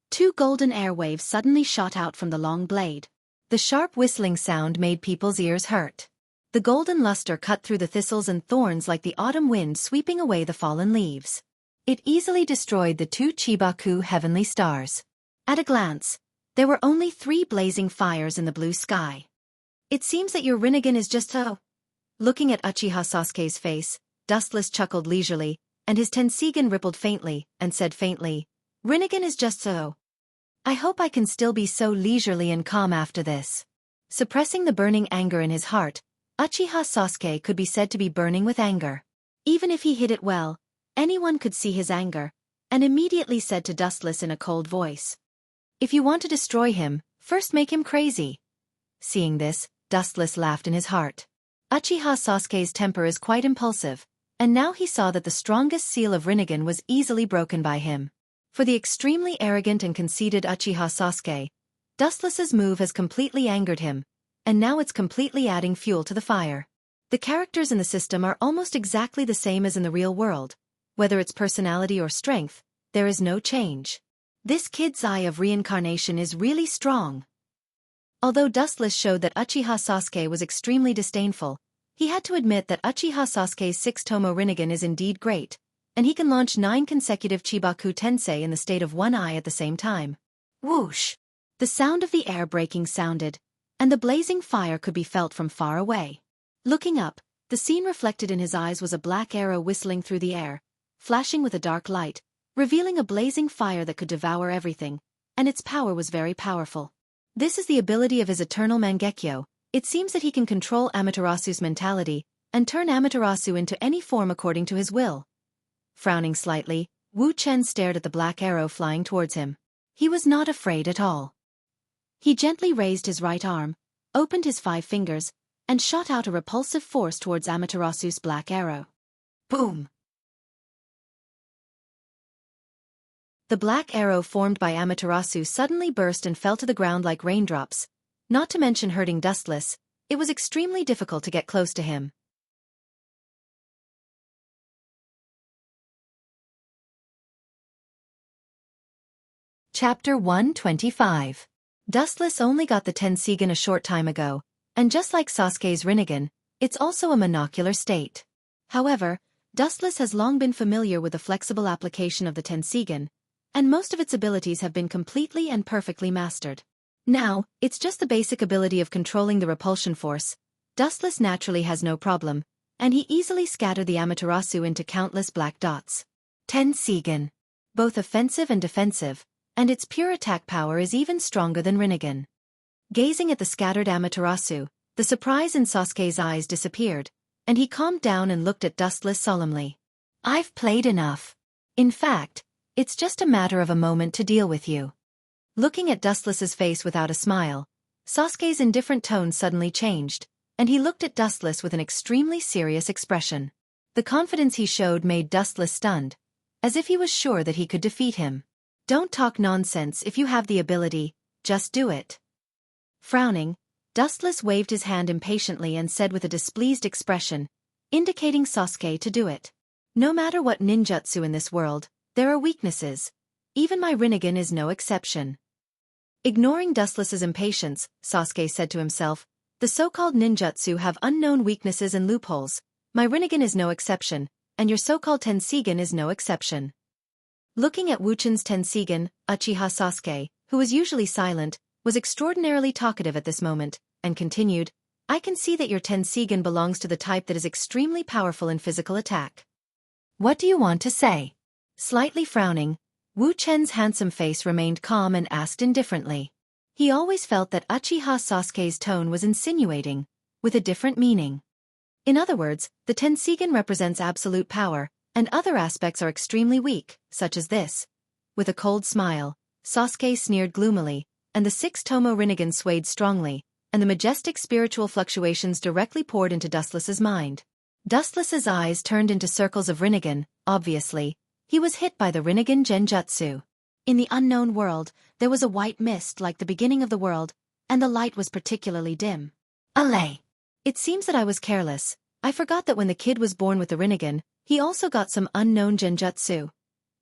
Two golden air waves suddenly shot out from the long blade. The sharp whistling sound made people's ears hurt. The golden luster cut through the thistles and thorns like the autumn wind sweeping away the fallen leaves. It easily destroyed the two Chibaku heavenly stars. At a glance, there were only 3 blazing fires in the blue sky. It seems that your Rinnegan is just so. Looking at Uchiha Sasuke's face, Dustless chuckled leisurely, and his Tensigan rippled faintly, and said faintly, Rinnegan is just so. I hope I can still be so leisurely and calm after this. Suppressing the burning anger in his heart, Uchiha Sasuke could be said to be burning with anger. Even if he hid it well, anyone could see his anger, and immediately said to Dustless in a cold voice. If you want to destroy him, first make him crazy. Seeing this, Dustless laughed in his heart. Uchiha Sasuke's temper is quite impulsive, and now he saw that the strongest seal of Rinnegan was easily broken by him. For the extremely arrogant and conceited Uchiha Sasuke, Dustless's move has completely angered him, and now it's completely adding fuel to the fire. The characters in the system are almost exactly the same as in the real world. Whether it's personality or strength, there is no change. This kid's eye of reincarnation is really strong. Although Dustless showed that Uchiha Sasuke was extremely disdainful, he had to admit that Uchiha Sasuke's 6-tomo Rinnegan is indeed great, and he can launch 9 consecutive Chibaku Tensei in the state of one eye at the same time. Whoosh! The sound of the air breaking sounded, and the blazing fire could be felt from far away. Looking up, the scene reflected in his eyes was a black arrow whistling through the air, flashing with a dark light, revealing a blazing fire that could devour everything, and its power was very powerful. This is the ability of his eternal Mangekyo. It seems that he can control Amaterasu's mentality, and turn Amaterasu into any form according to his will. Frowning slightly, Wu Chen stared at the black arrow flying towards him. He was not afraid at all. He gently raised his right arm, opened his 5 fingers, and shot out a repulsive force towards Amaterasu's black arrow. Boom! The black arrow formed by Amaterasu suddenly burst and fell to the ground like raindrops. Not to mention hurting Dustless, it was extremely difficult to get close to him. Chapter 125. Dustless only got the Tensigan a short time ago, and just like Sasuke's Rinnegan, it's also a monocular state. However, Dustless has long been familiar with the flexible application of the Tensigan, and most of its abilities have been completely and perfectly mastered. Now, it's just the basic ability of controlling the repulsion force. Dustless naturally has no problem, and he easily scattered the Amaterasu into countless black dots. Tensigen. Both offensive and defensive, and its pure attack power is even stronger than Rinnegan. Gazing at the scattered Amaterasu, the surprise in Sasuke's eyes disappeared, and he calmed down and looked at Dustless solemnly. I've played enough. In fact, it's just a matter of a moment to deal with you. Looking at Dustless's face without a smile, Sasuke's indifferent tone suddenly changed, and he looked at Dustless with an extremely serious expression. The confidence he showed made Dustless stunned, as if he was sure that he could defeat him. Don't talk nonsense if you have the ability, just do it. Frowning, Dustless waved his hand impatiently and said with a displeased expression, indicating Sasuke to do it. No matter what ninjutsu in this world, there are weaknesses. Even my Rinnegan is no exception. Ignoring Dustless's impatience, Sasuke said to himself, the so-called ninjutsu have unknown weaknesses and loopholes. My Rinnegan is no exception, and your so-called Tensigen is no exception. Looking at Wuchan's Tensigen, Uchiha Sasuke, who was usually silent, was extraordinarily talkative at this moment, and continued, I can see that your Tensigen belongs to the type that is extremely powerful in physical attack. What do you want to say? Slightly frowning, Wu Chen's handsome face remained calm and asked indifferently. He always felt that Uchiha Sasuke's tone was insinuating, with a different meaning. In other words, the Tensigen represents absolute power, and other aspects are extremely weak, such as this. With a cold smile, Sasuke sneered gloomily, and the 6-tomo Rinnegan swayed strongly, and the majestic spiritual fluctuations directly poured into Dustless's mind. Dustless's eyes turned into circles of Rinnegan. Obviously, he was hit by the Rinnegan Genjutsu. In the unknown world, there was a white mist like the beginning of the world, and the light was particularly dim. Allay. It seems that I was careless. I forgot that when the kid was born with the Rinnegan, he also got some unknown Genjutsu.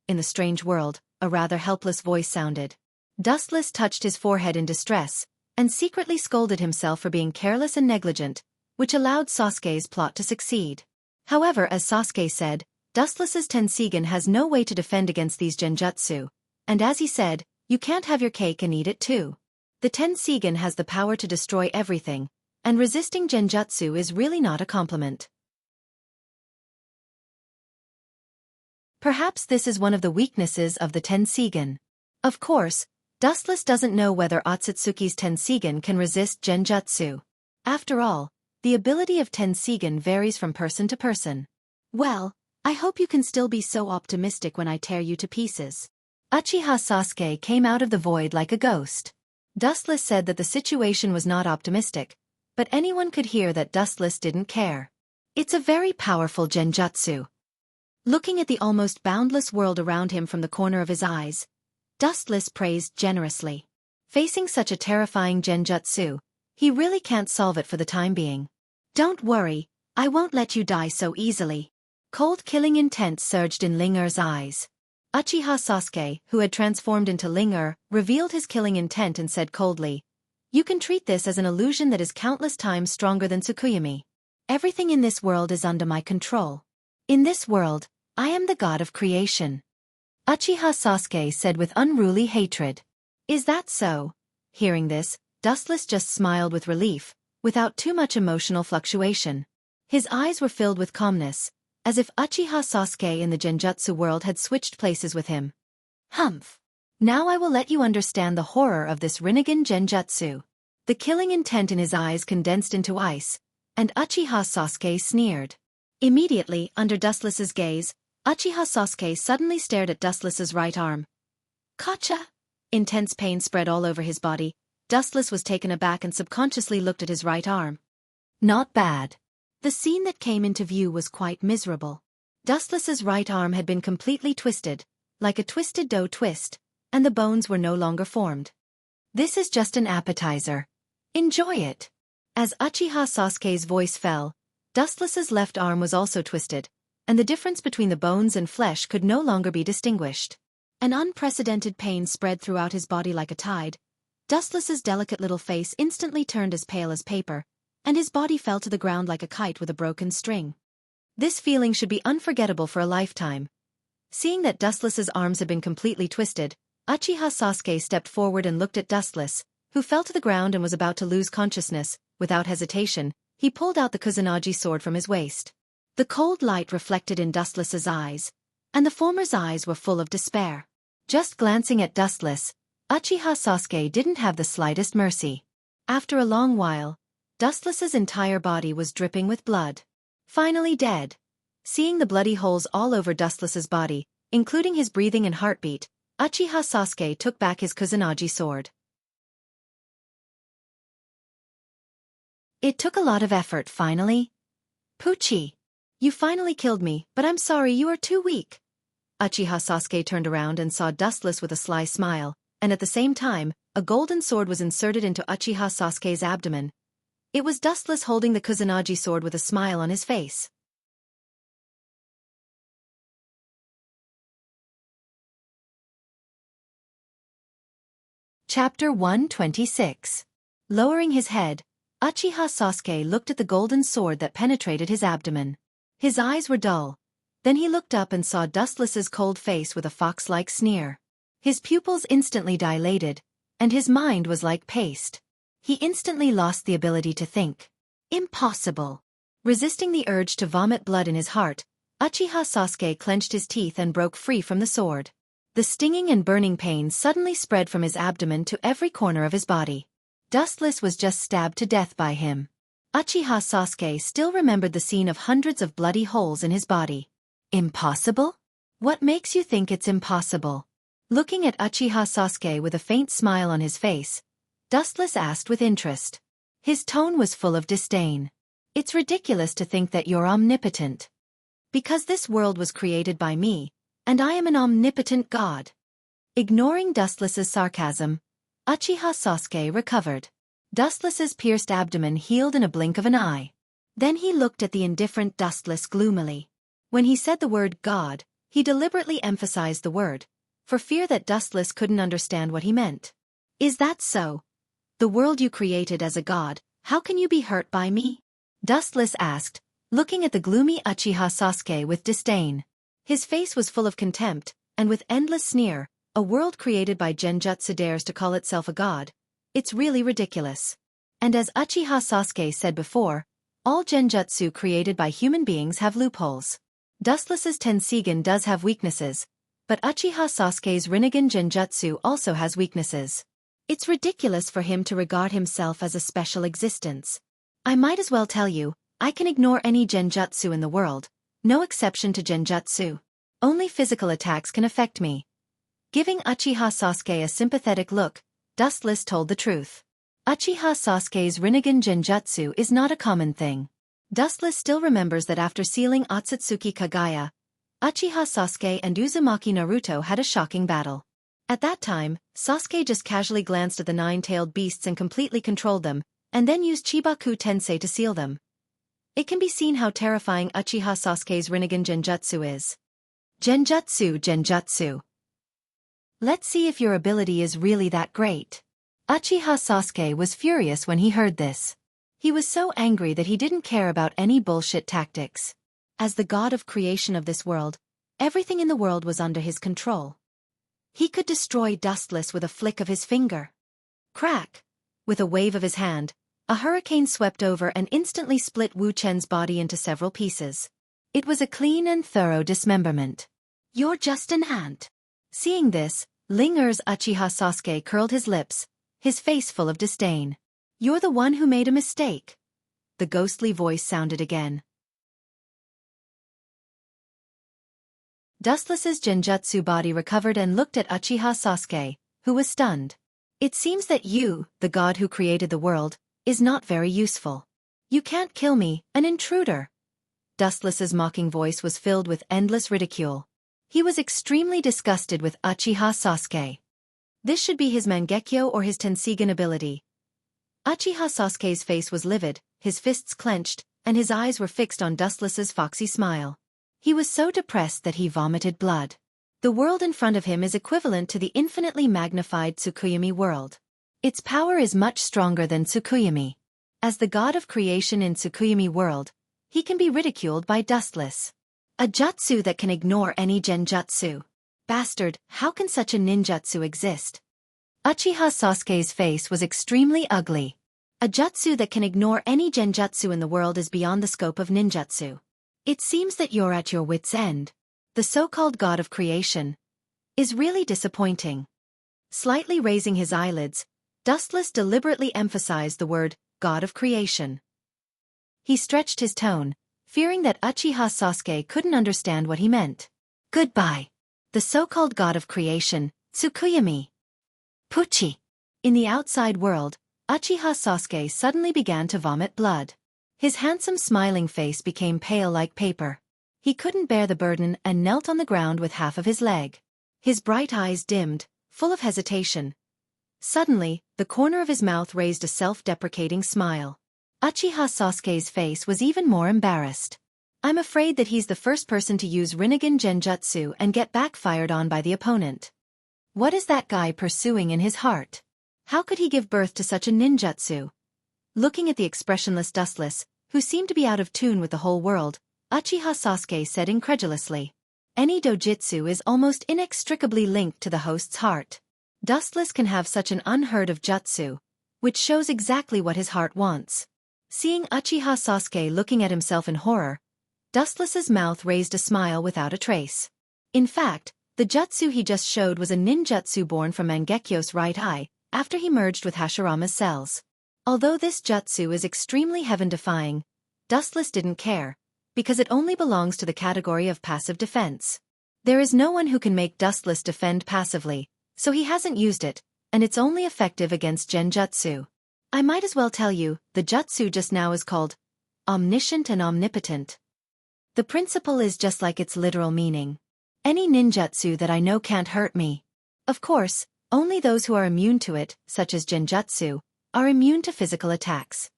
In the strange world, a rather helpless voice sounded. Dustless touched his forehead in distress, and secretly scolded himself for being careless and negligent, which allowed Sasuke's plot to succeed. However, as Sasuke said, Dustless's Tensigen has no way to defend against these Genjutsu, and as he said, you can't have your cake and eat it too. The Tensigen has the power to destroy everything, and resisting Genjutsu is really not a compliment. Perhaps this is one of the weaknesses of the Tensigen. Of course, Dustless doesn't know whether Otsutsuki's Tensigen can resist Genjutsu. After all, the ability of Tensigen varies from person to person. Well, I hope you can still be so optimistic when I tear you to pieces. Uchiha Sasuke came out of the void like a ghost. Dustless said that the situation was not optimistic, but anyone could hear that Dustless didn't care. It's a very powerful Genjutsu. Looking at the almost boundless world around him from the corner of his eyes, Dustless praised generously. Facing such a terrifying Genjutsu, he really can't solve it for the time being. Don't worry, I won't let you die so easily. Cold killing intent surged in Ling-Er's eyes. Uchiha Sasuke, who had transformed into Ling-Er, revealed his killing intent and said coldly, you can treat this as an illusion that is countless times stronger than Tsukuyomi. Everything in this world is under my control. In this world, I am the god of creation. Uchiha Sasuke said with unruly hatred. Is that so? Hearing this, Dustless just smiled with relief, without too much emotional fluctuation. His eyes were filled with calmness, as if Uchiha Sasuke in the Genjutsu world had switched places with him. Humph. Now I will let you understand the horror of this Rinnegan Genjutsu. The killing intent in his eyes condensed into ice, and Uchiha Sasuke sneered. Immediately, under Dustless's gaze, Uchiha Sasuke suddenly stared at Dustless's right arm. Kacha! Intense pain spread all over his body. Dustless was taken aback and subconsciously looked at his right arm. Not bad. The scene that came into view was quite miserable. Dustless's right arm had been completely twisted, like a twisted dough twist, and the bones were no longer formed. This is just an appetizer. Enjoy it. As Uchiha Sasuke's voice fell, Dustless's left arm was also twisted, and the difference between the bones and flesh could no longer be distinguished. An unprecedented pain spread throughout his body like a tide. Dustless's delicate little face instantly turned as pale as paper, and his body fell to the ground like a kite with a broken string. This feeling should be unforgettable for a lifetime. Seeing that Dustless's arms had been completely twisted, Uchiha Sasuke stepped forward and looked at Dustless, who fell to the ground and was about to lose consciousness. Without hesitation, he pulled out the Kusanagi sword from his waist. The cold light reflected in Dustless's eyes, and the former's eyes were full of despair. Just glancing at Dustless, Uchiha Sasuke didn't have the slightest mercy. After a long while, Dustless's entire body was dripping with blood. Finally dead. Seeing the bloody holes all over Dustless's body, including his breathing and heartbeat, Uchiha Sasuke took back his Kusanagi sword. It took a lot of effort finally. Pucci. You finally killed me, but I'm sorry you are too weak. Uchiha Sasuke turned around and saw Dustless with a sly smile, and at the same time, a golden sword was inserted into Uchiha Sasuke's abdomen. It was Dustless holding the Kusanagi sword with a smile on his face. Chapter 126. Lowering his head, Uchiha Sasuke looked at the golden sword that penetrated his abdomen. His eyes were dull. Then he looked up and saw Dustless's cold face with a fox-like sneer. His pupils instantly dilated, and his mind was like paste. He instantly lost the ability to think. Impossible. Resisting the urge to vomit blood in his heart, Uchiha Sasuke clenched his teeth and broke free from the sword. The stinging and burning pain suddenly spread from his abdomen to every corner of his body. Dustless was just stabbed to death by him. Uchiha Sasuke still remembered the scene of hundreds of bloody holes in his body. Impossible? What makes you think it's impossible? Looking at Uchiha Sasuke with a faint smile on his face, Dustless asked with interest. His tone was full of disdain. It's ridiculous to think that you're omnipotent. Because this world was created by me, and I am an omnipotent god. Ignoring Dustless's sarcasm, Uchiha Sasuke recovered. Dustless's pierced abdomen healed in a blink of an eye. Then he looked at the indifferent Dustless gloomily. When he said the word God, he deliberately emphasized the word, for fear that Dustless couldn't understand what he meant. Is that so? The world you created as a god, how can you be hurt by me? Dustless asked, looking at the gloomy Uchiha Sasuke with disdain. His face was full of contempt, and with endless sneer, a world created by Genjutsu dares to call itself a god. It's really ridiculous. And as Uchiha Sasuke said before, all Genjutsu created by human beings have loopholes. Dustless's Tensigen does have weaknesses, but Uchiha Sasuke's Rinnegan Genjutsu also has weaknesses. It's ridiculous for him to regard himself as a special existence. I might as well tell you, I can ignore any Genjutsu in the world, no exception to Genjutsu. Only physical attacks can affect me. Giving Uchiha Sasuke a sympathetic look, Dustless told the truth. Uchiha Sasuke's Rinnegan Genjutsu is not a common thing. Dustless still remembers that after sealing Otsutsuki Kagaya, Uchiha Sasuke and Uzumaki Naruto had a shocking battle. At that time, Sasuke just casually glanced at the nine-tailed beasts and completely controlled them, and then used Chibaku Tensei to seal them. It can be seen how terrifying Uchiha Sasuke's Rinnegan Genjutsu is. Genjutsu. Let's see if your ability is really that great. Uchiha Sasuke was furious when he heard this. He was so angry that he didn't care about any bullshit tactics. As the god of creation of this world, everything in the world was under his control. He could destroy Dustless with a flick of his finger. Crack! With a wave of his hand, a hurricane swept over and instantly split Wu Chen's body into several pieces. It was a clean and thorough dismemberment. You're just an ant. Seeing this, Ling Er's Uchiha Sasuke curled his lips, his face full of disdain. You're the one who made a mistake. The ghostly voice sounded again. Dustless's Genjutsu body recovered and looked at Uchiha Sasuke, who was stunned. It seems that you, the god who created the world, is not very useful. You can't kill me, an intruder. Dustless's mocking voice was filled with endless ridicule. He was extremely disgusted with Uchiha Sasuke. This should be his Mangekyo or his Tensigen ability. Uchiha Sasuke's face was livid, his fists clenched, and his eyes were fixed on Dustless's foxy smile. He was so depressed that he vomited blood. The world in front of him is equivalent to the infinitely magnified Tsukuyomi world. Its power is much stronger than Tsukuyomi. As the god of creation in Tsukuyomi world, he can be ridiculed by Dustless. A jutsu that can ignore any genjutsu. Bastard, how can such a ninjutsu exist? Uchiha Sasuke's face was extremely ugly. A jutsu that can ignore any genjutsu in the world is beyond the scope of ninjutsu. It seems that you're at your wit's end. The so-called god of creation is really disappointing. Slightly raising his eyelids, Dustless deliberately emphasized the word, god of creation. He stretched his tone, fearing that Uchiha Sasuke couldn't understand what he meant. Goodbye. The so-called god of creation, Tsukuyami. Puchi. In the outside world, Uchiha Sasuke suddenly began to vomit blood. His handsome smiling face became pale like paper. He couldn't bear the burden and knelt on the ground with half of his leg. His bright eyes dimmed, full of hesitation. Suddenly, the corner of his mouth raised a self-deprecating smile. Uchiha Sasuke's face was even more embarrassed. I'm afraid that he's the first person to use Rinnegan Genjutsu and get backfired on by the opponent. What is that guy pursuing in his heart? How could he give birth to such a ninjutsu? Looking at the expressionless Dustless, who seemed to be out of tune with the whole world, Uchiha Sasuke said incredulously. Any dojutsu is almost inextricably linked to the host's heart. Dustless can have such an unheard of jutsu, which shows exactly what his heart wants. Seeing Uchiha Sasuke looking at himself in horror, Dustless's mouth raised a smile without a trace. In fact, the jutsu he just showed was a ninjutsu born from Mangekyo's right eye, after he merged with Hashirama's cells. Although this jutsu is extremely heaven-defying, Dustless didn't care, because it only belongs to the category of passive defense. There is no one who can make Dustless defend passively, so he hasn't used it, and it's only effective against genjutsu. I might as well tell you, the jutsu just now is called omniscient and omnipotent. The principle is just like its literal meaning. Any ninjutsu that I know can't hurt me. Of course, only those who are immune to it, such as genjutsu, are immune to physical attacks.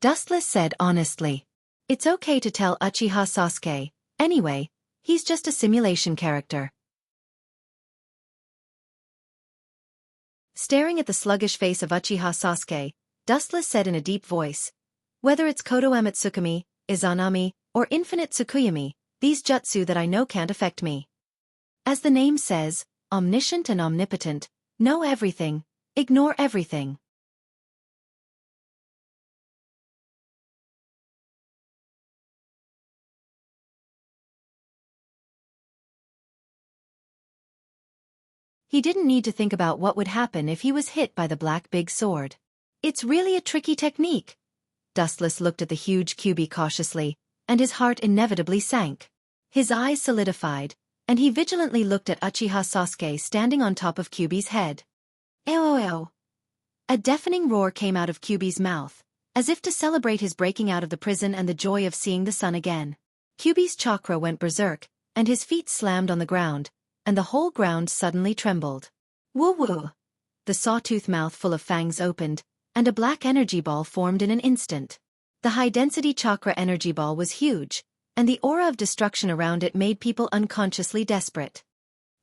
Dustless said honestly. It's okay to tell Uchiha Sasuke, anyway, he's just a simulation character. Staring at the sluggish face of Uchiha Sasuke, Dustless said in a deep voice, whether it's Kodo Amatsukami, Izanami, or Infinite Tsukuyami, these jutsu that I know can't affect me. As the name says, omniscient and omnipotent, know everything, ignore everything. He didn't need to think about what would happen if he was hit by the black big sword. It's really a tricky technique. Dustless looked at the huge Kyuubi cautiously, and his heart inevitably sank. His eyes solidified, and he vigilantly looked at Uchiha Sasuke standing on top of Kyuubi's head. Eoeo! A deafening roar came out of Kyuubi's mouth, as if to celebrate his breaking out of the prison and the joy of seeing the sun again. Kyuubi's chakra went berserk, and his feet slammed on the ground, and the whole ground suddenly trembled. Woo-woo! The sawtooth mouth full of fangs opened, and a black energy ball formed in an instant. The high-density chakra energy ball was huge, and the aura of destruction around it made people unconsciously desperate.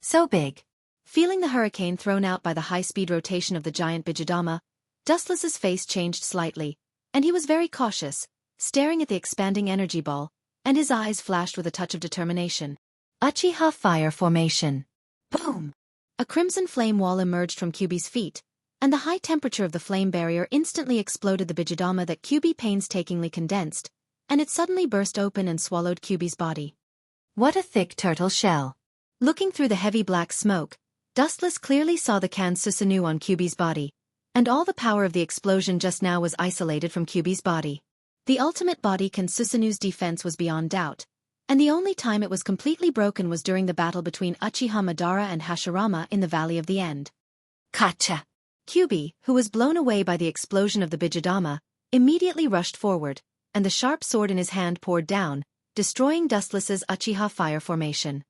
So big. Feeling the hurricane thrown out by the high-speed rotation of the giant Bijidama, Dustless's face changed slightly, and he was very cautious, staring at the expanding energy ball, and his eyes flashed with a touch of determination. Uchiha Fire Formation. Boom! A crimson flame wall emerged from Kyuubi's feet, and the high temperature of the flame barrier instantly exploded the Bijidama that Kyuubi painstakingly condensed, and it suddenly burst open and swallowed Kyuubi's body. What a thick turtle shell! Looking through the heavy black smoke, Dustless clearly saw the Kan Susanoo on Kyuubi's body, and all the power of the explosion just now was isolated from Kyuubi's body. The ultimate body Kan Susanoo's defense was beyond doubt, and the only time it was completely broken was during the battle between Uchiha Madara and Hashirama in the Valley of the End. Kacha! Kyuubi, who was blown away by the explosion of the Bijidama, immediately rushed forward, and the sharp sword in his hand poured down, destroying Dustless's Uchiha Fire Formation.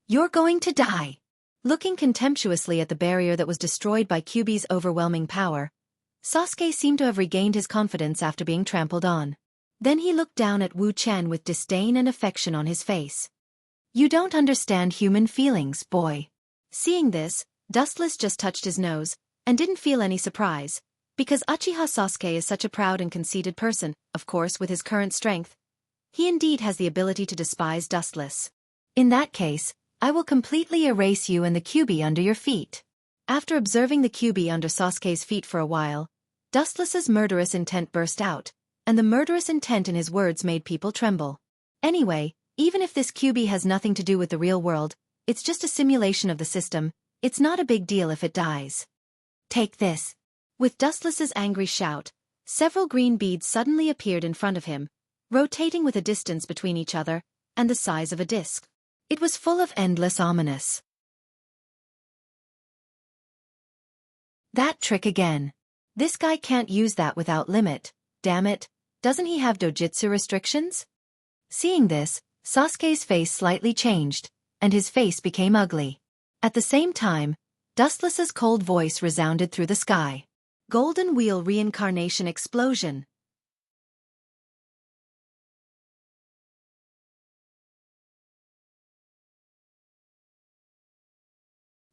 You're going to die! Looking contemptuously at the barrier that was destroyed by Kyuubi's overwhelming power, Sasuke seemed to have regained his confidence after being trampled on. Then he looked down at Wu Chen with disdain and affection on his face. You don't understand human feelings, boy. Seeing this, Dustless just touched his nose, and didn't feel any surprise, because Uchiha Sasuke is such a proud and conceited person, of course with his current strength. He indeed has the ability to despise Dustless. In that case, I will completely erase you and the Kyuubi under your feet. After observing the QB under Sasuke's feet for a while, Dustless's murderous intent burst out, and the murderous intent in his words made people tremble. Anyway, even if this QB has nothing to do with the real world, it's just a simulation of the system, it's not a big deal if it dies. Take this. With Dustless's angry shout, several green beads suddenly appeared in front of him, rotating with a distance between each other, and the size of a disc. It was full of endless ominous. That trick again. This guy can't use that without limit, damn it, doesn't he have dojutsu restrictions? Seeing this, Sasuke's face slightly changed, and his face became ugly. At the same time, Dustless's cold voice resounded through the sky. Golden Wheel Reincarnation Explosion.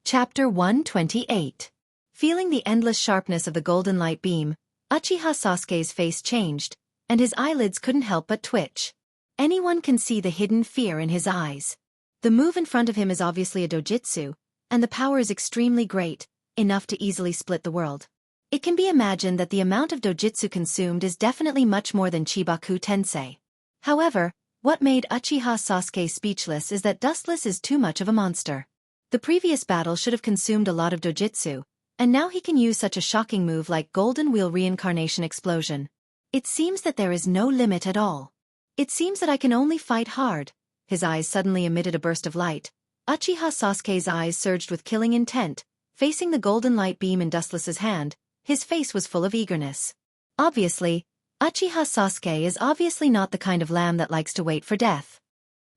Chapter 128. Feeling the endless sharpness of the golden light beam, Uchiha Sasuke's face changed, and his eyelids couldn't help but twitch. Anyone can see the hidden fear in his eyes. The move in front of him is obviously a dojutsu, and the power is extremely great, enough to easily split the world. It can be imagined that the amount of dojutsu consumed is definitely much more than Chibaku Tensei. However, what made Uchiha Sasuke speechless is that Dustless is too much of a monster. The previous battle should have consumed a lot of dojutsu, and now he can use such a shocking move like Golden Wheel Reincarnation Explosion. It seems that there is no limit at all. It seems that I can only fight hard. His eyes suddenly emitted a burst of light. Uchiha Sasuke's eyes surged with killing intent. Facing the golden light beam in Dustless's hand, his face was full of eagerness. Obviously, Uchiha Sasuke is obviously not the kind of lamb that likes to wait for death.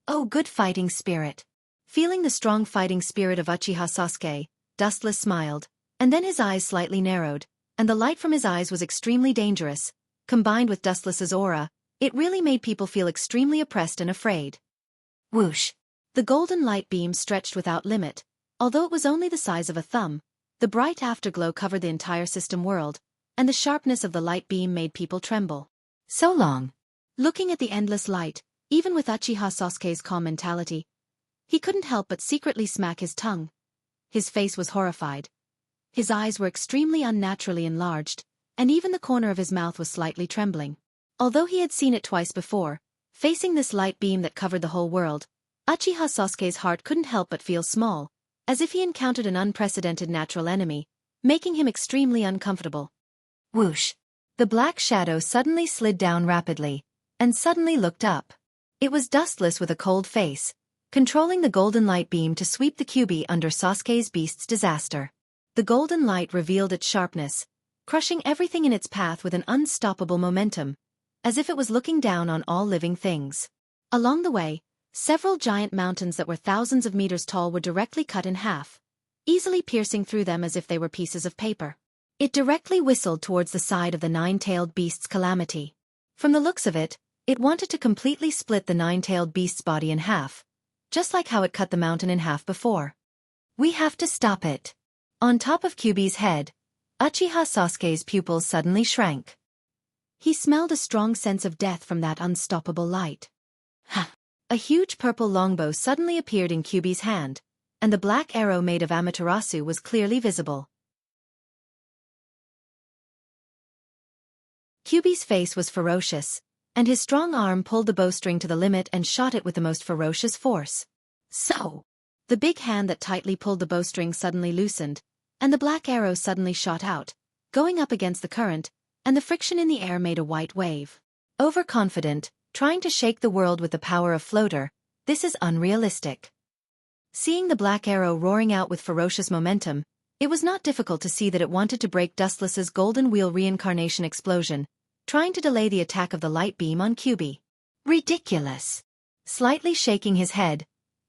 Oh, good fighting spirit. Feeling the strong fighting spirit of Uchiha Sasuke, Dustless smiled, and then his eyes slightly narrowed, and the light from his eyes was extremely dangerous. Combined with Dustless's aura, it really made people feel extremely oppressed and afraid. Whoosh! The golden light beam stretched without limit. Although it was only the size of a thumb, the bright afterglow covered the entire system world, and the sharpness of the light beam made people tremble. So long. Looking at the endless light, even with Uchiha Sasuke's calm mentality, he couldn't help but secretly smack his tongue. His face was horrified. His eyes were extremely unnaturally enlarged, and even the corner of his mouth was slightly trembling. Although he had seen it twice before, facing this light beam that covered the whole world, Uchiha Sasuke's heart couldn't help but feel small, as if he encountered an unprecedented natural enemy, making him extremely uncomfortable. Whoosh! The black shadow suddenly slid down rapidly, and suddenly looked up. It was Dustless with a cold face, controlling the golden light beam to sweep the QB under Sasuke's beast's disaster. The golden light revealed its sharpness, crushing everything in its path with an unstoppable momentum, as if it was looking down on all living things. Along the way, several giant mountains that were thousands of meters tall were directly cut in half, easily piercing through them as if they were pieces of paper. It directly whistled towards the side of the nine-tailed beast's calamity. From the looks of it, it wanted to completely split the nine-tailed beast's body in half, just like how it cut the mountain in half before. We have to stop it. On top of QB's head, Uchiha Sasuke's pupils suddenly shrank. He smelled a strong sense of death from that unstoppable light. Ha! A huge purple longbow suddenly appeared in QB's hand, and the black arrow made of Amaterasu was clearly visible. QB's face was ferocious, and his strong arm pulled the bowstring to the limit and shot it with the most ferocious force. So! The big hand that tightly pulled the bowstring suddenly loosened, and the black arrow suddenly shot out, going up against the current, and the friction in the air made a white wave. Overconfident, trying to shake the world with the power of floater, this is unrealistic. Seeing the black arrow roaring out with ferocious momentum, it was not difficult to see that it wanted to break Dustless's golden wheel reincarnation explosion, trying to delay the attack of the light beam on QB. Ridiculous! Slightly shaking his head,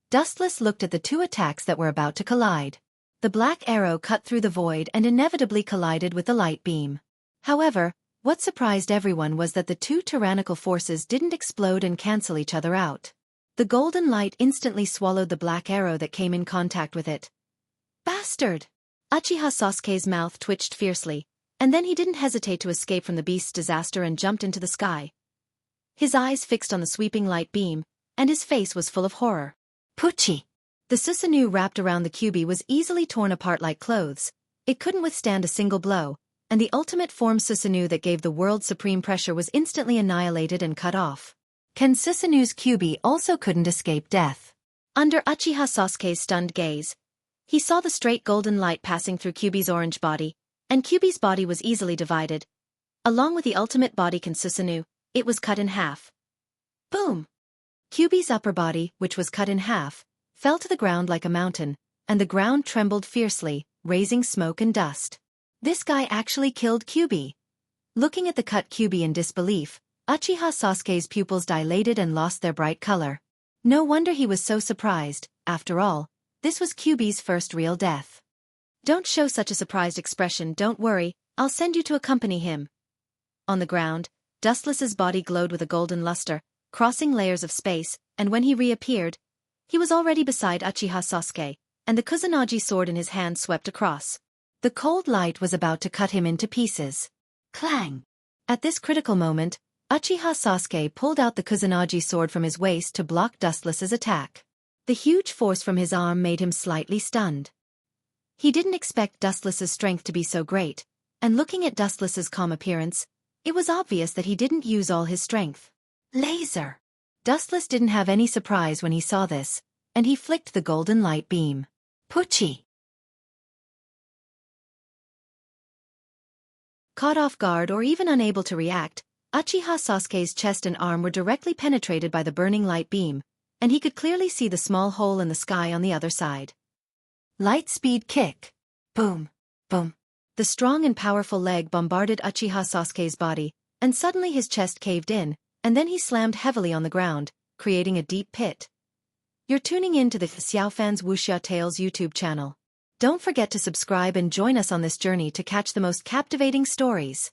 Dustless looked at the two attacks that were about to collide. The black arrow cut through the void and inevitably collided with the light beam. However, what surprised everyone was that the two tyrannical forces didn't explode and cancel each other out. The golden light instantly swallowed the black arrow that came in contact with it. Bastard! Uchiha Sasuke's mouth twitched fiercely, and then he didn't hesitate to escape from the beast's disaster and jumped into the sky. His eyes fixed on the sweeping light beam, and his face was full of horror. Pucci! The Susanoo wrapped around the Kyuubi was easily torn apart like clothes. It couldn't withstand a single blow, and the ultimate form Susanoo that gave the world supreme pressure was instantly annihilated and cut off. Ken Susanoo's Kyuubi also couldn't escape death. Under Uchiha Sasuke's stunned gaze, he saw the straight golden light passing through Kyuubi's orange body, and Kyuubi's body was easily divided. Along with the ultimate body Ken Susanoo, it was cut in half. Boom! Kyuubi's upper body, which was cut in half, fell to the ground like a mountain, and the ground trembled fiercely, raising smoke and dust. This guy actually killed Kyuubi. Looking at the cut Kyuubi in disbelief, Uchiha Sasuke's pupils dilated and lost their bright color. No wonder he was so surprised. After all, this was Kyuubi's first real death. Don't show such a surprised expression, don't worry, I'll send you to accompany him. On the ground, Dustless's body glowed with a golden luster, crossing layers of space, and when he reappeared, he was already beside Uchiha Sasuke, and the Kusanagi sword in his hand swept across. The cold light was about to cut him into pieces. Clang! At this critical moment, Uchiha Sasuke pulled out the Kusanagi sword from his waist to block Dustless's attack. The huge force from his arm made him slightly stunned. He didn't expect Dustless's strength to be so great, and looking at Dustless's calm appearance, it was obvious that he didn't use all his strength. Laser! Dustless didn't have any surprise when he saw this, and he flicked the golden light beam. Pucci! Caught off guard or even unable to react, Uchiha Sasuke's chest and arm were directly penetrated by the burning light beam, and he could clearly see the small hole in the sky on the other side. Light speed kick. Boom, boom. The strong and powerful leg bombarded Uchiha Sasuke's body, and suddenly his chest caved in, and then he slammed heavily on the ground, creating a deep pit. You're tuning in to the Xiaofan's Wuxia Tales YouTube channel. Don't forget to subscribe and join us on this journey to catch the most captivating stories.